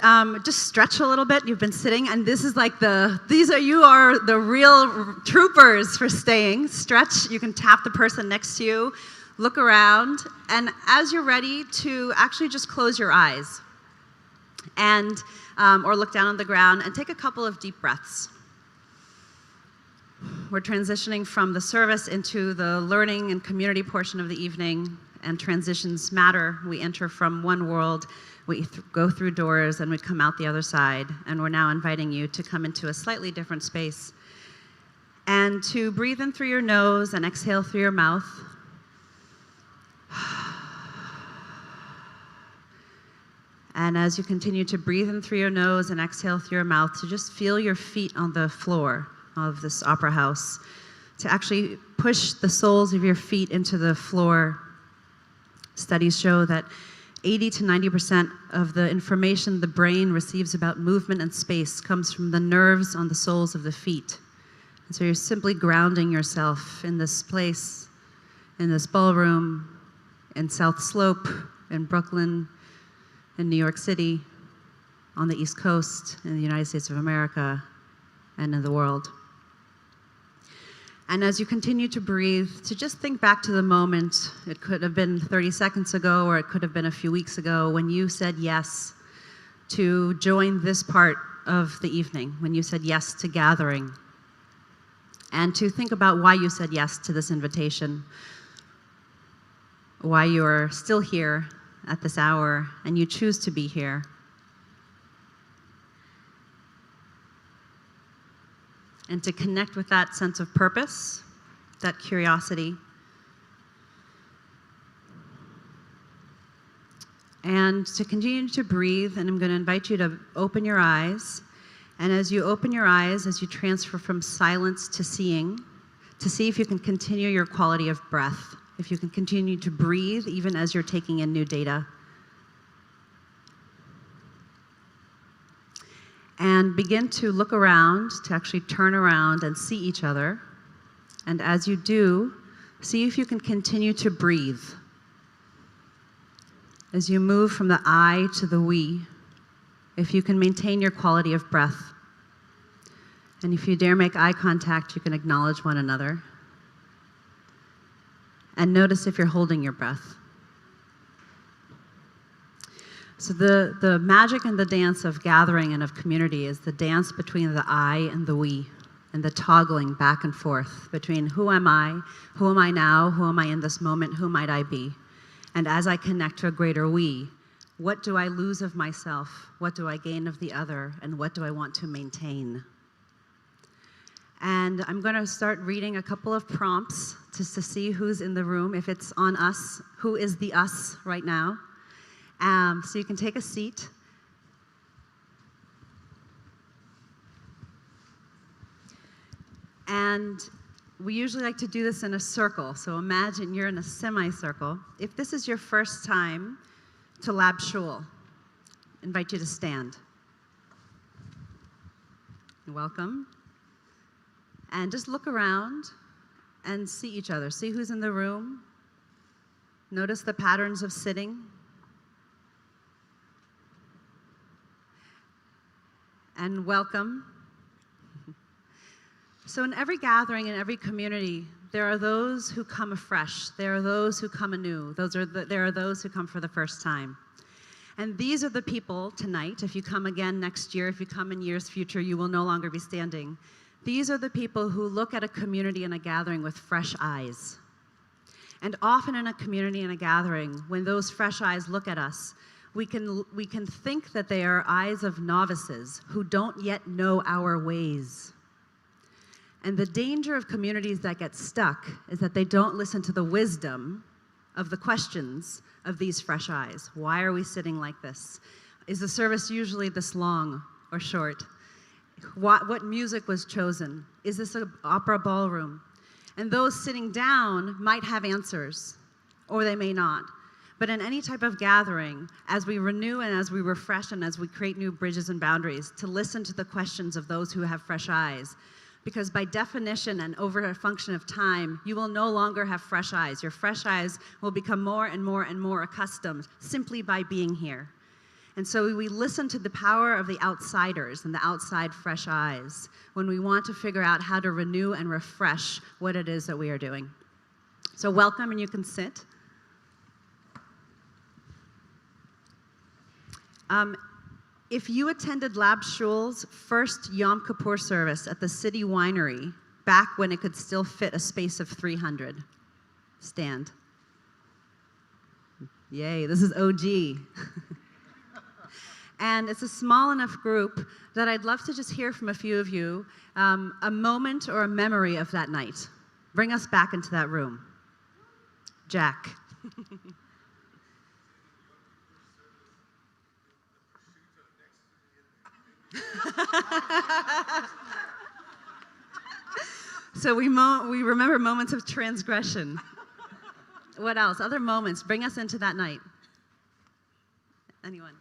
just stretch a little bit. You've been sitting, and this is like you are the real troopers for staying. Stretch. You can tap the person next to you. Look around, and as you're ready to actually just close your eyes, and or look down on the ground and take a couple of deep breaths. We're transitioning from the service into the learning and community portion of the evening, and transitions matter. We enter from one world. We go through doors and we come out the other side, and we're now inviting you to come into a slightly different space and to breathe in through your nose and exhale through your mouth. And as you continue to breathe in through your nose and exhale through your mouth, to just feel your feet on the floor of this opera house, to actually push the soles of your feet into the floor. Studies show that 80 to 90% of the information the brain receives about movement and space comes from the nerves on the soles of the feet. And so you're simply grounding yourself in this place, in this ballroom, in South Slope, in Brooklyn, in New York City, on the East Coast, in the United States of America, and in the world. And as you continue to breathe, to just think back to the moment, it could have been 30 seconds ago, or it could have been a few weeks ago, when you said yes to join this part of the evening, when you said yes to gathering, and to think about why you said yes to this invitation, why you're still here at this hour, and you choose to be here. And to connect with that sense of purpose, that curiosity. And to continue to breathe, and I'm going to invite you to open your eyes. And as you open your eyes, as you transfer from silence to seeing, to see if you can continue your quality of breath, if you can continue to breathe even as you're taking in new data. And begin to look around, to actually turn around and see each other. And as you do, see if you can continue to breathe. As you move from the I to the we, if you can maintain your quality of breath. And if you dare make eye contact, you can acknowledge one another. And notice if you're holding your breath. So the magic and the dance of gathering and of community is the dance between the I and the we, and the toggling back and forth between who am I now, who am I in this moment, who might I be? And as I connect to a greater we, what do I lose of myself? What do I gain of the other? And what do I want to maintain? And I'm going to start reading a couple of prompts just to see who's in the room, if it's on us, who is the us right now. So you can take a seat. And we usually like to do this in a circle. So imagine you're in a semicircle. If this is your first time to Lab Shul, I invite you to stand. Welcome. And just look around and see each other. See who's in the room. Notice the patterns of sitting. And welcome. So in every gathering, in every community, there are those who come afresh. There are those who come anew. There are those who come for the first time. And these are the people tonight. If you come again next year, if you come in years future, you will no longer be standing. These are the people who look at a community and a gathering with fresh eyes. And often in a community and a gathering, when those fresh eyes look at us, we can think that they are eyes of novices who don't yet know our ways. And the danger of communities that get stuck is that they don't listen to the wisdom of the questions of these fresh eyes. Why are we sitting like this? Is the service usually this long or short? What music was chosen? Is this an opera ballroom? And those sitting down might have answers, or they may not. But in any type of gathering, as we renew and as we refresh and as we create new bridges and boundaries, to listen to the questions of those who have fresh eyes. Because by definition and over a function of time, you will no longer have fresh eyes. Your fresh eyes will become more and more and more accustomed simply by being here. And so we listen to the power of the outsiders and the outside fresh eyes when we want to figure out how to renew and refresh what it is that we are doing. So welcome, and you can sit. If you attended Lab Shul's first Yom Kippur service at the City Winery, back when it could still fit a space of 300, stand. Yay, this is OG. And it's a small enough group that I'd love to just hear from a few of you a moment or a memory of that night. Bring us back into that room. Jack. So we remember moments of transgression. What else? Other moments. Bring us into that night. Anyone?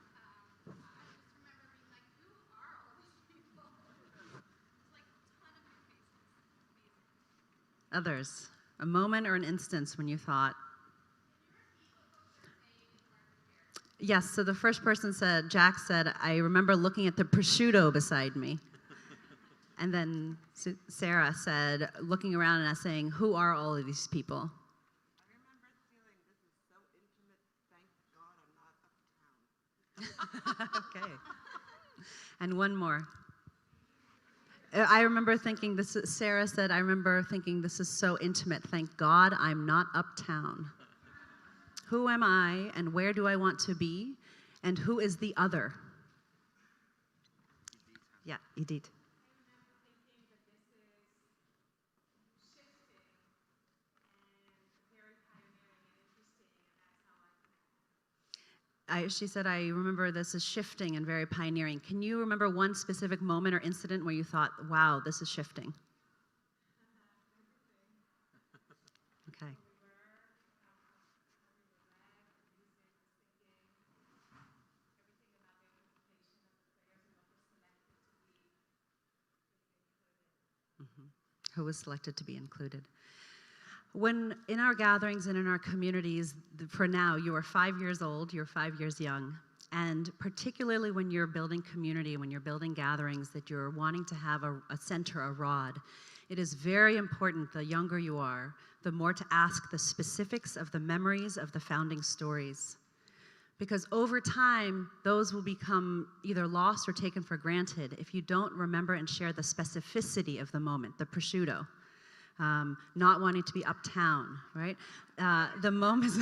Others. A moment or an instance when you thought. Yes, so the first person said, Jack said, I remember looking at the prosciutto beside me. And then Sarah said, looking around and saying, who are all of these people? I remember feeling this is so intimate, thank God I'm not uptown. Okay. And one more. I remember thinking, Sarah said, I remember thinking this is so intimate, thank God I'm not uptown. Who am I and where do I want to be? And who is the other? Yeah, Edith. She said, I remember this is shifting and very pioneering. Can you remember one specific moment or incident where you thought, wow, this is shifting? Okay. Who was selected to be included? When in our gatherings and in our communities, for now, you are 5 years old, you're 5 years young, and particularly when you're building community, when you're building gatherings, that you're wanting to have a center, a rod, it is very important, the younger you are, the more to ask the specifics of the memories of the founding stories. Because over time, those will become either lost or taken for granted if you don't remember and share the specificity of the moment, the prosciutto. Not wanting to be uptown, right? The moments.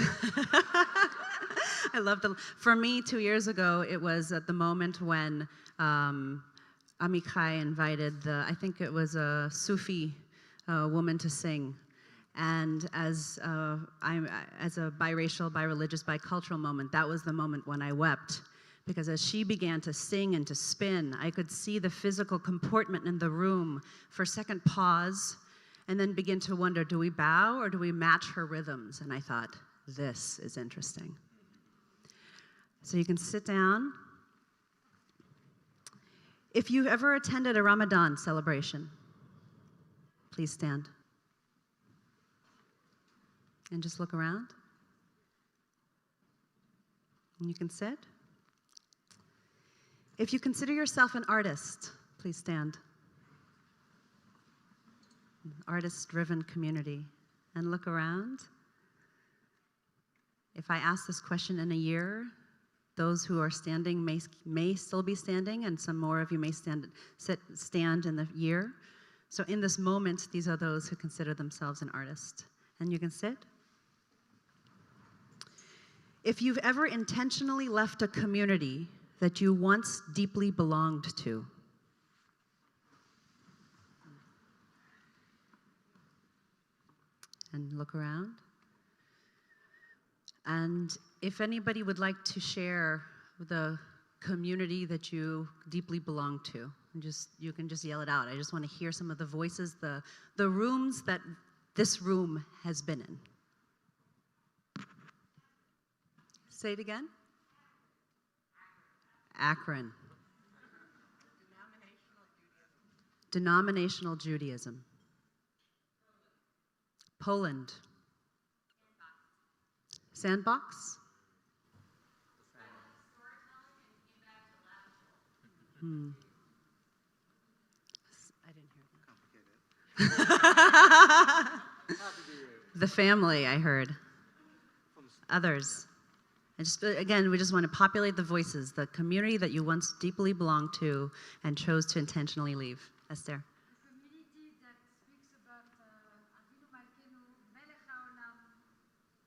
I love for me, 2 years ago, it was at the moment when Amichai invited I think it was a Sufi woman to sing. And as a biracial, bireligious, bicultural moment, that was the moment when I wept. Because as she began to sing and to spin, I could see the physical comportment in the room for a second pause, and then begin to wonder, do we bow or do we match her rhythms? And I thought, this is interesting. So you can sit down. If you've ever attended a Ramadan celebration, please stand. And just look around. And you can sit. If you consider yourself an artist, please stand. Artist-driven community. And look around. If I ask this question in a year, those who are standing may still be standing, and some more of you may stand in the year. So in this moment, these are those who consider themselves an artist. And you can sit. If you've ever intentionally left a community that you once deeply belonged to, and look around. And if anybody would like to share the community that you deeply belong to, you can just yell it out. I just want to hear some of the voices, the rooms that this room has been in. Say it again. Akron. Denominational Judaism. Poland. Sandbox? I didn't hear that. The family, I heard. Others. Again, we just want to populate the voices, the community that you once deeply belonged to and chose to intentionally leave. Esther. Community that speaks about Avinu Malkeinu, Melech HaOlam,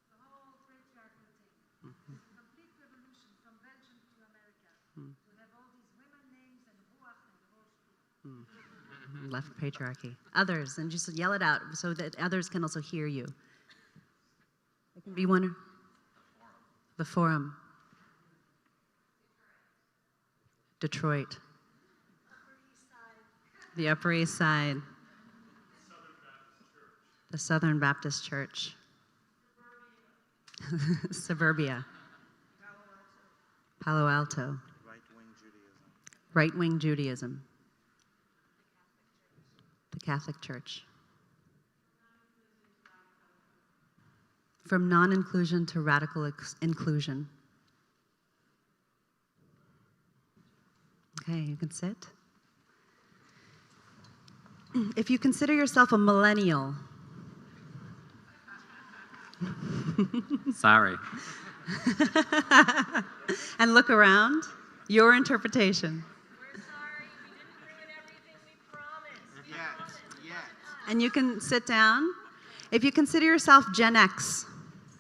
the whole patriarchal thing. It's a complete revolution from Belgium to America. We have all these women names and Ruach and Rosh. Left patriarchy. Others, and just yell it out so that others can also hear you. It can be one. The Forum. Detroit. The Upper East Side. The Southern Baptist Church. Suburbia. Palo Alto. Right-wing Judaism. The Catholic Church. From non-inclusion to radical inclusion. Okay, you can sit. If you consider yourself a millennial. Sorry. And look around, your interpretation. We're sorry, we didn't ruin everything we promised. Yes. And you can sit down. If you consider yourself Gen X,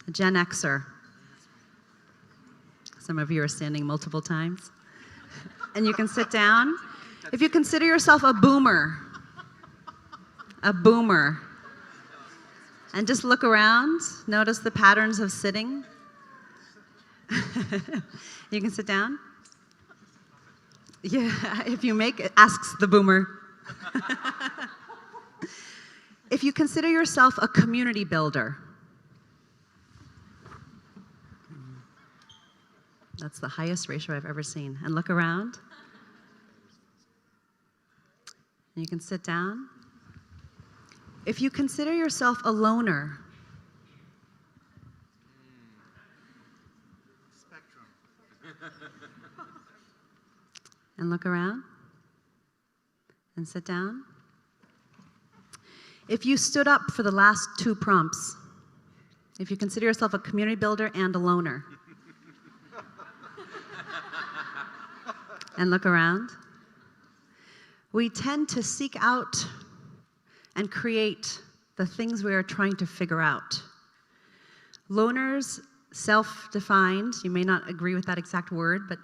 a Gen Xer. Some of you are standing multiple times. And you can sit down. If you consider yourself a boomer, and just look around, notice the patterns of sitting. You can sit down. Yeah, if you make it, asks the boomer. If you consider yourself a community builder, that's the highest ratio I've ever seen. And look around. And you can sit down. If you consider yourself a loner, and look around and sit down. If you stood up for the last two prompts, if you consider yourself a community builder and a loner, and look around, we tend to seek out and create the things we are trying to figure out. Loners, self-defined, you may not agree with that exact word, but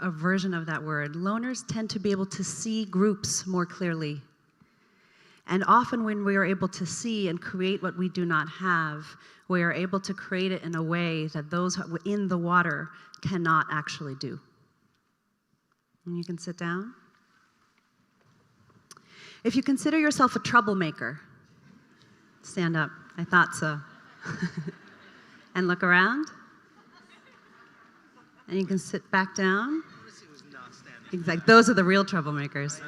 a version of that word. Loners tend to be able to see groups more clearly. And often when we are able to see and create what we do not have, we are able to create it in a way that those in the water cannot actually do. And you can sit down. If you consider yourself a troublemaker, stand up. I thought so. And look around. And you can sit back down. Exactly. Those are the real troublemakers.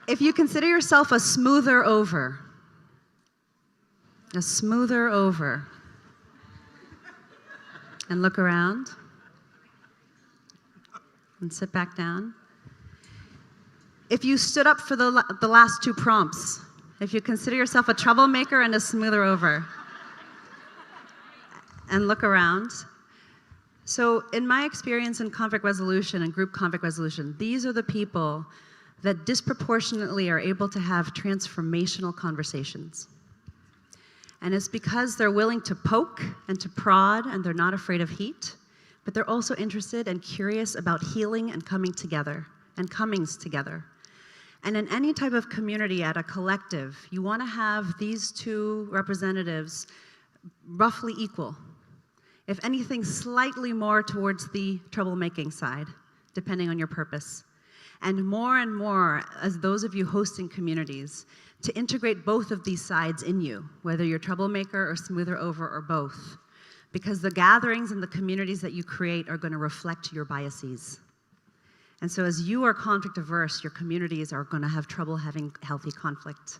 If you consider yourself a smoother over, and look around, and sit back down. If you stood up for the last two prompts, if you consider yourself a troublemaker and a smoother over, and look around. So in my experience in conflict resolution and group conflict resolution, these are the people that disproportionately are able to have transformational conversations. And it's because they're willing to poke and to prod, and they're not afraid of heat, but they're also interested and curious about healing and coming together, and comings together. And in any type of community, at a collective, you want to have these two representatives roughly equal. If anything, slightly more towards the troublemaking side, depending on your purpose. And more, as those of you hosting communities, to integrate both of these sides in you, whether you're troublemaker or smoother over or both. Because the gatherings and the communities that you create are going to reflect your biases. And so as you are conflict averse, your communities are going to have trouble having healthy conflict.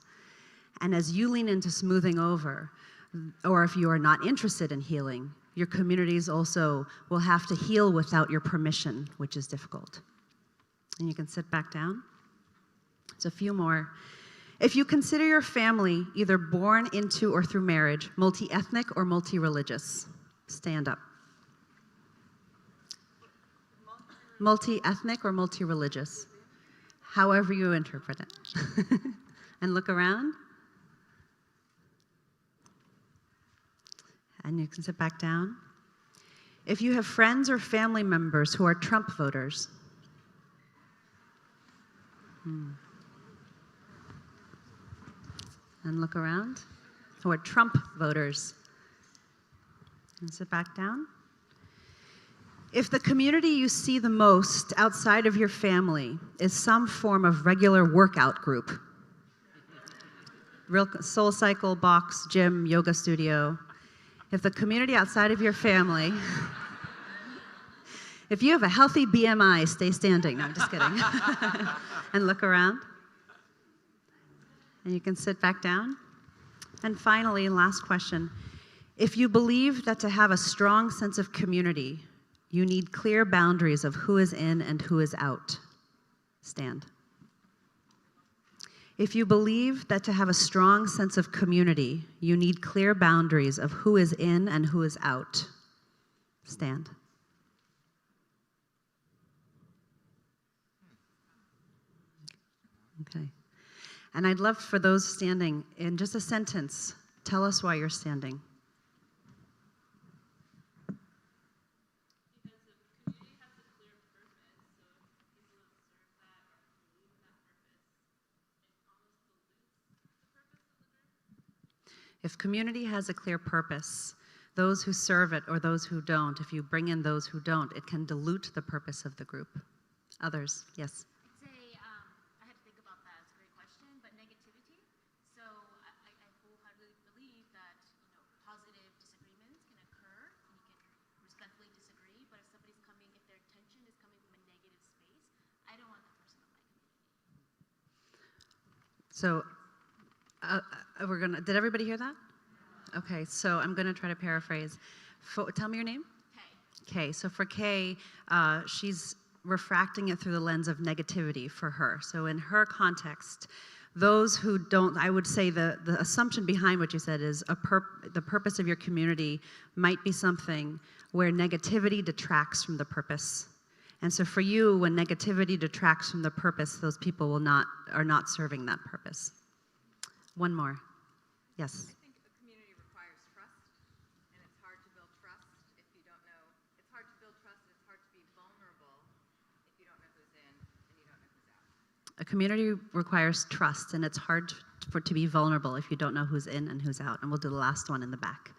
And as you lean into smoothing over, or if you are not interested in healing, your communities also will have to heal without your permission, which is difficult. And you can sit back down. There's a few more. If you consider your family either born into or through marriage, multi-ethnic or multi-religious, stand up. Multi-ethnic or multi-religious, however you interpret it. And look around. And you can sit back down. If you have friends or family members who are Trump voters, and look around, who are Trump voters, and sit back down. If the community you see the most outside of your family is some form of regular workout group, real Soul Cycle, box, gym, yoga studio, if the community outside of your family, if you have a healthy BMI, stay standing. No, I'm just kidding. And look around. And you can sit back down. And finally, last question. If you believe that to have a strong sense of community, you need clear boundaries of who is in and who is out, stand. If you believe that to have a strong sense of community, you need clear boundaries of who is in and who is out, stand. Okay. And I'd love for those standing, in just a sentence, tell us why you're standing. If community has a clear purpose, those who serve it or those who don't, if you bring in those who don't, it can dilute the purpose of the group. Others, yes? I had to think about that. It's a great question, but negativity. So I wholeheartedly believe that positive disagreements can occur, and you can respectfully disagree. But if somebody's coming, if their intention is coming from a negative space, I don't want that person in my community. So. Did everybody hear that? Okay, so I'm going to try to paraphrase. Tell me your name. Kay. So for Kay, she's refracting it through the lens of negativity for her. So in her context, those who don't, I would say the assumption behind what you said is the purpose of your community might be something where negativity detracts from the purpose. And so for you, when negativity detracts from the purpose, those people are not serving that purpose. One more. Yes. I think a community requires trust, and it's hard to build trust if you don't know. It's hard to build trust, and it's hard to be vulnerable if you don't know who's in and you don't know who's out. A community requires trust, and it's hard to be vulnerable if you don't know who's in and who's out. And we'll do the last one in the back.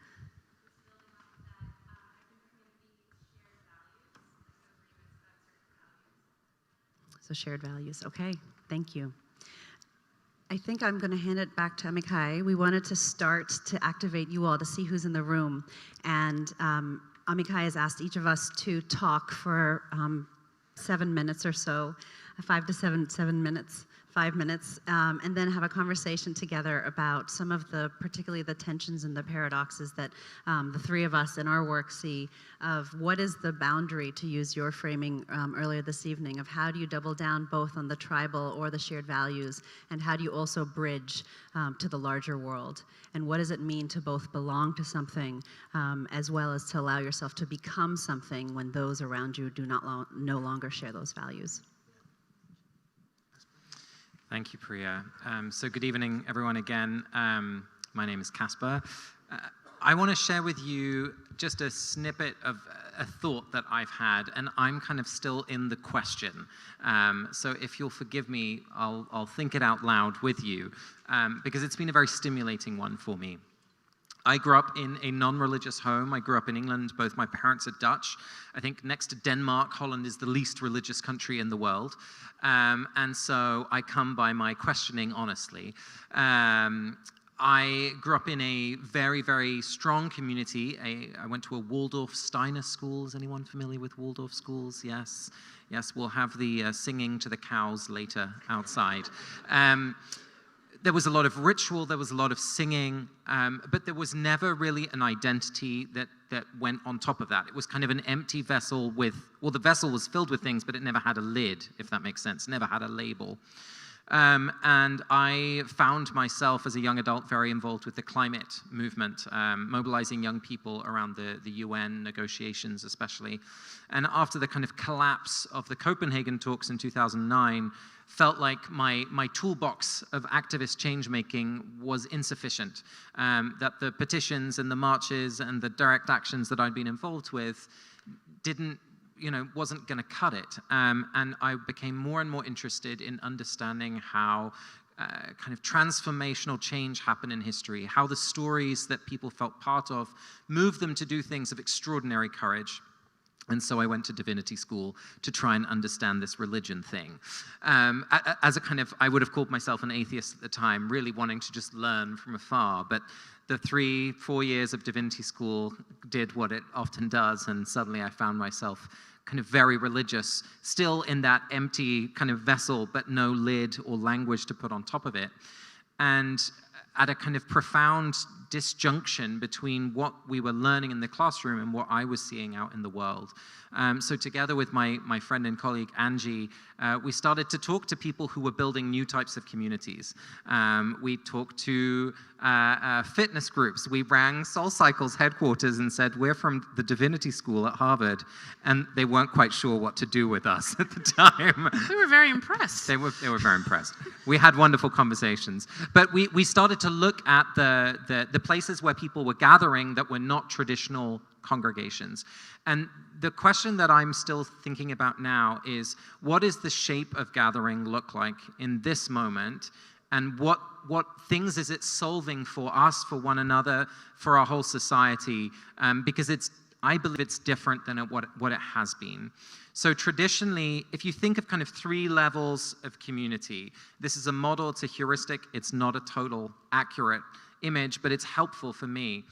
So shared values. Okay, thank you. I think I'm going to hand it back to Amichai. We wanted to start to activate you all to see who's in the room. And Amichai has asked each of us to talk for 7 minutes or so, 5 to 7 minutes, 5 minutes, and then have a conversation together about some of particularly the tensions and the paradoxes that the three of us in our work see of what is the boundary, to use your framing earlier this evening, of how do you double down both on the tribal or the shared values, and how do you also bridge to the larger world, and what does it mean to both belong to something as well as to allow yourself to become something when those around you do no longer share those values. Thank you, Priya. So good evening, everyone, again. My name is Casper. I want to share with you just a snippet of a thought that I've had, and I'm kind of still in the question. So if you'll forgive me, I'll think it out loud with you, because it's been a very stimulating one for me. I grew up in a non-religious home. I grew up in England. Both my parents are Dutch. I think next to Denmark, Holland is the least religious country in the world. And so I come by my questioning honestly. I grew up in a very, very strong community. I went to a Waldorf Steiner school. Is anyone familiar with Waldorf schools? Yes. Yes, we'll have the singing to the cows later outside. There was a lot of ritual, there was a lot of singing, but there was never really an identity that went on top of that. It was kind of an empty vessel with, well, the vessel was filled with things, but it never had a lid, if that makes sense, never had a label. And I found myself as a young adult very involved with the climate movement, mobilizing young people around the UN negotiations especially. And after the kind of collapse of the Copenhagen talks in 2009, felt like my toolbox of activist change-making was insufficient, that the petitions and the marches and the direct actions that I'd been involved with wasn't going to cut it. And I became more and more interested in understanding how kind of transformational change happened in history, how the stories that people felt part of moved them to do things of extraordinary courage. And so I went to divinity school to try and understand this religion thing. As a kind of, I would have called myself an atheist at the time, really wanting to just learn from afar. But the 3-4 years of divinity school did what it often does, and suddenly I found myself kind of very religious, still in that empty kind of vessel, but no lid or language to put on top of it. And at a kind of profound disjunction between what we were learning in the classroom and what I was seeing out in the world. So together with my friend and colleague Angie, we started to talk to people who were building new types of communities. We talked to fitness groups. We rang SoulCycle's headquarters and said, we're from the divinity school at Harvard, and they weren't quite sure what to do with us at the time. We were very impressed. They were very impressed. We had wonderful conversations. But we started to look at the places where people were gathering that were not traditional congregations. And the question that I'm still thinking about now is, what does the shape of gathering look like in this moment? And what things is it solving for us, for one another, for our whole society? Because I believe it's different than what it has been. So traditionally, if you think of kind of 3 levels of community, this is a model, it's a heuristic, it's not a total accurate image, but it's helpful for me.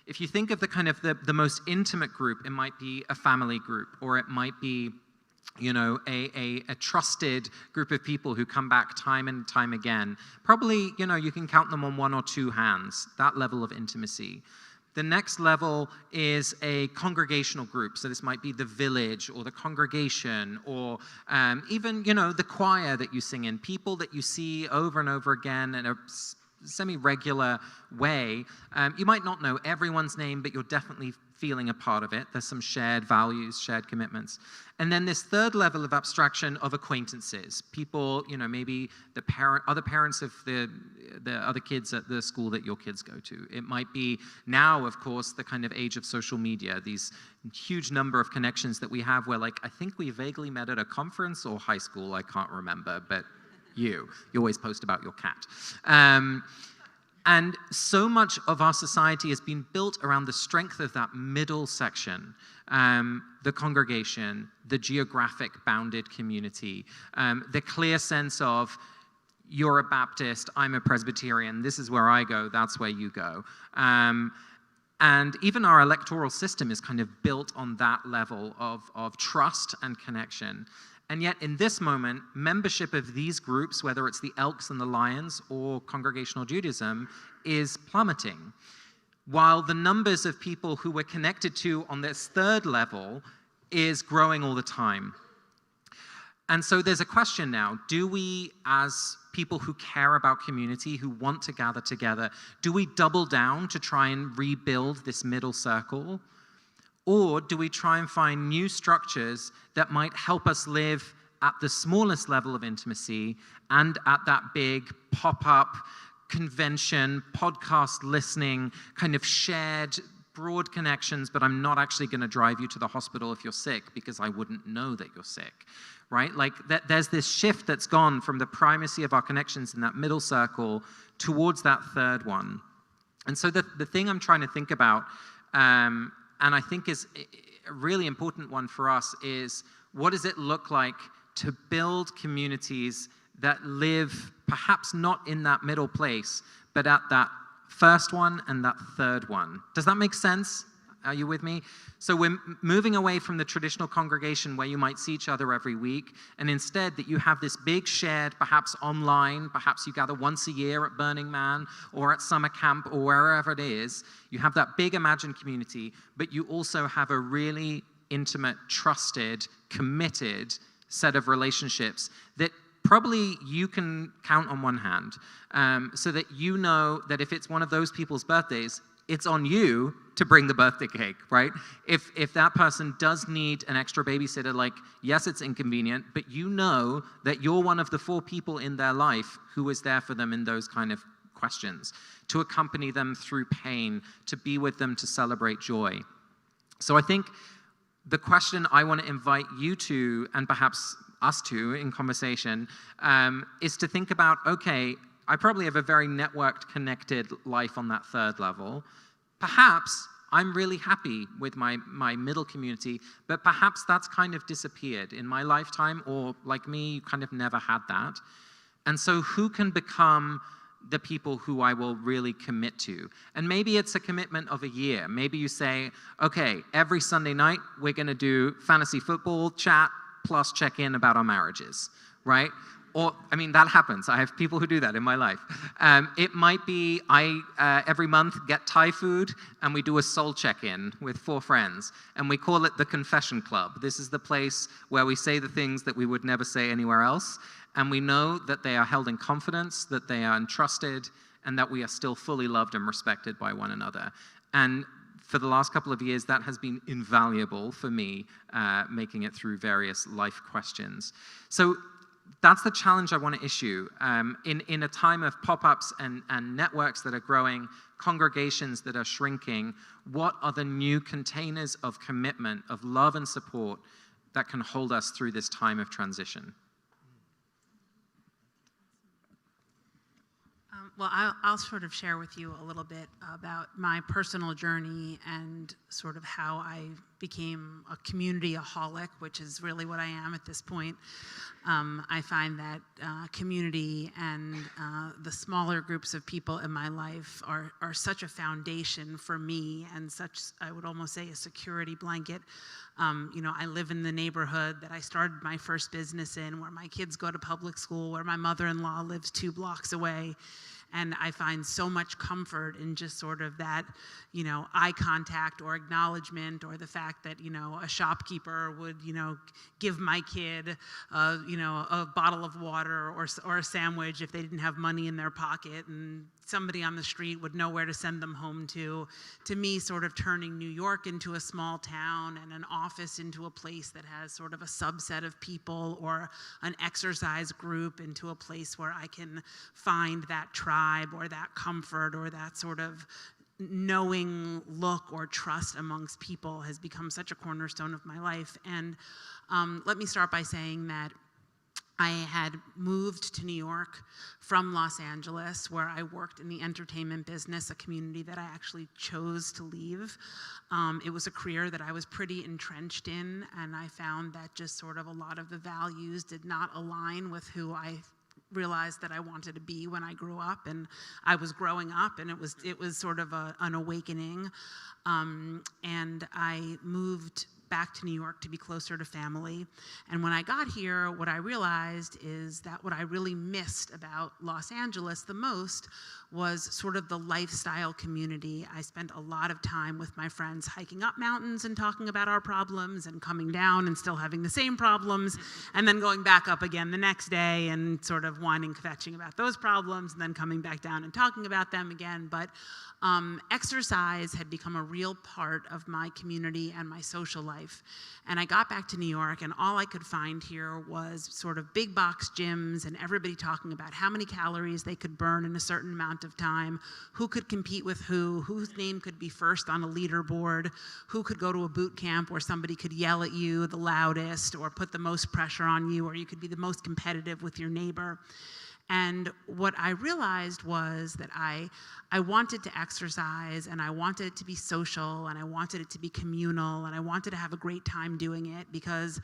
If you think of the kind of the most intimate group, it might be a family group, or it might be, a trusted group of people who come back time and time again. Probably, you can count them on 1 or 2 hands, that level of intimacy. The next level is a congregational group. So this might be the village or the congregation, or even, the choir that you sing in, people that you see over and over again in a semi-regular way. You might not know everyone's name, but you're definitely feeling a part of it. There's some shared values, shared commitments. And then this third level of abstraction of acquaintances. People, maybe other parents of the other kids at the school that your kids go to. It might be now, of course, the kind of age of social media, these huge number of connections that we have where, I think we vaguely met at a conference or high school, I can't remember, but you always post about your cat. And so much of our society has been built around the strength of that middle section, the congregation, the geographic bounded community, the clear sense of, you're a Baptist, I'm a Presbyterian, this is where I go, that's where you go. And even our electoral system is kind of built on that level of trust and connection. And yet, in this moment, membership of these groups, whether it's the Elks and the Lions or Congregational Judaism, is plummeting. While the numbers of people who we're connected to on this third level is growing all the time. And so there's a question now. Do we, as people who care about community, who want to gather together, do we double down to try and rebuild this middle circle? Or do we try and find new structures that might help us live at the smallest level of intimacy and at that big pop-up convention, podcast listening, kind of shared broad connections, but I'm not actually going to drive you to the hospital if you're sick because I wouldn't know that you're sick, right? There's this shift that's gone from the primacy of our connections in that middle circle towards that third one. And so the thing I'm trying to think about, and I think is a really important one for us, is what does it look like to build communities that live perhaps not in that middle place, but at that first one and that third one. Does that make sense? Are you with me? So we're moving away from the traditional congregation where you might see each other every week, and instead that you have this big shared, perhaps online, perhaps you gather once a year at Burning Man or at summer camp or wherever it is. You have that big imagined community, but you also have a really intimate, trusted, committed set of relationships that probably you can count on one hand, so that you know that if it's one of those people's birthdays, it's on you to bring the birthday cake, right? If that person does need an extra babysitter, like, yes, it's inconvenient, but you know that you're one of the 4 people in their life who is there for them in those kind of questions, to accompany them through pain, to be with them, to celebrate joy. So I think the question I want to invite you to, and perhaps us to in conversation, is to think about, okay, I probably have a very networked, connected life on that third level. Perhaps I'm really happy with my middle community, but perhaps that's kind of disappeared in my lifetime, or like me, you kind of never had that. And so who can become the people who I will really commit to? And maybe it's a commitment of a year. Maybe you say, okay, every Sunday night, we're going to do fantasy football chat plus check in about our marriages, right? Or, I mean, that happens. I have people who do that in my life. It might be every month get Thai food and we do a soul check-in with 4 friends, and we call it the Confession Club. This is the place where we say the things that we would never say anywhere else, and we know that they are held in confidence, that they are entrusted, and that we are still fully loved and respected by one another. And for the last couple of years, that has been invaluable for me, making it through various life questions. So that's the challenge I want to issue. In a time of pop-ups and networks that are growing, congregations that are shrinking, what are the new containers of commitment, of love and support that can hold us through this time of transition? Well, I'll sort of share with you a little bit about my personal journey and sort of how I became a community-aholic, which is really what I am at this point. I find that community and the smaller groups of people in my life are such a foundation for me, and such, I would almost say, a security blanket. You know, I live in the neighborhood that I started my first business in, where my kids go to public school, where my mother-in-law lives 2 blocks away. And I find so much comfort in just sort of that, you know, eye contact or acknowledgement, or the fact that, you know, a shopkeeper would, you know, give my kid, you know, a bottle of water or a sandwich if they didn't have money in their pocket, and somebody on the street would know where to send them home to. To me, sort of turning New York into a small town and an office into a place that has sort of a subset of people, or an exercise group into a place where I can find that tribe or that comfort or that sort of knowing look or trust amongst people, has become such a cornerstone of my life. And let me start by saying that I had moved to New York from Los Angeles, where I worked in the entertainment business, a community that I actually chose to leave. It was a career that I was pretty entrenched in, and I found that just sort of a lot of the values did not align with who I realized that I wanted to be when I grew up. And I was growing up, and it was sort of an awakening. And I moved back to New York to be closer to family. And when I got here, what I realized is that what I really missed about Los Angeles the most was sort of the lifestyle community. I spent a lot of time with my friends hiking up mountains and talking about our problems, and coming down and still having the same problems, and then going back up again the next day and sort of whining, fetching about those problems, and then coming back down and talking about them again. But exercise had become a real part of my community and my social life. And I got back to New York, and all I could find here was sort of big box gyms, and everybody talking about how many calories they could burn in a certain amount of time, who could compete with who, whose name could be first on a leaderboard, who could go to a boot camp where somebody could yell at you the loudest or put the most pressure on you, or you could be the most competitive with your neighbor. And And what I realized was that I wanted to exercise, and I wanted it to be social, and I wanted it to be communal, and I wanted to have a great time doing it because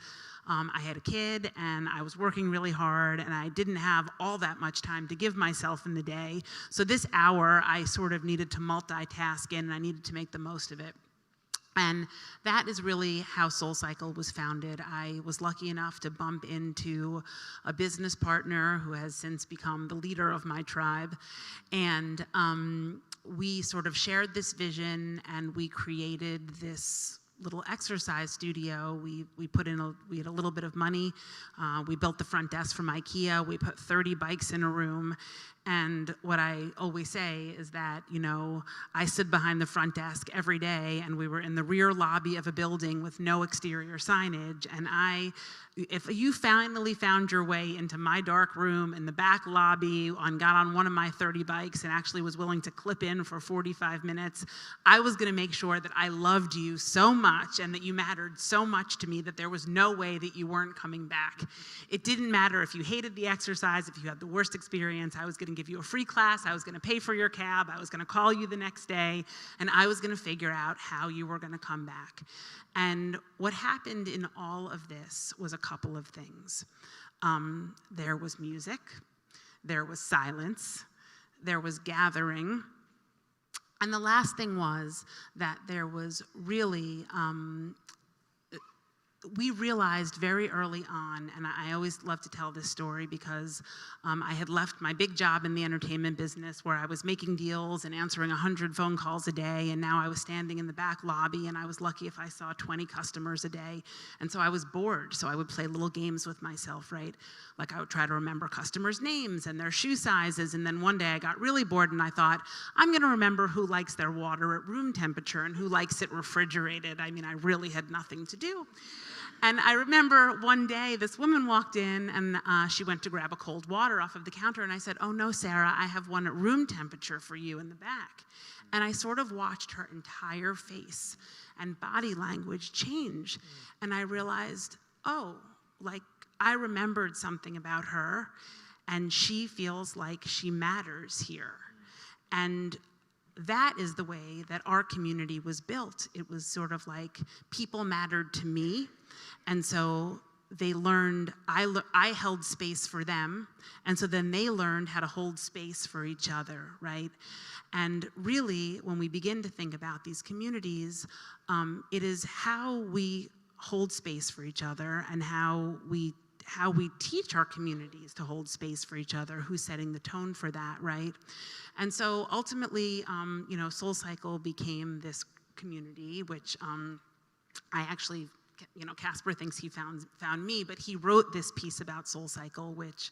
I had a kid and I was working really hard and I didn't have all that much time to give myself in the day. So this hour I sort of needed to multitask in, and I needed to make the most of it. And that is really how SoulCycle was founded. I was lucky enough to bump into a business partner who has since become the leader of my tribe. And we sort of shared this vision, and we created this little exercise studio. We had a little bit of money. We built the front desk from IKEA. We put 30 bikes in a room. And what I always say is that, I stood behind the front desk every day, and we were in the rear lobby of a building with no exterior signage. And if you finally found your way into my dark room in the back lobby and got on one of my 30 bikes and actually was willing to clip in for 45 minutes, I was going to make sure that I loved you so much and that you mattered so much to me that there was no way that you weren't coming back. It didn't matter if you hated the exercise, if you had the worst experience. I was going to give you a free class. I was going to pay for your cab. I was going to call you the next day, and I was going to figure out how you were going to come back. And what happened in all of this was a couple of things. There was music, there was silence, there was gathering, and the last thing was that there was really, we realized very early on, and I always love to tell this story because I had left my big job in the entertainment business where I was making deals and answering 100 phone calls a day, and now I was standing in the back lobby, and I was lucky if I saw 20 customers a day. And so I was bored, so I would play little games with myself, right? Like I would try to remember customers' names and their shoe sizes, and then one day I got really bored and I thought, I'm gonna remember who likes their water at room temperature and who likes it refrigerated. I mean, I really had nothing to do. And I remember one day this woman walked in and she went to grab a cold water off of the counter, and I said, oh no, Sarah, I have one at room temperature for you in the back. And I sort of watched her entire face and body language change. And I realized, oh, like I remembered something about her, and she feels like she matters here. And that is the way that our community was built. It was sort of like people mattered to me. And so they learned, I held space for them. And so then they learned how to hold space for each other, right? And really, when we begin to think about these communities, it is how we hold space for each other and how we teach our communities to hold space for each other, who's setting the tone for that, right? And so ultimately, SoulCycle became this community, which I actually, Casper thinks he found me, but he wrote this piece about SoulCycle, which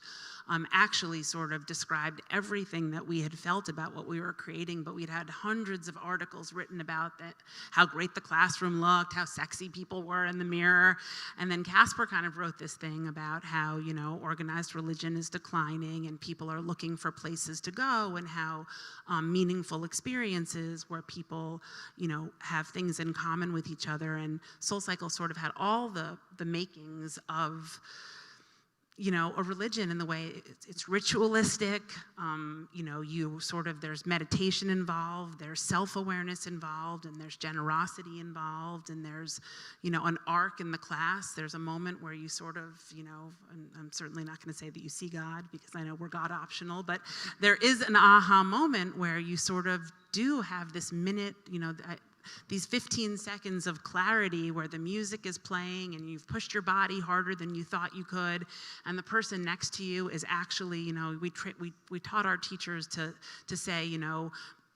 actually sort of described everything that we had felt about what we were creating, but we'd had hundreds of articles written about that, how great the classroom looked, how sexy people were in the mirror. And then Casper kind of wrote this thing about how, organized religion is declining and people are looking for places to go, and how meaningful experiences where people, have things in common with each other. And SoulCycle sort of had all the makings of a religion in the way it's ritualistic. There's meditation involved, there's self-awareness involved, and there's generosity involved, and there's, an arc in the class. There's a moment where you sort of, and I'm certainly not going to say that you see God because I know we're God optional, but there is an aha moment where you sort of do have this minute, these 15 seconds of clarity where the music is playing and you've pushed your body harder than you thought you could, and the person next to you is actually, we taught our teachers to say,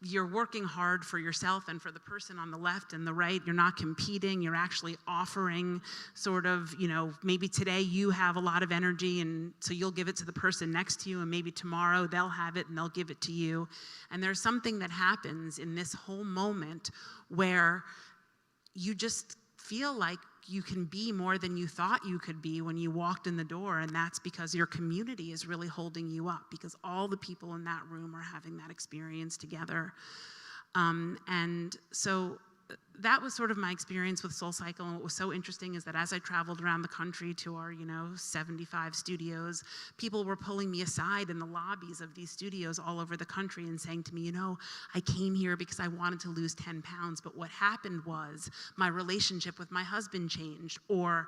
you're working hard for yourself and for the person on the left and the right. You're not competing. You're actually offering sort of, maybe today you have a lot of energy, and so you'll give it to the person next to you, and maybe tomorrow they'll have it and they'll give it to you. And there's something that happens in this whole moment where you just feel like you can be more than you thought you could be when you walked in the door, and that's because your community is really holding you up, because all the people in that room are having that experience together. And so that was sort of my experience with SoulCycle. And what was so interesting is that as I traveled around the country to our, 75 studios, people were pulling me aside in the lobbies of these studios all over the country and saying to me, I came here because I wanted to lose 10 pounds, but what happened was my relationship with my husband changed. Or,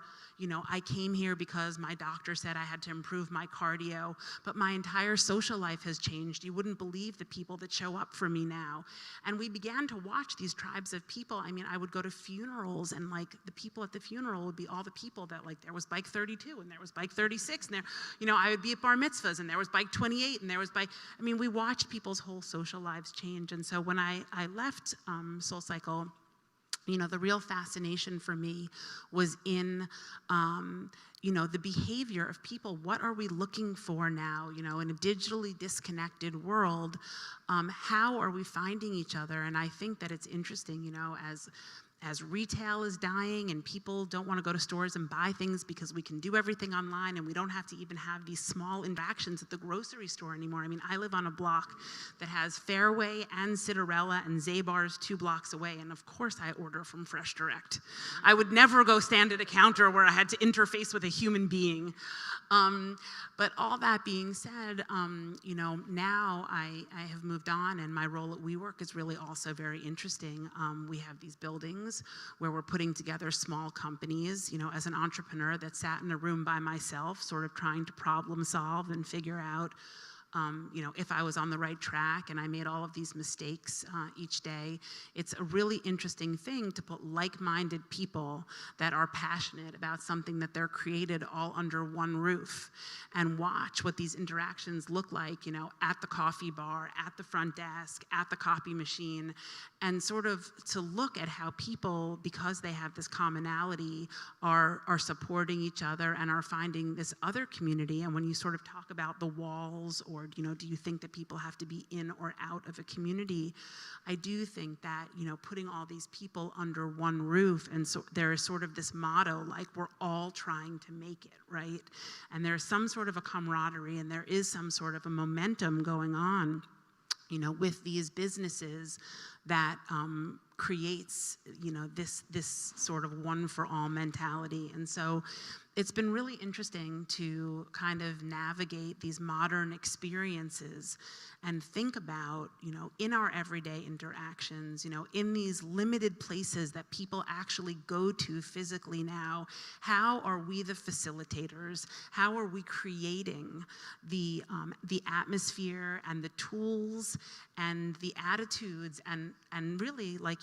I came here because my doctor said I had to improve my cardio, but my entire social life has changed. You wouldn't believe the people that show up for me now. And we began to watch these tribes of people. I mean, I would go to funerals, and the people at the funeral would be all the people that there was bike 32 and there was bike 36 and there, I would be at bar mitzvahs and there was bike 28 and there was we watched people's whole social lives change. And so when I left SoulCycle, the real fascination for me was in, the behavior of people. What are we looking for now, in a digitally disconnected world? How are we finding each other? And I think that it's interesting, as retail is dying and people don't want to go to stores and buy things because we can do everything online and we don't have to even have these small interactions at the grocery store anymore. I mean, I live on a block that has Fairway and Citarella and Zabar's 2 blocks away, and of course I order from Fresh Direct. I would never go stand at a counter where I had to interface with a human being. But all that being said, now I have moved on, and my role at WeWork is really also very interesting. We have these buildings where we're putting together small companies, as an entrepreneur that sat in a room by myself, sort of trying to problem solve and figure out, if I was on the right track, and I made all of these mistakes each day. It's a really interesting thing to put like-minded people that are passionate about something that they're created all under one roof and watch what these interactions look like, at the coffee bar, at the front desk, at the copy machine, and sort of to look at how people, because they have this commonality, are supporting each other and are finding this other community. And when you sort of talk about the walls, or do you think that people have to be in or out of a community? I do think that, putting all these people under one roof, and so there is sort of this motto, like we're all trying to make it, right? And there's some sort of a camaraderie, and there is some sort of a momentum going on, with these businesses that creates, this sort of one for all mentality. And so it's been really interesting to kind of navigate these modern experiences and think about, in our everyday interactions, in these limited places that people actually go to physically now, how are we the facilitators? How are we creating the atmosphere and the tools and the attitudes and really, like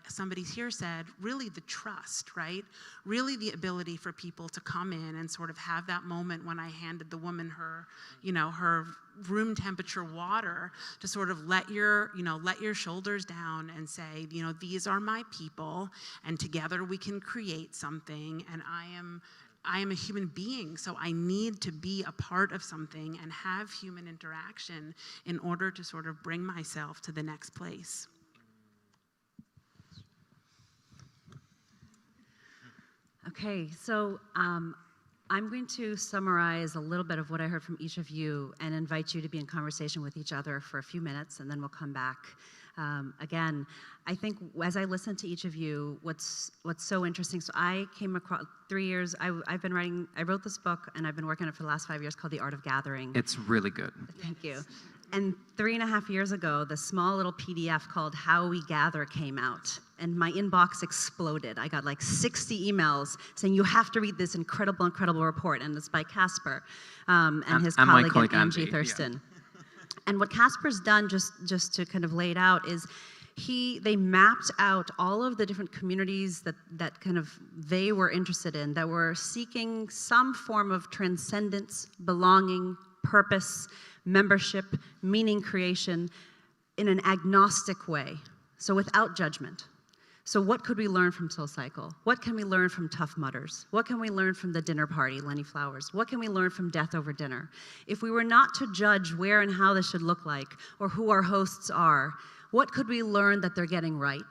somebody here said, really the trust, right? Really the ability for people to come in and sort of have that moment when I handed the woman her, her room temperature water, to sort of let your shoulders down and say, these are my people, and together we can create something, and I am a human being, so I need to be a part of something and have human interaction in order to sort of bring myself to the next place. Okay, so I'm going to summarize a little bit of what I heard from each of you and invite you to be in conversation with each other for a few minutes, and then we'll come back. Again, I think as I listen to each of you, what's so interesting, so I came across 3 years, I wrote this book, and I've been working on it for the last 5 years, called The Art of Gathering. It's really good. Thank you. And 3.5 years ago, the small little PDF called How We Gather came out, and my inbox exploded. I got like 60 emails saying, you have to read this incredible, incredible report, and it's by Casper and his colleague Angie Thurston. Yeah. And what Casper's done, just to kind of lay it out, is they mapped out all of the different communities that kind of they were interested in, that were seeking some form of transcendence, belonging, purpose, membership, meaning creation in an agnostic way, so without judgment. So what could we learn from SoulCycle? What can we learn from Tough Mudders? What can we learn from the dinner party, Lenny Flowers? What can we learn from Death Over Dinner? If we were not to judge where and how this should look like, or who our hosts are, what could we learn that they're getting right?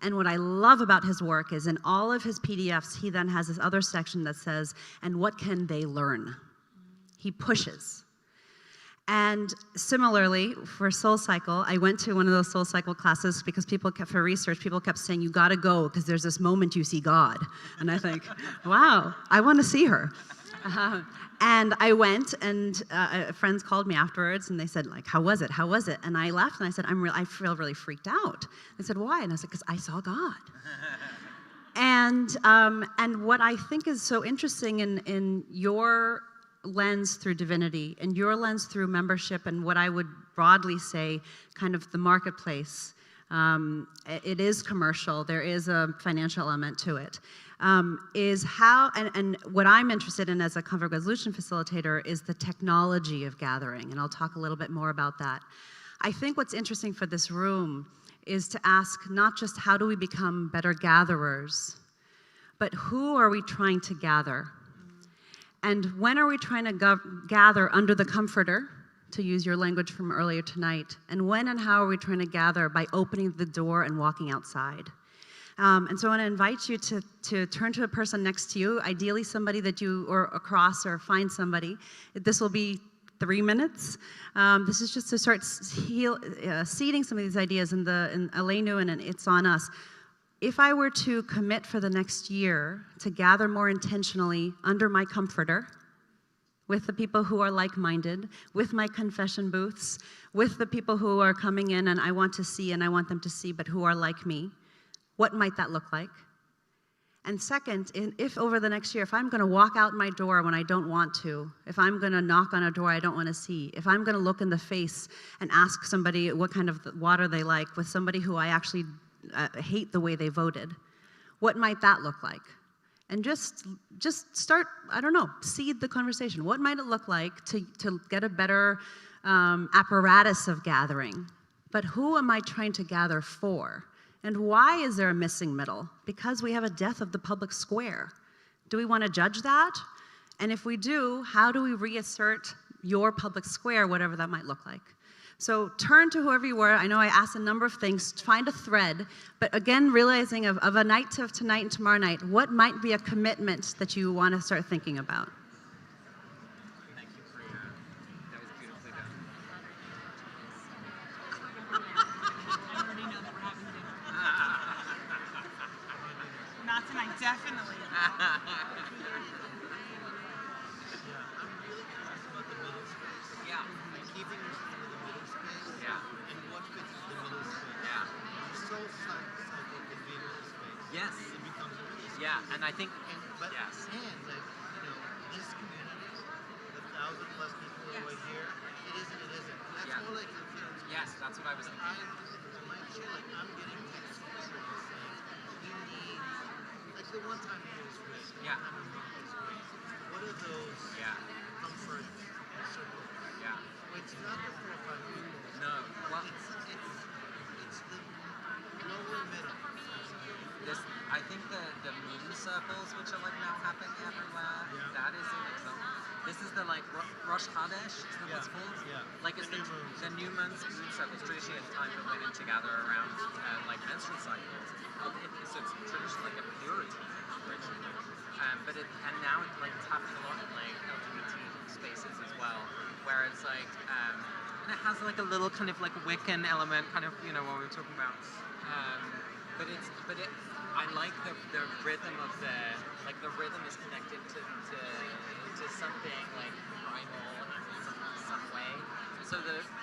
And what I love about his work is in all of his PDFs, he then has this other section that says, and what can they learn? He pushes. And similarly, for Soul Cycle, I went to one of those Soul Cycle classes because for research, people kept saying, you gotta go because there's this moment you see God. And I think, wow, I want to see her. And I went, and friends called me afterwards, and they said, like, how was it? How was it? And I left, and I said, I feel really freaked out. They said, why? And I said, because I saw God. And what I think is so interesting in your lens through divinity and your lens through membership and what I would broadly say kind of the marketplace, it is commercial, there is a financial element to it, is how, and what I'm interested in as a conflict resolution facilitator is the technology of gathering, and I'll talk a little bit more about that. I think what's interesting for this room is to ask not just how do we become better gatherers, but who are we trying to gather? And when are we trying to gather under the comforter, to use your language from earlier tonight? And when and how are we trying to gather by opening the door and walking outside? And so I want to invite you to turn to a person next to you, ideally somebody that you, or across, or find somebody. This will be 3 minutes. This is just to start seeding some of these ideas in Aleinu, and it's on us. If I were to commit for the next year to gather more intentionally under my comforter, with the people who are like-minded, with my confession booths, with the people who are coming in and I want to see and I want them to see, but who are like me, what might that look like? And second, if over the next year, if I'm going to walk out my door when I don't want to, if I'm going to knock on a door I don't want to see, if I'm going to look in the face and ask somebody what kind of water they like with somebody who I actually hate the way they voted, what might that look like? And just start, I don't know, seed the conversation. What might it look like to get a better apparatus of gathering? But who am I trying to gather for? And why is there a missing middle? Because we have a death of the public square. Do we want to judge that? And if we do, how do we reassert your public square, whatever that might look like? So turn to whoever you were. I know I asked a number of things. Find a thread. But again, realizing of a night of tonight and tomorrow night, what might be a commitment that you want to start thinking about? Thank you, Priya. That was beautifully done. I already know that we're having dinner. Not tonight, definitely. Yeah, keeping the middle space. Yeah. And what fits the middle space. Yeah. The soul cycle can be middle space. Yes. It becomes a middle space. Yeah, and I think, But yes. and like, this community, the 1,000+ people who are here, it isn't. That's Yeah. more like influence. Yes, that's what I was thinking. I might share, like, I'm getting texts from people saying, we need, like the one time it was great. Yeah. One time it was great. What are those comfort circles? Yeah. It's not the 4 or 5 people. No. Well, it's the lower middle. I think the moon circles, which are like now happening everywhere, that is an example. This is the like Rosh Chodesh, is that what's called? Yeah. Like it's the new moon circles, traditionally a time for women to gather around like menstrual cycles. So it's traditionally like a purity ritual. And now it's like it's happening a lot in like LGBT spaces as well, where it's like and it has like a little kind of like Wiccan element, kind of what we were talking about. But I like the rhythm of the rhythm is connected to something like primal in some way. So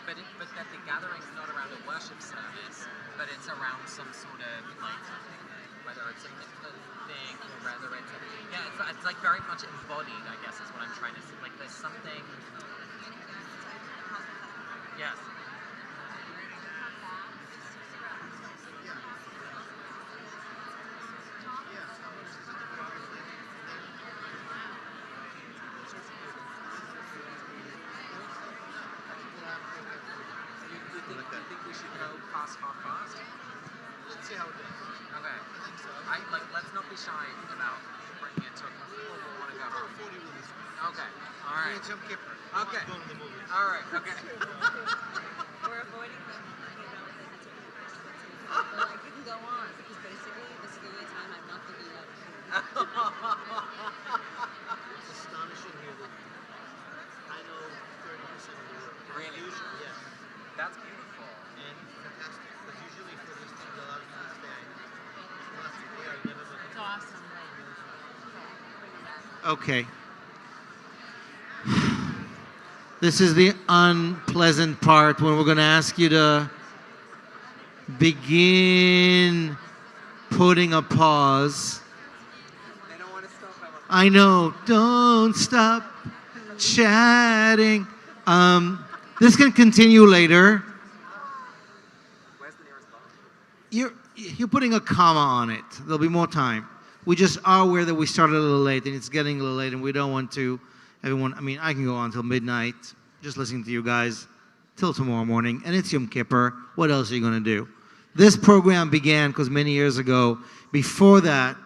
but that the gathering's not around a worship service, but it's around some sort of like whether it's a thing or whether it's like very much embodied, I guess is what I'm trying to say. Like there's something. Yes. You think we should go past half-past? Let's see how it goes. Okay. I think so. Let's not be shy about bringing it to a people who want to go home. 40 will be sweet. Okay. All right. It's Yom Kippur. Okay. Going to the movies. All right. Okay. We're avoiding the like you can go on because basically this is the only time I'm not thinking about It's astonishing here that I know 30% of the world. That's beautiful. And fantastic, because usually for this thing, a lot of people stay. It's awesome. Okay. This is the unpleasant part when we're going to ask you to begin putting a pause. I know, don't stop chatting. This can continue later. You're putting a comma on it. There'll be more time. We just are aware that we started a little late and it's getting a little late and we don't want to, everyone, I mean, I can go on till midnight just listening to you guys till tomorrow morning, and it's Yom Kippur. What else are you going to do? This program began because many years ago, before that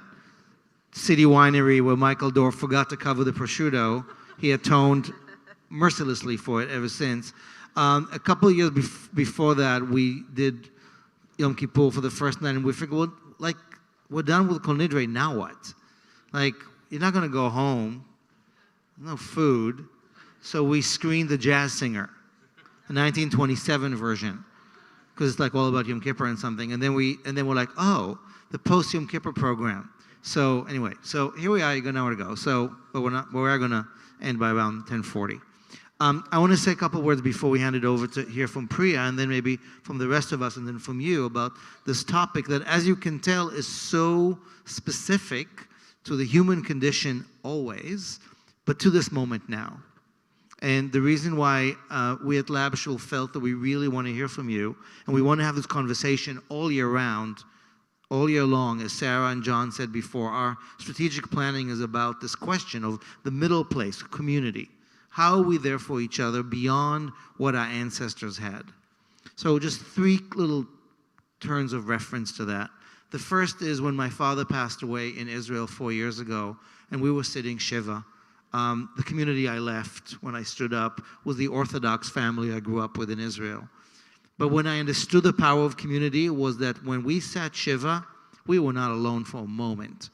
city winery where Michael Dorff forgot to cover the prosciutto, he atoned mercilessly for it ever since. A couple of years before that, we did Yom Kippur for the first night, and we figured, well, like, we're done with Kol Nidrei, now what? Like, you're not going to go home, no food. So we screened The Jazz Singer, the 1927 version, because it's like all about Yom Kippur and something. And then we're like, oh, the post Yom Kippur program. So anyway, so here we are. You got nowhere to go. So, but we are going to end by around 10:40. I want to say a couple words before we hand it over to hear from Priya, and then maybe from the rest of us, and then from you about this topic that, as you can tell, is so specific to the human condition always, but to this moment now. And the reason why we at Lab Shul felt that we really want to hear from you, and we want to have this conversation all year round, all year long, as Sarah and John said before, our strategic planning is about this question of the middle place, community. How are we there for each other beyond what our ancestors had? So just three little turns of reference to that. The first is when my father passed away in Israel 4 years ago, and we were sitting Shiva. The community I left when I stood up was the Orthodox family I grew up with in Israel. But when I understood the power of community was that when we sat Shiva, we were not alone for a moment.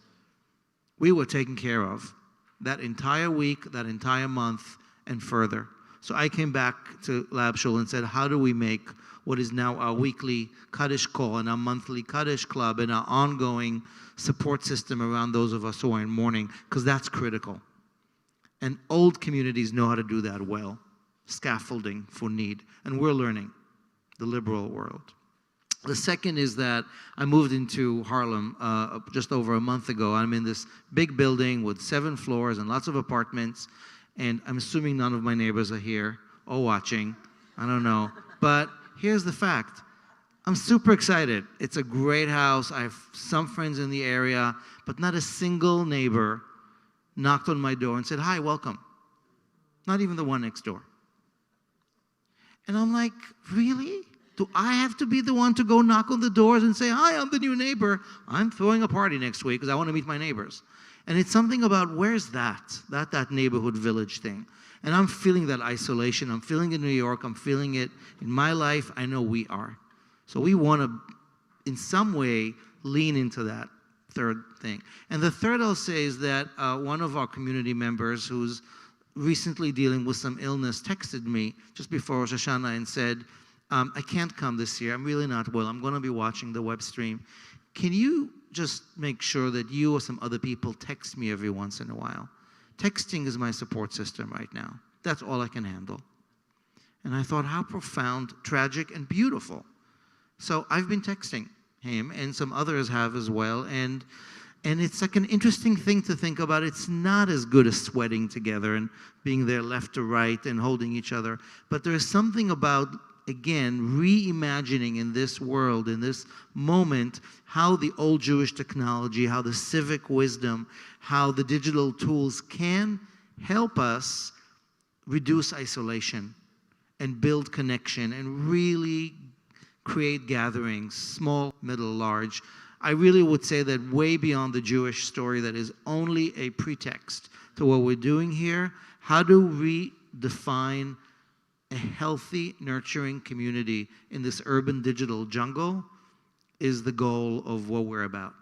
We were taken care of that entire week, that entire month, and further. So I came back to Lab Shul and said, how do we make what is now our weekly Kaddish call and our monthly Kaddish club and our ongoing support system around those of us who are in mourning, because that's critical. And old communities know how to do that well, scaffolding for need. And we're learning, the liberal world. The second is that I moved into Harlem just over a month ago. I'm in this big building with 7 floors and lots of apartments. And I'm assuming none of my neighbors are here or watching. I don't know. But here's the fact. I'm super excited. It's a great house. I have some friends in the area, but not a single neighbor knocked on my door and said, hi, welcome. Not even the one next door. And I'm like, really? Do I have to be the one to go knock on the doors and say, hi, I'm the new neighbor. I'm throwing a party next week because I want to meet my neighbors. And it's something about where's that neighborhood village thing. And I'm feeling that isolation. I'm feeling it in New York. I'm feeling it in my life. I know we are. So we want to, in some way, lean into that third thing. And the third I'll say is that one of our community members who's recently dealing with some illness texted me just before Rosh Hashanah and said, I can't come this year. I'm really not well. I'm going to be watching the web stream. Can you just make sure that you or some other people text me every once in a while? Texting is my support system right now. That's all I can handle. And I thought, how profound, tragic, and beautiful. So I've been texting him, and some others have as well. And it's like an interesting thing to think about. It's not as good as sweating together and being there left to right and holding each other. But there is something about, again, reimagining in this world, in this moment, how the old Jewish technology, how the civic wisdom, how the digital tools can help us reduce isolation and build connection and really create gatherings, small, middle, large. I really would say that way beyond the Jewish story that is only a pretext to what we're doing here, how do we define a healthy, nurturing community in this urban digital jungle is the goal of what we're about.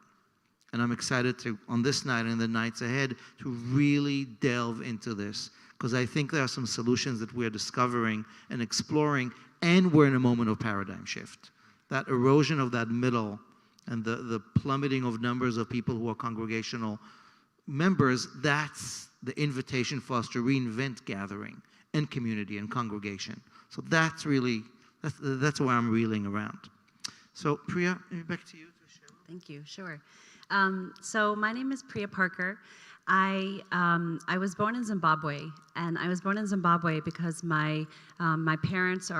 And I'm excited to, on this night and the nights ahead, to really delve into this, because I think there are some solutions that we're discovering and exploring And we're in a moment of paradigm shift. That erosion of that middle and the plummeting of numbers of people who are congregational members, that's the invitation for us to reinvent gathering and community and congregation. So that's really, that's where I'm reeling around. So Priya, maybe back to you. Thank you, sure. So my name is Priya Parker. I was born in Zimbabwe, and I was born in Zimbabwe because my parents they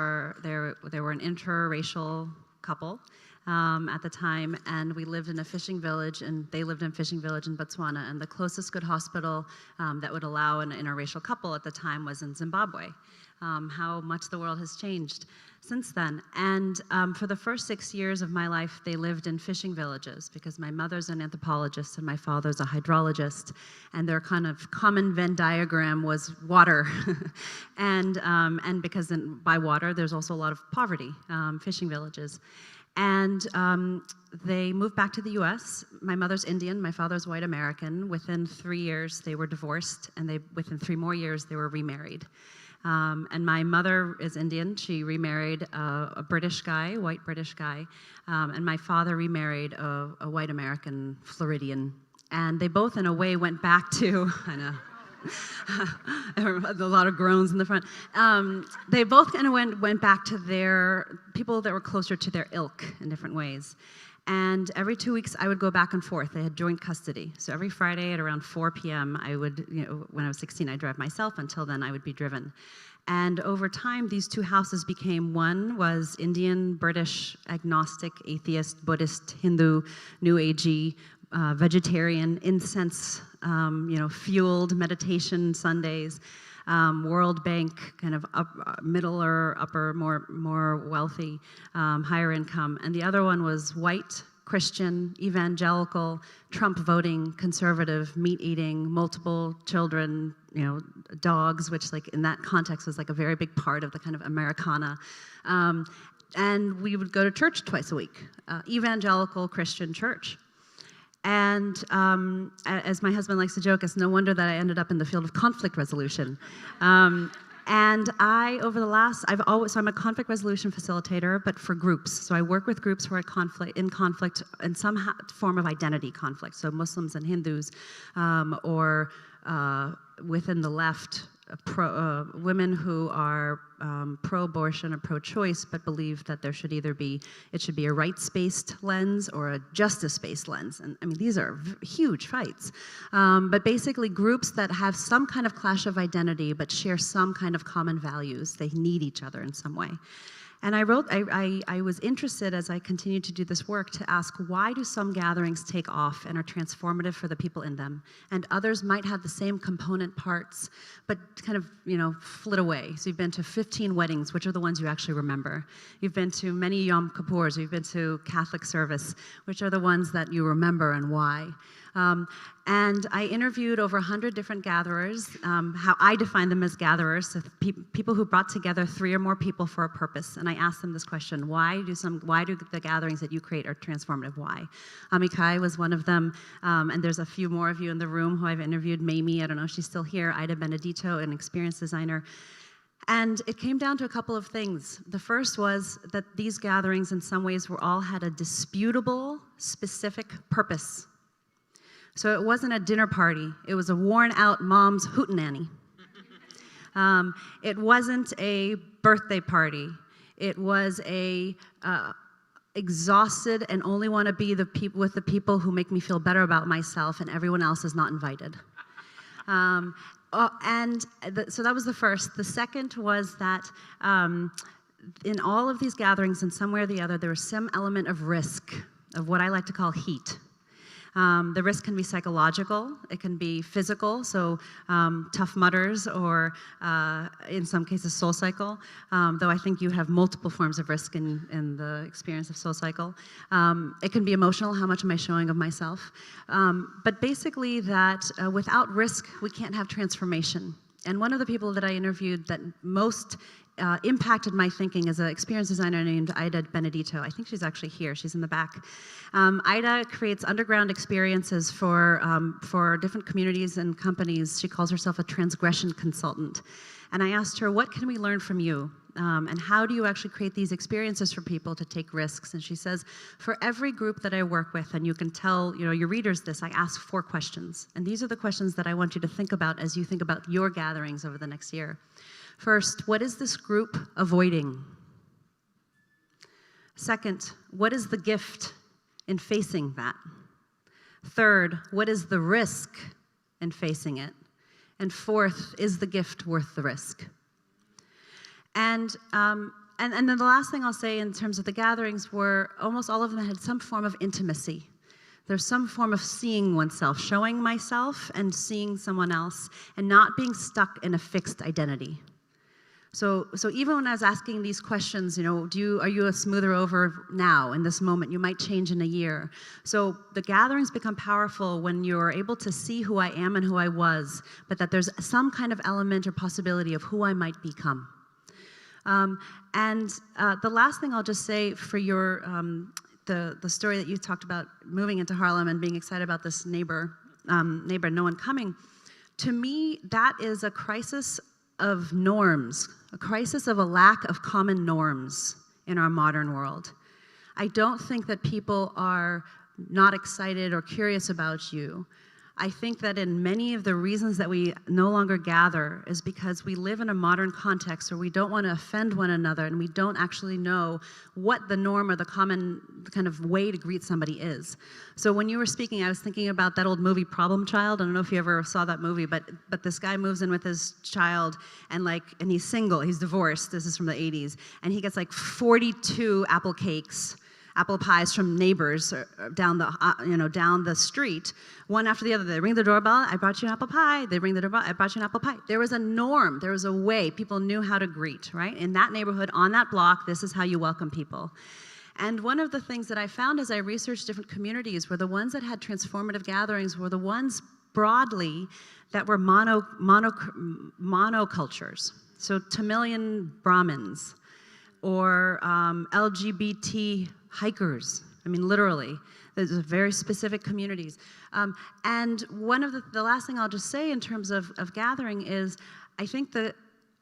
were an interracial couple at the time, and we lived in a fishing village, and they lived in a fishing village in Botswana, and the closest good hospital that would allow an interracial couple at the time was in Zimbabwe. How much the world has changed since then. And for the first 6 years of my life, they lived in fishing villages because my mother's an anthropologist and my father's a hydrologist, and their kind of common Venn diagram was water. and because by water, there's also a lot of poverty, fishing villages. And they moved back to the US. My mother's Indian, my father's white American. Within 3 years, they were divorced, and within 3 more years, they were remarried. And my mother is Indian. She remarried a British guy, white British guy. And my father remarried a white American Floridian. And they both, in a way, went back to, I know, a lot of groans in the front. They both kind of went back to their people that were closer to their ilk in different ways. And every 2 weeks, I would go back and forth. They had joint custody. So every Friday at around 4 p.m., I would, when I was 16, I'd drive myself. Until then, I would be driven. And over time, these two houses became one was Indian, British, agnostic, atheist, Buddhist, Hindu, New Agey, vegetarian, incense, fueled meditation Sundays, World Bank, kind of middle or upper, more wealthy, higher income. And the other one was white, Christian, evangelical, Trump voting, conservative, meat eating, multiple children, dogs, which like in that context was like a very big part of the kind of Americana. And we would go to church twice a week, evangelical Christian church. And as my husband likes to joke, it's no wonder that I ended up in the field of conflict resolution. And so I'm a conflict resolution facilitator, but for groups. So I work with groups who are in conflict in some form of identity conflict. So Muslims and Hindus, or within the left, women who are pro-abortion or pro-choice, but believe that it should be a rights-based lens or a justice-based lens. And I mean, these are huge fights. But basically groups that have some kind of clash of identity, but share some kind of common values. They need each other in some way. And I was interested as I continued to do this work to ask, why do some gatherings take off and are transformative for the people in them, and others might have the same component parts, but kind of, flit away. So you've been to 15 weddings, which are the ones you actually remember. You've been to many Yom Kippurs, you've been to Catholic service, which are the ones that you remember and why. And I interviewed over 100 different gatherers, how I define them as gatherers, so people who brought together 3 or more people for a purpose. And I asked them this question: why do the gatherings that you create are transformative? Why? Amichai was one of them, and there's a few more of you in the room who I've interviewed. Mamie, I don't know if she's still here. Ida Benedito, an experienced designer. And it came down to a couple of things. The first was that these gatherings in some ways all had a disputable, specific purpose. So it wasn't a dinner party. It was a worn-out mom's hootenanny. It wasn't a birthday party. It was a exhausted and only want to be with the people who make me feel better about myself, and everyone else is not invited. So that was the first. The second was that in all of these gatherings, in some way or the other, there was some element of risk, of what I like to call heat. The risk can be psychological, it can be physical, so tough mutters, or in some cases Soul Cycle, though I think you have multiple forms of risk in the experience of Soul Cycle. It can be emotional, how much am I showing of myself? But basically that without risk, we can't have transformation. And one of the people that I interviewed that most impacted my thinking is an experienced designer named Ida Benedito. I think she's actually here. She's in the back. Ida creates underground experiences for different communities and companies. She calls herself a transgression consultant. And I asked her, what can we learn from you? and how do you actually create these experiences for people to take risks? And she says, for every group that I work with, and you can tell your readers this, I ask 4 questions. And these are the questions that I want you to think about as you think about your gatherings over the next year. First, what is this group avoiding? Second, what is the gift in facing that? Third, what is the risk in facing it? And fourth, is the gift worth the risk? And then the last thing I'll say in terms of the gatherings were almost all of them had some form of intimacy. There's some form of seeing oneself, showing myself and seeing someone else, and not being stuck in a fixed identity. So even when I was asking these questions, are you a smoother over now in this moment? You might change in a year. So the gatherings become powerful when you're able to see who I am and who I was, but that there's some kind of element or possibility of who I might become. The last thing I'll just say for your the story that you talked about moving into Harlem and being excited about this neighbor, no one coming. To me, that is a crisis of norms, a crisis of a lack of common norms in our modern world. I don't think that people are not excited or curious about you. I think that in many of the reasons that we no longer gather is because we live in a modern context where we don't want to offend one another and we don't actually know what the norm or the common kind of way to greet somebody is. So when you were speaking, I was thinking about that old movie Problem Child. I don't know if you ever saw that movie, but this guy moves in with his child and he's single, he's divorced, this is from the 80s, and he gets 42 apple pies from neighbors down the street, one after the other. They ring the doorbell, I brought you an apple pie. They ring the doorbell, I brought you an apple pie. There was a norm, there was a way people knew how to greet, right? In that neighborhood, on that block, this is how you welcome people. And one of the things that I found as I researched different communities were the ones that had transformative gatherings were the ones broadly that were monocultures. So Tamilian Brahmins or LGBT hikers. I mean, literally. There's very specific communities. And one of the last thing I'll just say in terms of gathering is, I think that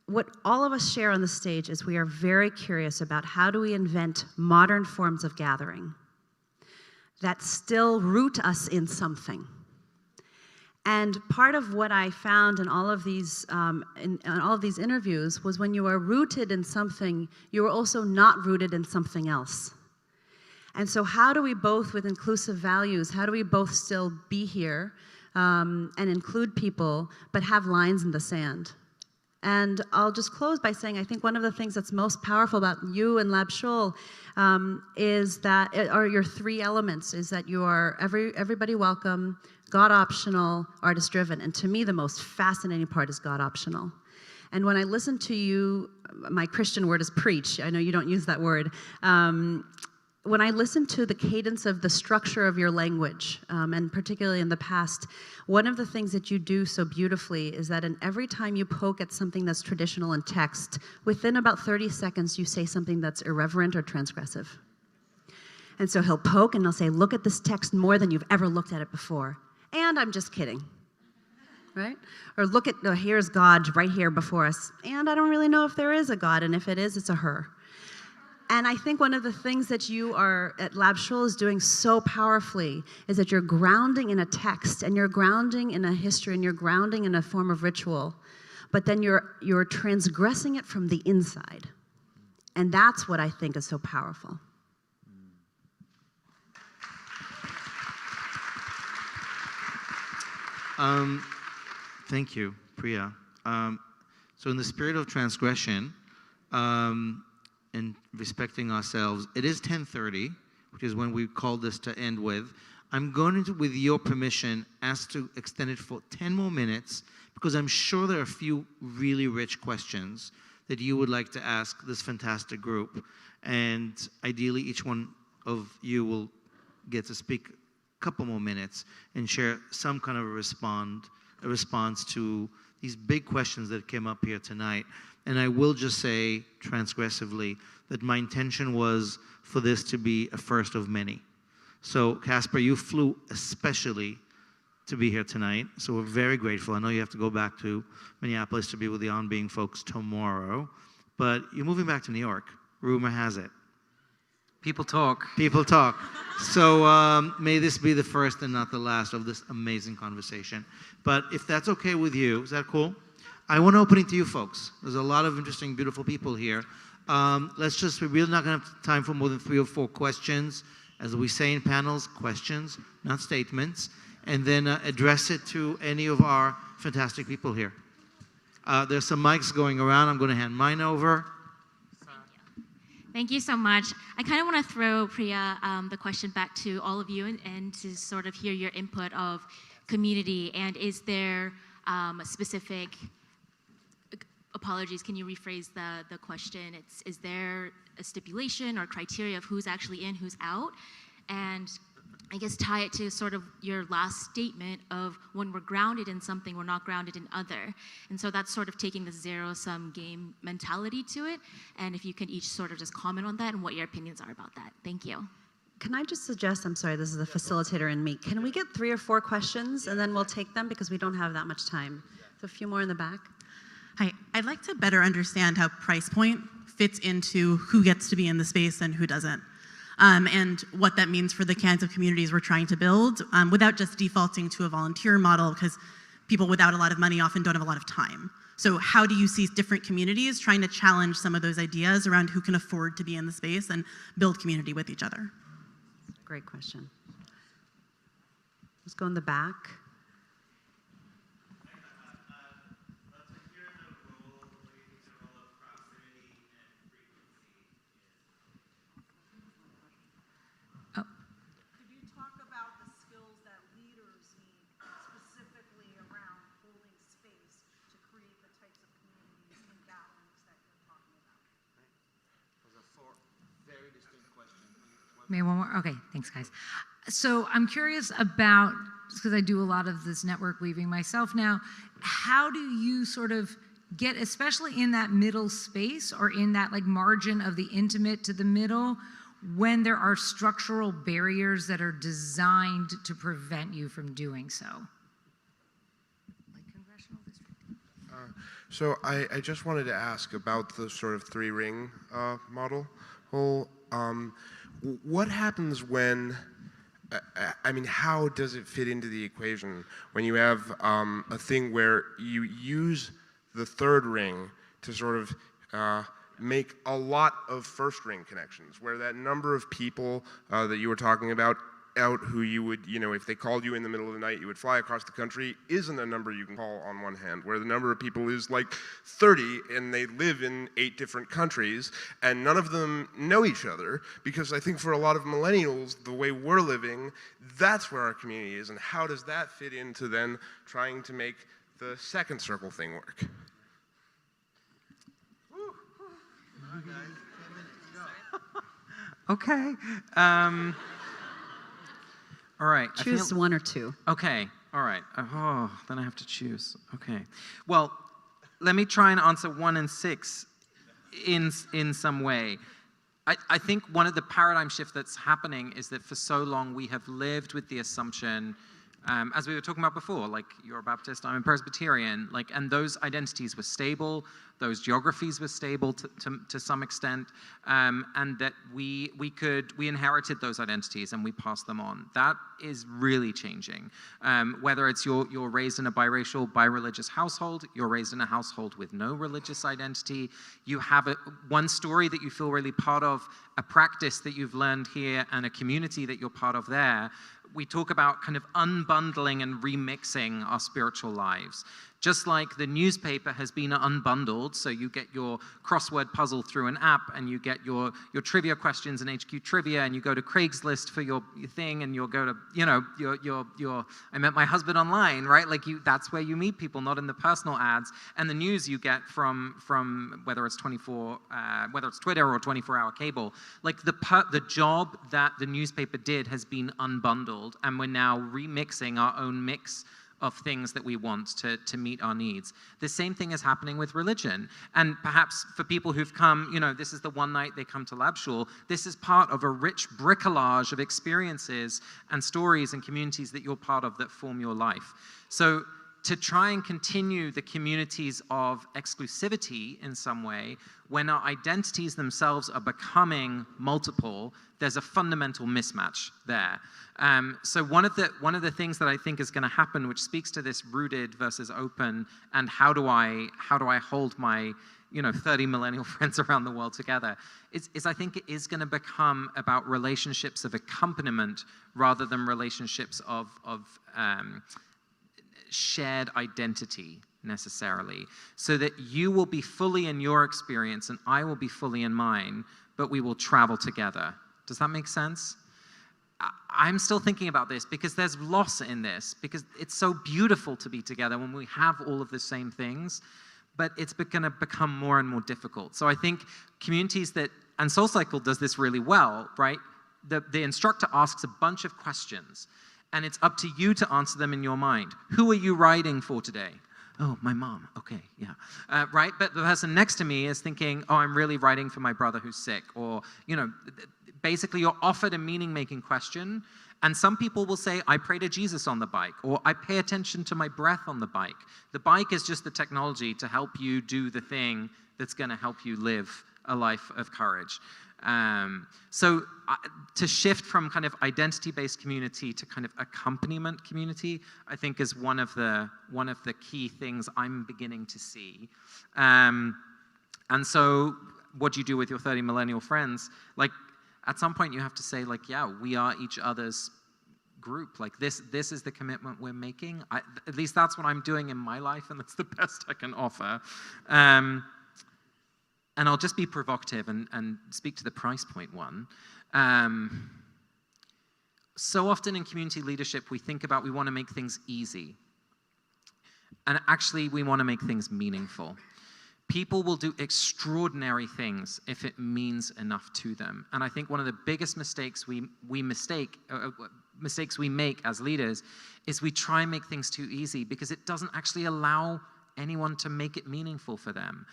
what all of us share on the stage is we are very curious about how do we invent modern forms of gathering that still root us in something. And part of what I found in all of these interviews was when you are rooted in something, you are also not rooted in something else. And so how do we both, with inclusive values, how do we both still be here and include people, but have lines in the sand? And I'll just close by saying I think one of the things that's most powerful about you and Lab Shul is that, are your 3 elements, is that you are everybody welcome, God optional, artist driven. And to me, the most fascinating part is God optional. And when I listen to you, my Christian word is preach. I know you don't use that word. When I listen to the cadence of the structure of your language, and particularly in the past, one of the things that you do so beautifully is that in every time you poke at something that's traditional in text, within about 30 seconds you say something that's irreverent or transgressive. And so he'll poke and he'll say, look at this text more than you've ever looked at it before. And I'm just kidding. Right? Or look at, here's God right here before us. And I don't really know if there is a God, and if it is, it's a her. And I think one of the things that you are at Lab Shul is doing so powerfully is that you're grounding in a text, and you're grounding in a history, and you're grounding in a form of ritual, but then you're transgressing it from the inside. And that's what I think is so powerful. Thank you, Priya. So in the spirit of transgression, and respecting ourselves, it is 10:30, which is when we called this to end with. I'm going to, with your permission, ask to extend it for 10 more minutes, because I'm sure there are a few really rich questions that you would like to ask this fantastic group. And ideally, each one of you will get to speak a couple more minutes and share some kind of a response to these big questions that came up here tonight. And I will just say, transgressively, that my intention was for this to be a first of many. So, Casper, you flew especially to be here tonight, so we're very grateful. I know you have to go back to Minneapolis to be with the On Being folks tomorrow, but you're moving back to New York. Rumor has it. People talk. People talk. So may this be the first and not the last of this amazing conversation. But if that's okay with you, is that cool? I want to open it to you folks. There's a lot of interesting, beautiful people here. We're really not going to have time for more than 3 or 4 questions. As we say in panels, questions, not statements. And then address it to any of our fantastic people here. There's some mics going around. I'm going to hand mine over. Thank you so much. I kind of want to throw, Priya, the question back to all of you and to sort of hear your input of community. And is there a specific, apologies, can you rephrase the question? Is there a stipulation or criteria of who's actually in, who's out? And I guess tie it to sort of your last statement of when we're grounded in something, we're not grounded in other. And so that's sort of taking the zero-sum game mentality to it. And if you could each sort of just comment on that and what your opinions are about that. Thank you. Can I just suggest, I'm sorry, this is the facilitator in me. Can we get 3 or 4 questions and then we'll take them because we don't have that much time. So a few more in the back. Hi, I'd like to better understand how price point fits into who gets to be in the space and who doesn't. And what that means for the kinds of communities we're trying to build without just defaulting to a volunteer model, because people without a lot of money often don't have a lot of time. So how do you see different communities trying to challenge some of those ideas around who can afford to be in the space and build community with each other? Great question. Let's go in the back. Maybe one more? Okay, thanks, guys. So I'm curious about, because I do a lot of this network weaving myself now, how do you sort of get, especially in that middle space or in that like margin of the intimate to the middle, when there are structural barriers that are designed to prevent you from doing so? Like congressional district? So I just wanted to ask about the sort of 3-ring model. What happens when, I mean, how does it fit into the equation when you have a thing where you use the 3rd ring to sort of make a lot of 1st ring connections, where that number of people that you were talking about out who you would, you know, if they called you in the middle of the night, you would fly across the country, isn't a number you can call on one hand, where the number of people is like 30 and they live in 8 different countries and none of them know each other, because I think for a lot of millennials, the way we're living, that's where our community is, and how does that fit into then trying to make the 2nd circle thing work? Okay. All right. Choose 1 or 2. Okay. All right. Oh, then I have to choose. Okay. Well, let me try and answer 1 and 6 in some way. I think one of the paradigm shift that's happening is that for so long we have lived with the assumption, as we were talking about before, like you're a Baptist, I'm a Presbyterian, like, and those identities were stable, those geographies were stable to some extent, and that we inherited those identities and we passed them on. That is really changing. Whether it's you're raised in a biracial, bireligious household, you're raised in a household with no religious identity, you have one story that you feel really part of, a practice that you've learned here, and a community that you're part of there. We talk about kind of unbundling and remixing our spiritual lives. Just like the newspaper has been unbundled, so you get your crossword puzzle through an app, and you get your trivia questions in HQ Trivia, and you go to Craigslist for your thing, and you'll go to, you know, I met my husband online, right? Like that's where you meet people, not in the personal ads. And the news you get from whether it's whether it's Twitter or 24-hour cable, like the job that the newspaper did has been unbundled, and we're now remixing our own mix of things that we want to meet our needs. The same thing is happening with religion. And perhaps for people who've come, you know, this is the one night they come to Lab Shul, this is part of a rich bricolage of experiences and stories and communities that you're part of that form your life. So to try and continue the communities of exclusivity in some way, when our identities themselves are becoming multiple, there's a fundamental mismatch there. So one of the things that I think is going to happen, which speaks to this rooted versus open, and how do I hold my 30 millennial friends around the world together, is I think it is going to become about relationships of accompaniment rather than relationships of shared identity necessarily, so that you will be fully in your experience and I will be fully in mine, but we will travel together. Does that make sense? I'm still thinking about this because there's loss in this, because it's so beautiful to be together when we have all of the same things, but it's going to become more and more difficult. So I think communities and SoulCycle does this really well, right? The instructor asks a bunch of questions, and it's up to you to answer them in your mind. Who are you riding for today? Oh, my mom. Okay, yeah. Right? But the person next to me is thinking, oh, I'm really riding for my brother who's sick. Or, basically you're offered a meaning-making question, and some people will say, I pray to Jesus on the bike, or I pay attention to my breath on the bike. The bike is just the technology to help you do the thing that's going to help you live a life of courage. So to shift from kind of identity-based community to kind of accompaniment community, I think is one of the key things I'm beginning to see. And so what do you do with your 30 millennial friends? Like, at some point you have to say, like, yeah, we are each other's group. Like, this is the commitment we're making. At least that's what I'm doing in my life, and that's the best I can offer. And I'll just be provocative and speak to the price point one. So often in community leadership, we want to make things easy. And actually, we want to make things meaningful. People will do extraordinary things if it means enough to them. And I think one of the biggest mistakes we make as leaders is we try and make things too easy because it doesn't actually allow anyone to make it meaningful for them.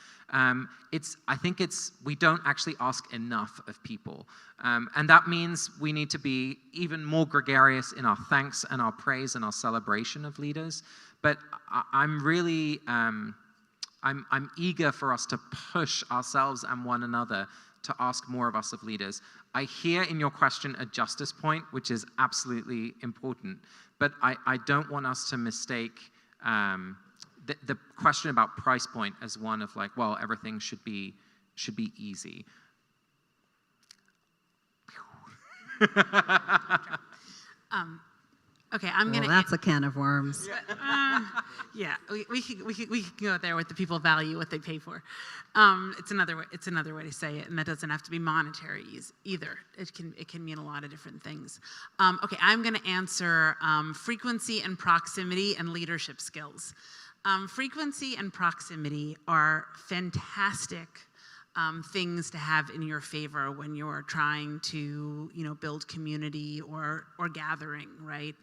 We don't actually ask enough of people. And that means we need to be even more gregarious in our thanks and our praise and our celebration of leaders. But I'm really, I'm eager for us to push ourselves and one another to ask more of us of leaders. I hear in your question a justice point, which is absolutely important. But I don't want us to mistake the question about price point as one of like, well, everything should be easy. Okay, I'm gonna. That's a can of worms. Yeah, we can go there with the people value what they pay for. It's another way to say it, and that doesn't have to be monetary either. It can mean a lot of different things. Okay, I'm going to answer frequency and proximity and leadership skills. Frequency and proximity are fantastic things to have in your favor when you're trying to, build community or gathering, right?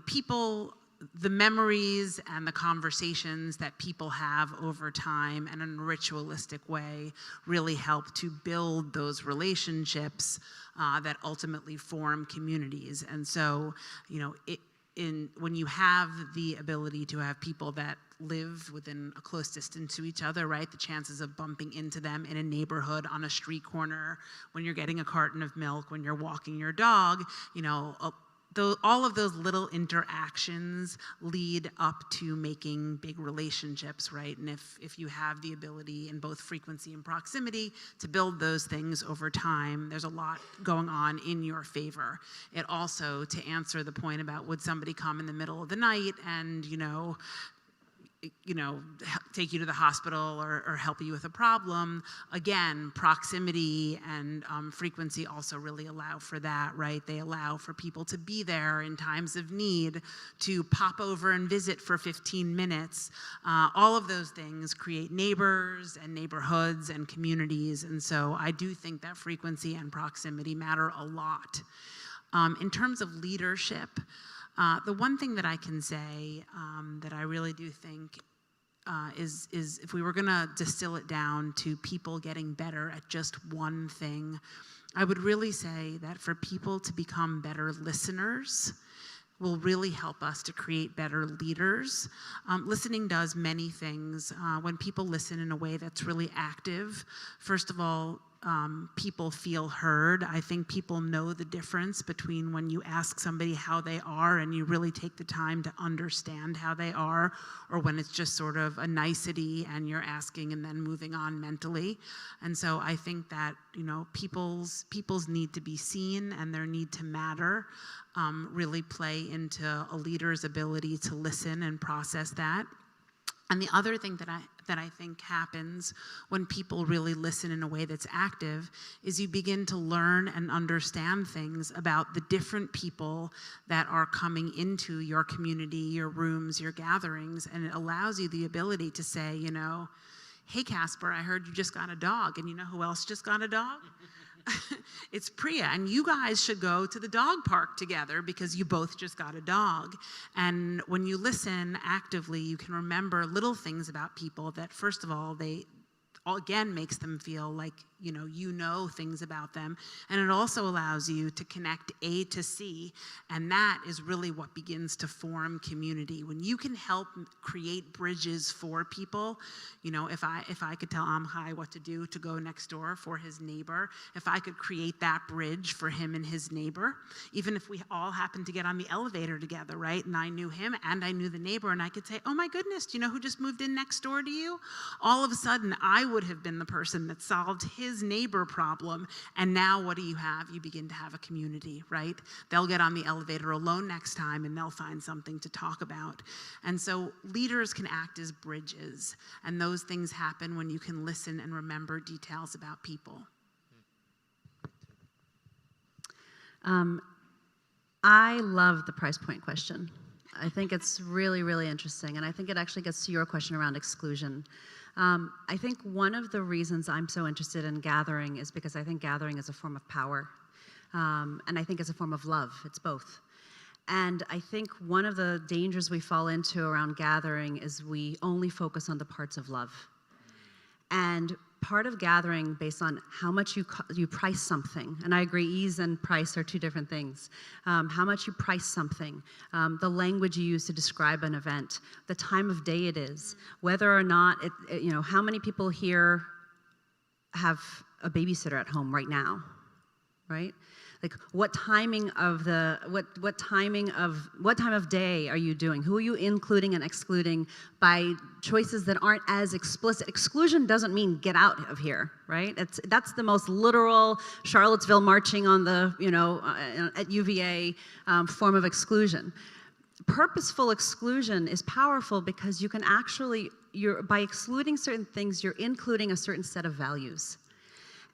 People, the memories and the conversations that people have over time and in a ritualistic way really help to build those relationships that ultimately form communities. And so, when you have the ability to have people that live within a close distance to each other, right? The chances of bumping into them in a neighborhood, on a street corner, when you're getting a carton of milk, when you're walking your dog, all of those little interactions lead up to making big relationships, right? And if you have the ability in both frequency and proximity to build those things over time, there's a lot going on in your favor. It also, to answer the point about would somebody come in the middle of the night and, take you to the hospital or help you with a problem. Again, proximity and frequency also really allow for that, right? They allow for people to be there in times of need, to pop over and visit for 15 minutes. All of those things create neighbors and neighborhoods and communities. And so I do think that frequency and proximity matter a lot. In terms of leadership, the one thing that I can say that I really do think is if we were going to distill it down to people getting better at just one thing, I would really say that for people to become better listeners, will really help us to create better leaders. Listening does many things. When people listen in a way that's really active, first of all, people feel heard. I think people know the difference between when you ask somebody how they are and you really take the time to understand how they are, or when it's just sort of a nicety and you're asking and then moving on mentally. And so I think that, you know, people's need to be seen and their need to matter really play into a leader's ability to listen and process that. And the other thing that I think happens when people really listen in a way that's active is you begin to learn and understand things about the different people that are coming into your community, your rooms, your gatherings, and it allows you the ability to say, you know, hey Casper, I heard you just got a dog, and you know who else just got a dog? It's Priya, and you guys should go to the dog park together because you both just got a dog. And when you listen actively, you can remember little things about people that, first of all, again makes them feel like you know things about them, and it also allows you to connect A to C, and that is really what begins to form community. When you can help create bridges for people, if I could tell Amichai what to do to go next door for his neighbor, if I could create that bridge for him and his neighbor, even if we all happened to get on the elevator together, right, and I knew him and I knew the neighbor, and I could say, oh my goodness, do you know who just moved in next door to you? All of a sudden, I would have been the person that solved his neighbor problem, and now what do you have? You begin to have a community, right? They'll get on the elevator alone next time and they'll find something to talk about. And so leaders can act as bridges, and those things happen when you can listen and remember details about people. I love the price point question. I think it's really, really interesting, and I think it actually gets to your question around exclusion. I think one of the reasons I'm so interested in gathering is because I think gathering is a form of power, and I think it's a form of love. It's both. And I think one of the dangers we fall into around gathering is we only focus on the parts of love. And part of gathering based on how much you price something, and I agree, ease and price are two different things. How much you price something, the language you use to describe an event, the time of day it is, whether or not how many people here have a babysitter at home right now, right? Like what timing of what time of day are you doing? Who are you including and excluding by choices that aren't as explicit? Exclusion doesn't mean get out of here, right? That's the most literal Charlottesville marching on the at UVA form of exclusion. Purposeful exclusion is powerful because you can actually by excluding certain things, you're including a certain set of values.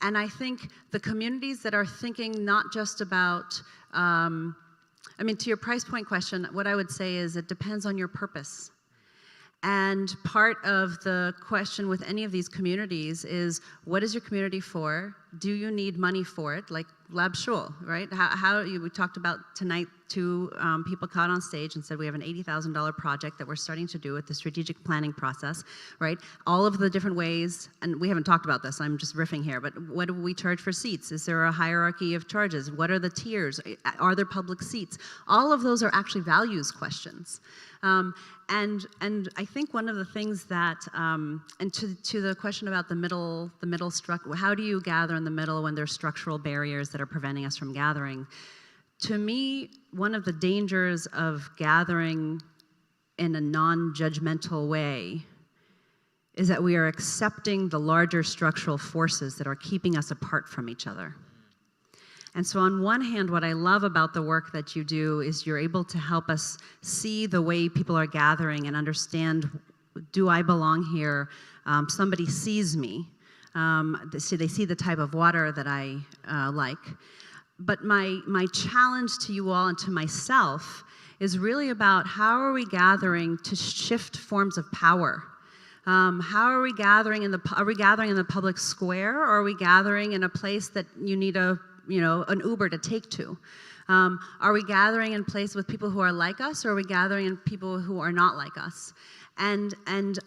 And I think the communities that are thinking not just about, to your price point question, what I would say is it depends on your purpose. And part of the question with any of these communities is, what is your community for? Do you need money for it? Like Lab Shul, right? We talked about tonight, two people caught on stage and said we have an $80,000 project that we're starting to do with the strategic planning process, right? All of the different ways, and we haven't talked about this, I'm just riffing here, but what do we charge for seats? Is there a hierarchy of charges? What are the tiers? Are there public seats? All of those are actually values questions. And I think one of the things that, and to the question about the middle how do you gather in the middle when there's structural barriers that are preventing us from gathering? To me, one of the dangers of gathering in a non-judgmental way is that we are accepting the larger structural forces that are keeping us apart from each other. And so on one hand, what I love about the work that you do is you're able to help us see the way people are gathering and understand, do I belong here? Somebody sees me. They see the type of water that I like. But my challenge to you all and to myself is really about how are we gathering to shift forms of power? How are we gathering in the public square, or are we gathering in a place that you need an Uber to take to? Are we gathering in place with people who are like us, or are we gathering in people who are not like us? And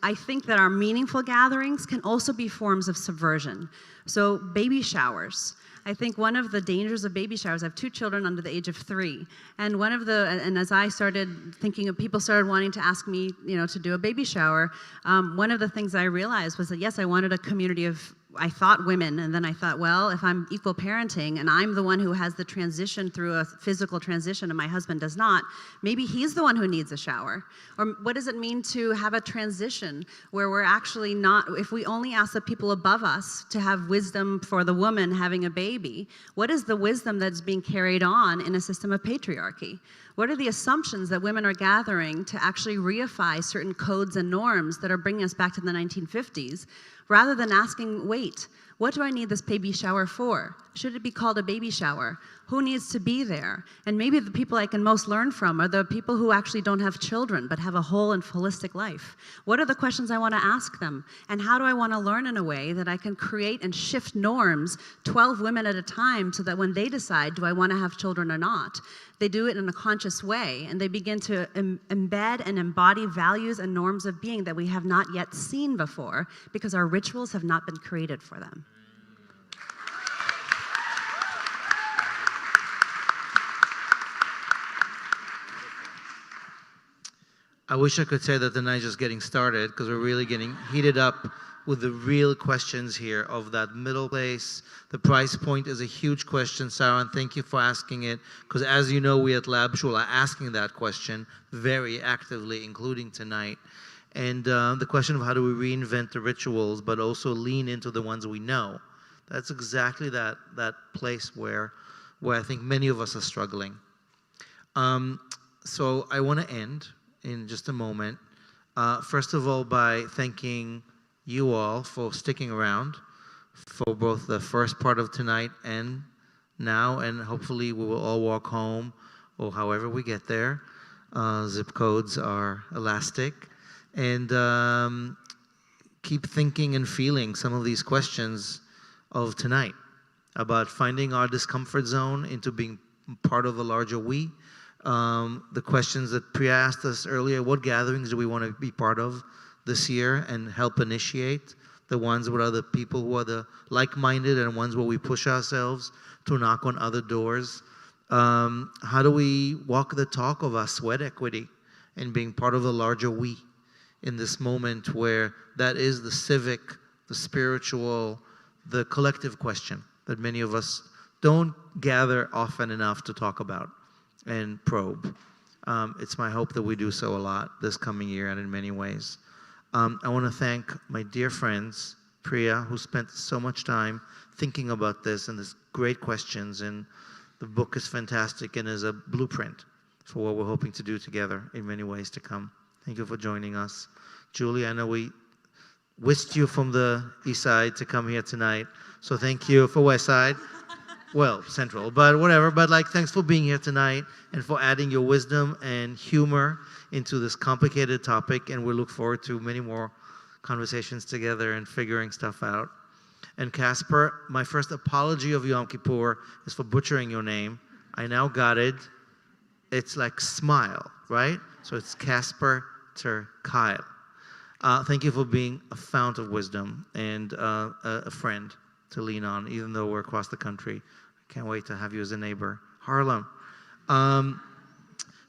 I think that our meaningful gatherings can also be forms of subversion. So baby showers. I think one of the dangers of baby showers, I have 2 children under the age of 3, and as I started thinking of, people started wanting to ask me, to do a baby shower, one of the things I realized was that, yes, I wanted a community of, I thought women, and then I thought, well, if I'm equal parenting and I'm the one who has the transition through a physical transition and my husband does not, maybe he's the one who needs a shower. Or what does it mean to have a transition where we're actually not, if we only ask the people above us to have wisdom for the woman having a baby, what is the wisdom that's being carried on in a system of patriarchy? What are the assumptions that women are gathering to actually reify certain codes and norms that are bringing us back to the 1950s, rather than asking, wait, what do I need this baby shower for? Should it be called a baby shower? Who needs to be there? And maybe the people I can most learn from are the people who actually don't have children but have a whole and holistic life. What are the questions I want to ask them? And how do I want to learn in a way that I can create and shift norms 12 women at a time so that when they decide, do I want to have children or not, they do it in a conscious way and they begin to embed and embody values and norms of being that we have not yet seen before because our rituals have not been created for them. I wish I could say that the night's just getting started because we're really getting heated up with the real questions here of that middle place. The price point is a huge question, Sarah, and thank you for asking it because as you know, we at Lab Shul are asking that question very actively, including tonight. And the question of how do we reinvent the rituals but also lean into the ones we know. That's exactly that place where I think many of us are struggling. So I want to end in just a moment. First of all, by thanking you all for sticking around for both the first part of tonight and now, and hopefully we will all walk home or however we get there. Zip codes are elastic. And keep thinking and feeling some of these questions of tonight about finding our discomfort zone into being part of the larger we. The questions that Priya asked us earlier, what gatherings do we want to be part of this year and help initiate? The ones with other people who are the like-minded and ones where we push ourselves to knock on other doors. How do we walk the talk of our sweat equity and being part of the larger we in this moment where that is the civic, the spiritual, the collective question that many of us don't gather often enough to talk about and probe. It's my hope that we do so a lot this coming year and in many ways. I want to thank my dear friends, Priya, who spent so much time thinking about this and these great questions, and the book is fantastic and is a blueprint for what we're hoping to do together in many ways to come. Thank you for joining us. Julie, I know we whisked you from the east side to come here tonight, so thank you for west side. Well, central, but whatever. But thanks for being here tonight and for adding your wisdom and humor into this complicated topic. And we look forward to many more conversations together and figuring stuff out. And Casper, my first apology of Yom Kippur is for butchering your name. I now got it. It's like smile, right? So it's Casper ter Kyle. Thank you for being a fount of wisdom and a friend to lean on, even though we're across the country. I can't wait to have you as a neighbor. Harlem.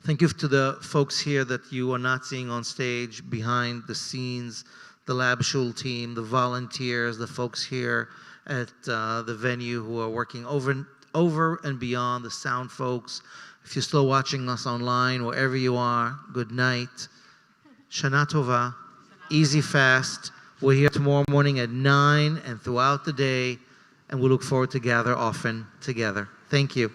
Thank you to the folks here that you are not seeing on stage, behind the scenes, the Lab Shul team, the volunteers, the folks here at the venue who are working over and beyond, the sound folks. If you're still watching us online, wherever you are, good night. Shana Tova. Easy fast. We're here tomorrow morning at 9 and throughout the day, and we look forward to gather often together. Thank you.